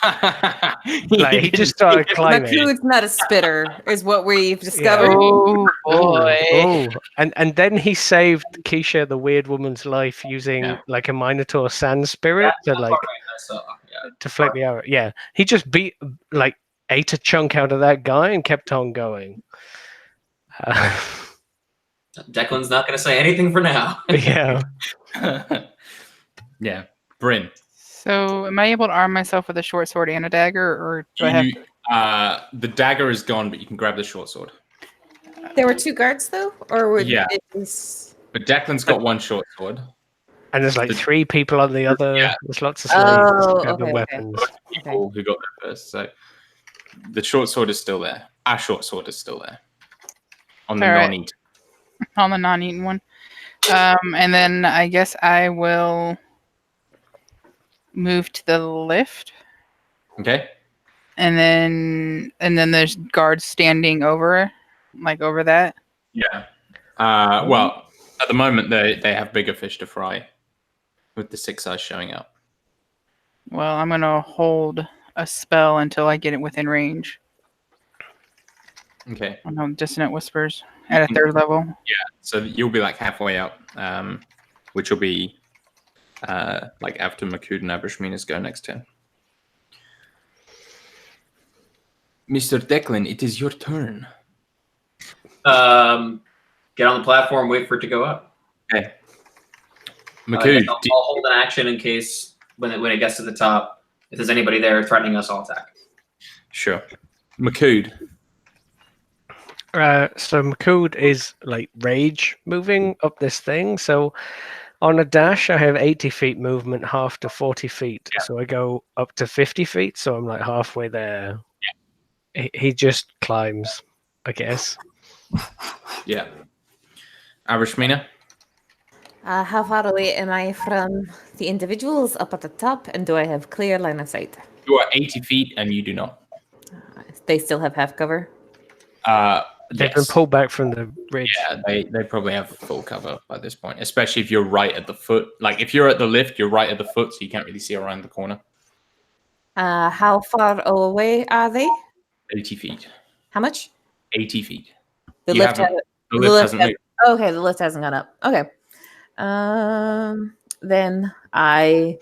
Like he just started climbing. Makut's not a spitter, is what we've discovered. Oh boy! Oh. And then he saved Keisha, the weird woman's life, using like a Minotaur sand spirit to like to flick the arrow. Yeah, he just ate a chunk out of that guy and kept on going. Declan's not going to say anything for now. Yeah. Yeah, Bryn. So, am I able to arm myself with a short sword and a dagger, or do I have? The dagger is gone, but you can grab the short sword. There were two guards, though, or would Yeah. it was... But Declan's got one short sword. And there's like three people on the other. Yeah. There's lots of slaves Oh, who have the okay, weapons. People who got there first. So the short sword is still there. Our short sword is still there. On the All right. non-eat. On the non-eaten one. And then I guess I will move to the lift. Okay. And then there's guards standing over that. Yeah. Well, at the moment they have bigger fish to fry, with the XVI showing up. Well, I'm gonna hold a spell until I get it within range. Okay. I know Dissonant Whispers at a third level. Yeah. So you'll be like halfway up, which will be like after Makud and Abrishmina's go next turn. Mr. Declan, it is your turn. Get on the platform, wait for it to go up. Okay. Makud, I'll hold an action in case when it gets to the top, if there's anybody there threatening us, I'll attack. sure. Makud. So Makud is like rage moving up this thing. So on a dash, I have 80 feet movement, half to 40 feet. Yeah. So I go up to 50 feet. So I'm like halfway there. He just climbs, I guess. Yeah. Abrishmina. How far away am I from the individuals up at the top, and do I have clear line of sight? You are 80 feet and you do not. They still have half cover. They've been pulled back from the ridge. Yeah, they probably have full cover by this point, especially if you're right at the foot. Like if you're at the lift, you're right at the foot, so you can't really see around the corner. How far away are they? 80 feet. How much? 80 feet. The You lift, haven't- the lift hasn't moved. Okay, the lift hasn't gone up. Okay. Then I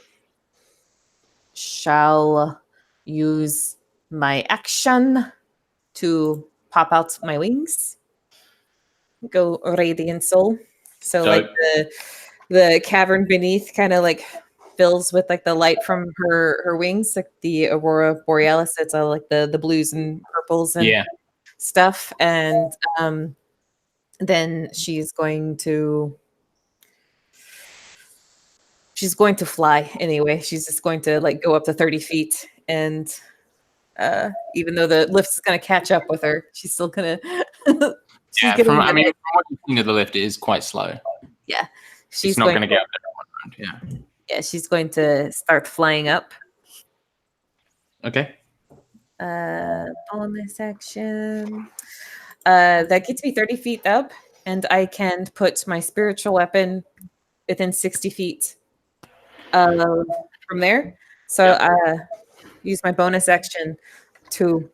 shall use my action to pop out my wings. Go radiant soul. So like the cavern beneath kind of like fills with like the light from her wings, like the aurora borealis. It's all like the blues and purples and stuff. And then she's going to fly anyway. She's just going to like go up to 30 feet, and even though the lift is going to catch up with her, she's still gonna from what you've seen of the lift, it is quite slow. Yeah, she's not going to get up there one round. Yeah, she's going to start flying up. Okay. Bonus action. That gets me 30 feet up, and I can put my spiritual weapon within 60 feet from there. So use my bonus action to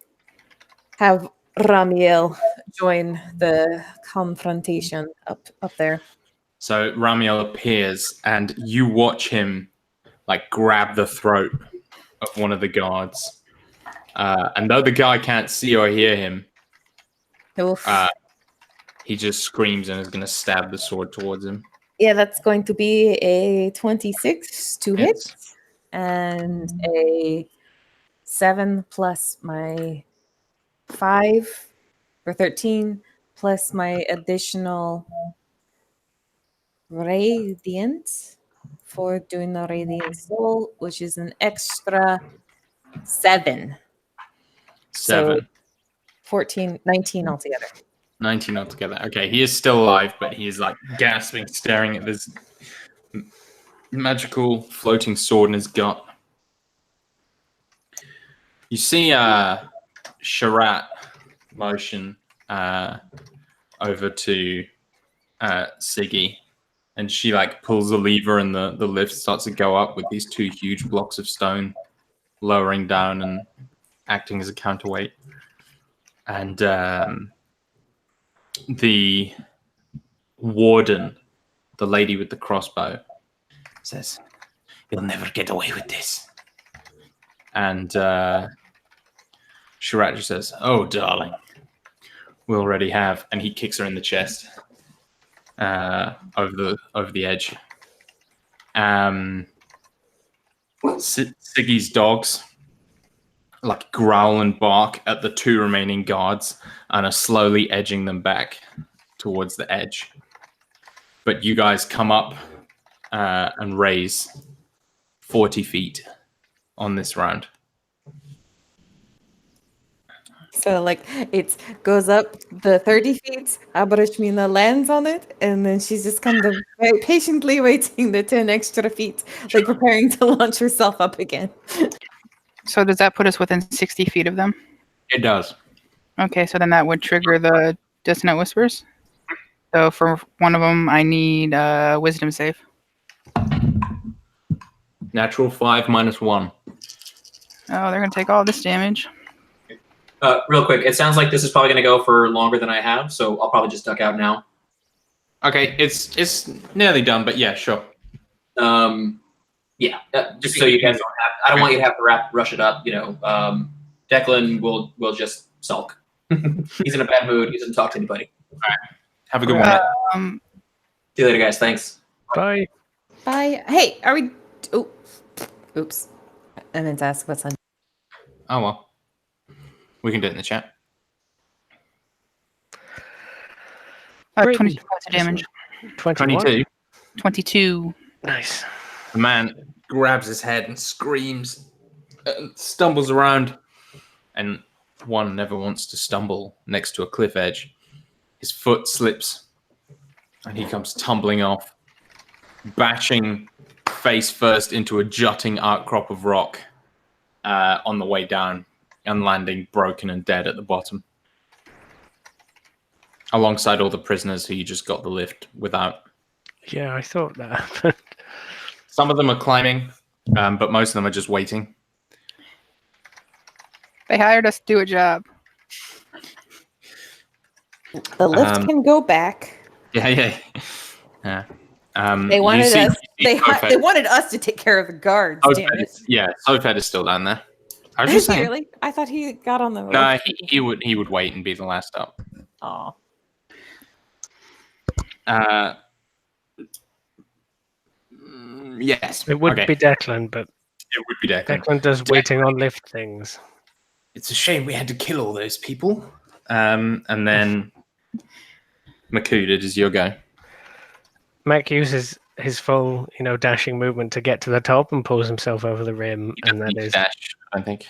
have Ramiel join the confrontation up there. So Ramiel appears, and you watch him like grab the throat of one of the guards. And though the guy can't see or hear him, he just screams and is going to stab the sword towards him. Yeah, that's going to be a 26 to hit, and a 7 plus my 5 for 13, plus my additional radiant for doing the radiant soul, which is an extra 7. So 14, 19 altogether. 19 altogether. Okay, he is still alive, but he is like gasping, staring at this magical floating sword in his gut. You see Sharat motion over to Siggy, and she like pulls the lever, and the lift starts to go up with these 2 huge blocks of stone lowering down and acting as a counterweight. And the warden, the lady with the crossbow, says, "You'll never get away with this." And Sharat just says, "Oh, darling, we already have." And he kicks her in the chest over the edge. Siggy's dogs like growl and bark at the 2 remaining guards and are slowly edging them back towards the edge. But you guys come up and raise 40 feet on this round. So like it goes up the 30 feet, Abrishmina lands on it, and then she's just kind of very patiently waiting the 10 extra feet, like preparing to launch herself up again. So does that put us within 60 feet of them? It does. Okay, so then that would trigger the Dissonant Whispers. So for one of them, I need Wisdom save. Natural 5 minus 1. Oh, they're going to take all this damage. Real quick, it sounds like this is probably going to go for longer than I have, so I'll probably just duck out now. Okay, it's nearly done, but yeah, sure. Yeah, just so you guys don't have. I don't want you to have to rush it up. Declan will just sulk. He's in a bad mood. He doesn't talk to anybody. All right. Have a good one. See you later, guys. Thanks. Bye. Bye. Hey, are we? Oh, oops. I meant to ask what's on. Oh well, we can do it in the chat. 22 points of damage. 22. 22. Nice. The man grabs his head and screams, and stumbles around, and one never wants to stumble next to a cliff edge. His foot slips, and he comes tumbling off, bashing face first into a jutting outcrop of rock on the way down, and landing broken and dead at the bottom, alongside all the prisoners who you just got the lift without. Yeah, I thought that. Some of them are climbing, but most of them are just waiting. They hired us to do a job. The lift can go back. Yeah. They wanted us. They wanted us to take care of the guards. Damn it. Sofed is still down there. I was just saying. Really? I thought he got on the. No, he would wait and be the last up. Oh. Yes. It would be Declan, but it would be Declan. Declan does waiting on lift things. It's a shame we had to kill all those people. And then Makud, it is your go. Mac uses his full, dashing movement to get to the top and pulls himself over the rim, and that is dash. I think.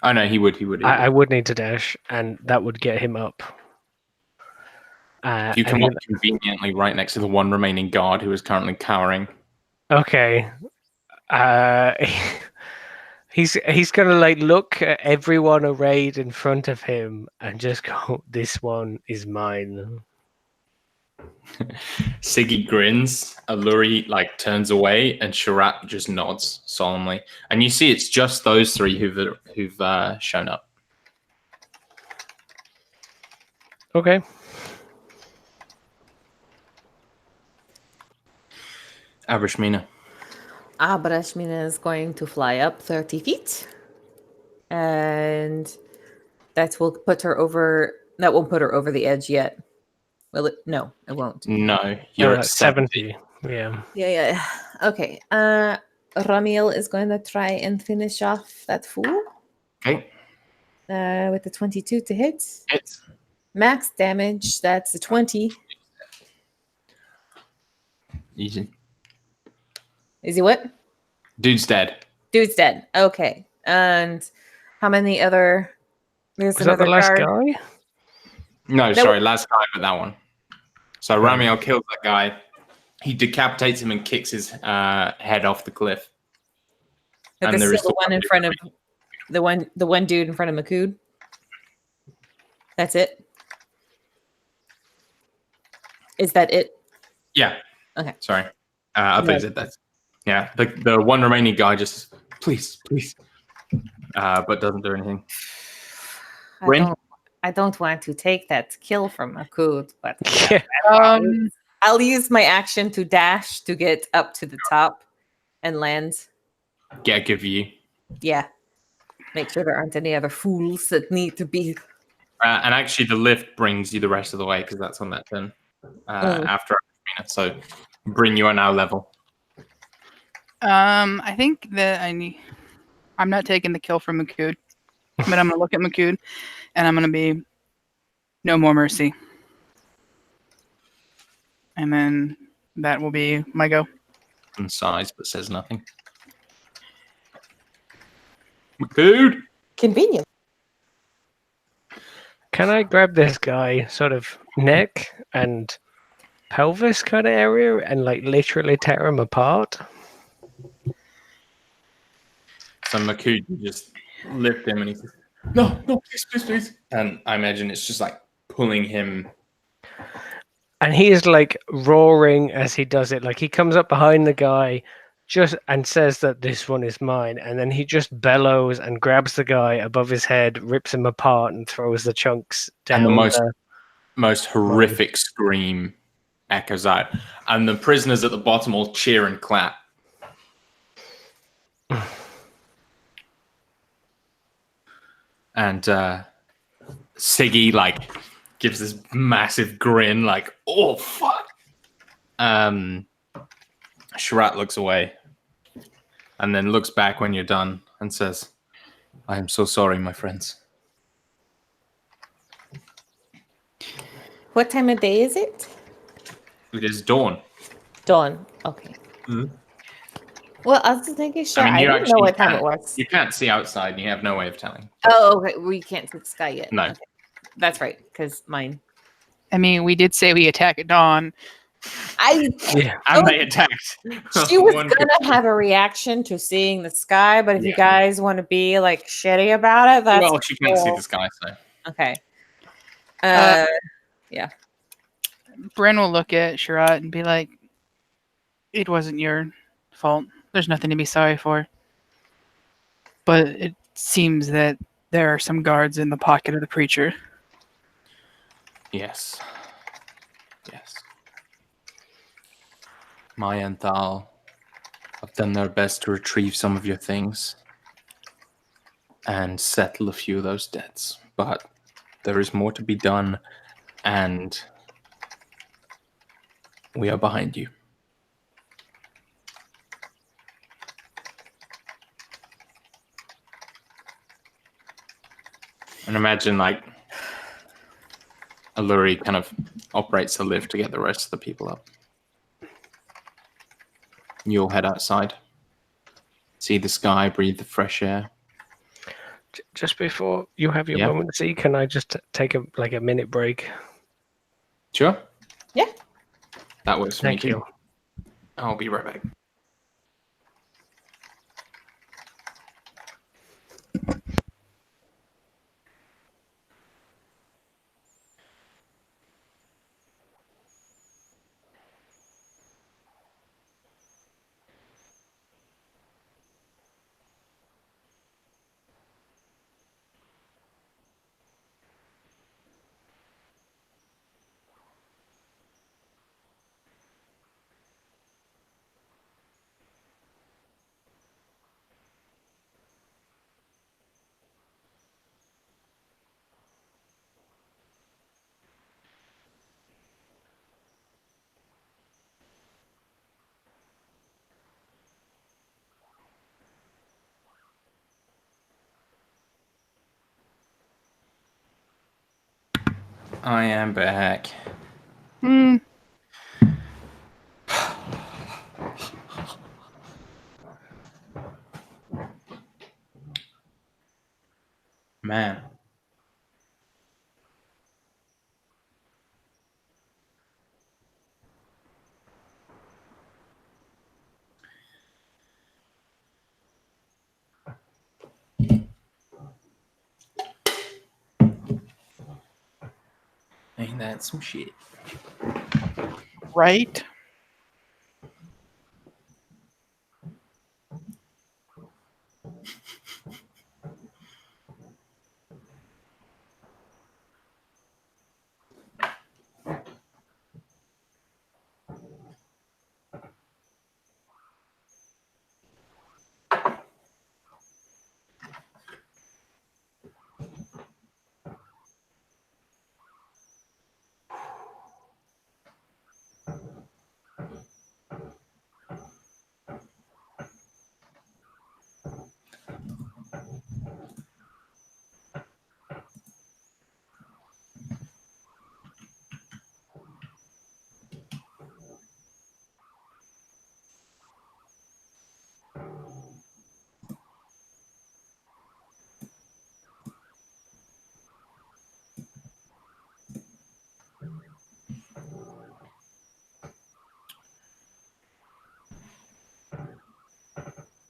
Oh no, he would. I would need to dash, and that would get him up. You come up conveniently right next to the one remaining guard who is currently cowering. Okay. He's gonna look at everyone arrayed in front of him and just go, "This one is mine." Siggy grins, Alluri turns away, and Sharat just nods solemnly. And you see it's just those three who've shown up. Okay. Abrashmina. Abrashmina is going to fly up 30 feet. And that will put her over. That won't put her over the edge yet. Will it? No, it won't. No, you're at 70. Yeah. Yeah. Okay. Ramiel is going to try and finish off that fool. Okay. With the 22 to hit. Hits. Max damage. That's a 20. Easy. Is he what? Dude's dead. Dude's dead. Okay. And how many other? There's another that the last guard. guy? No, sorry, last guy, but that one. So Ramiel kills that guy. He decapitates him and kicks his head off the cliff. But And this there is is the one in front of the one dude in front of Makud. That's it. Is that it? Yeah. Okay. Sorry. I thought you said that. Yeah. The one remaining guy just please. But doesn't do anything. I don't want to take that kill from Makud, but Yeah. I'll use my action to dash to get up to the top and land. Get a good view. Yeah. Make sure there aren't any other fools that need to be. And actually, the lift brings you the rest of the way because that's on that turn. After so Bryn, you are now level. I think that I'm not taking the kill from Makud, but I'm gonna look at Makud, and I'm gonna be no more mercy, and then that will be my go. In size, but says nothing. Makud. Convenient. Can I grab this guy sort of neck and pelvis kind of area and literally tear him apart? So Makud, you just lift him and he says, No, please. And I imagine it's just pulling him. And he is roaring as he does it. He comes up behind the guy and says that this one is mine. And then he just bellows and grabs the guy above his head, rips him apart and throws the chunks down. And the most horrific scream echoes out. And the prisoners at the bottom all cheer and clap. And Siggy like gives this massive grin, like, oh fuck. Sharat looks away and then looks back when you're done and says, I am so sorry, my friends. What time of day is it? It is dawn. Dawn. Okay. Mhm. Well, I was just making sure. I, you didn't know actually what time it can't- was. You can't see outside and you have no way of telling. Oh, okay. We can't see the sky yet. No. Okay. That's right, because mine. I mean, we did say we attack at dawn. Yeah. And they attacked. She was One- gonna have a reaction to seeing the sky, but if you Yeah. guys want to be like shitty about it, that's Well, she can't see cool. the sky, so. Okay. Bren will look at Sharat and be like, it wasn't your fault. There's nothing to be sorry for. But it seems that there are some guards in the pocket of the preacher. Yes. Yes. Maya and Thal have done their best to retrieve some of your things and settle a few of those debts. But there is more to be done, and we are behind you. And imagine, like, Alluri kind of operates the lift to get the rest of the people up. You'll head outside. See the sky, breathe the fresh air. Just before you have your Yeah. moment, see, can I just take a minute break? Sure? Yeah. That works for me Thank too. you. I'll be right back. I am back. Man. Ain't that some shit? Right?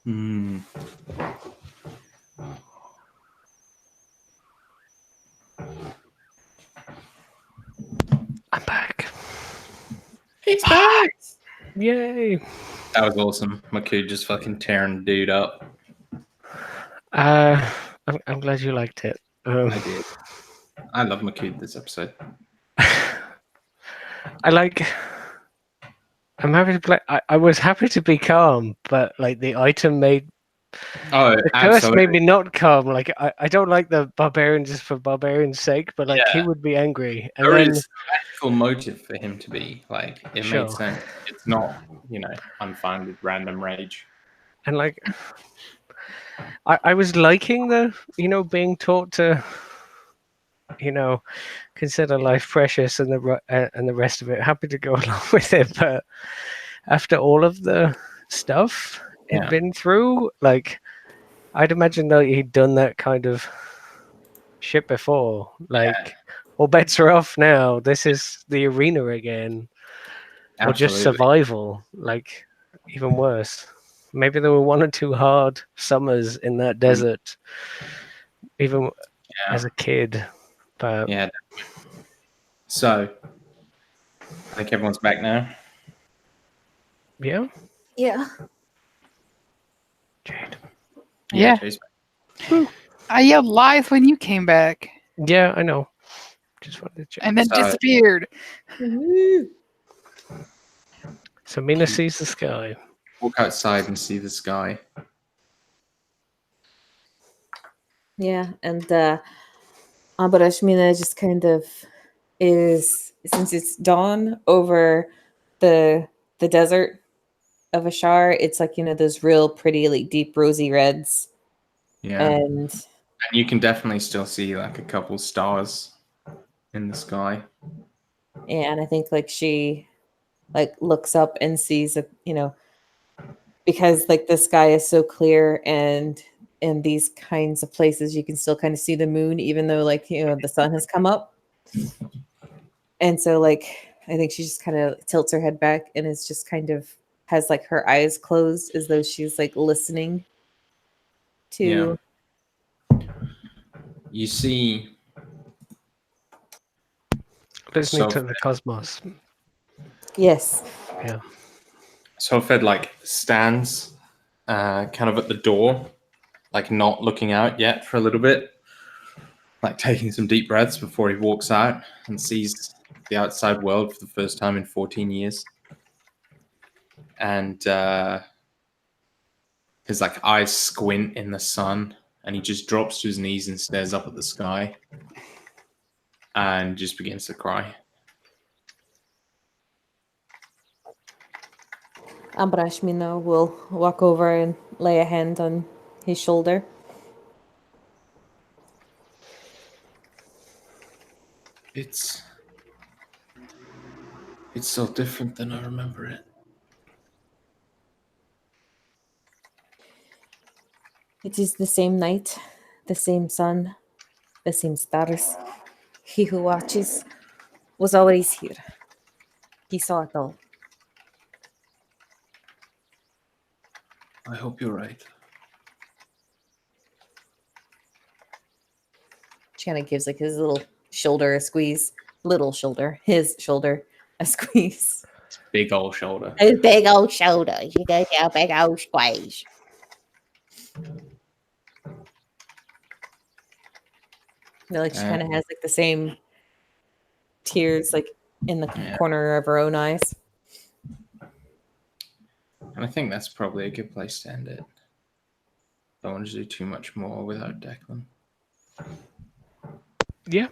Hmm. I'm back. He's back! Yay! That was awesome. Maku just fucking tearing the dude up. I'm glad you liked it. I did. I love Maku this episode. I'm happy to play. I was happy to be calm, but like the item made Oh, The curse absolutely. made me not come. Like I don't like the barbarian just for barbarian's sake, but like he Yeah. would be angry. And There then is ethical motive for him to be like. It Sure. made sense. It's not, unfounded random rage. and like I was liking the being taught to consider life precious and the rest of it. Happy to go along with it, but after all of the stuff he'd Yeah. been through, like I'd imagine that he'd done that kind of shit before. Like all bets are off now. This is the arena again, or just Absolutely. survival. Like even worse. Maybe there were 1 or 2 hard summers in that desert, even as a kid. But Yeah. So, I think everyone's back now. yeah, Yeah. Jade. Yeah. Jay's back. I yelled lies when you came back, Yeah, I know. Just wanted to check. and then So- disappeared. So Mina sees the sky. Walk outside and see the sky. Yeah, and Abarashmina just kind of is, since it's dawn over the desert of Ashar, it's like those real pretty like deep rosy reds, Yeah. and And you can definitely still see like a couple stars in the sky. I think like she like looks up and sees because like the sky is so clear, and in these kinds of places you can still kind of see the moon even though like the sun has come up. And so like I think she just kind of tilts her head back and is just kind of has like her eyes closed as though she's like listening to You see Listening to So- the cosmos. Yes. Sofed like stands kind of at the door, like not looking out yet for a little bit, like taking some deep breaths before he walks out and sees the outside world for the first time in 14 years. And his like eyes squint in the sun, and he just drops to his knees and stares up at the sky and just begins to cry. Ambrashmina will walk over and lay a hand on his shoulder. It's so different than I remember it. It is the same night, the same sun, the same stars. He who watches was always here. He saw it all. I hope you're right. She kind of gives like his little shoulder a squeeze. Little shoulder. His shoulder a squeeze. Big old shoulder. Those big old shoulders. You got your big old squeeze. Like she kind of has like the same tears like in the corner of her own eyes. And I think that's probably a good place to end it. Don't want to do too much more without Declan. Yeah,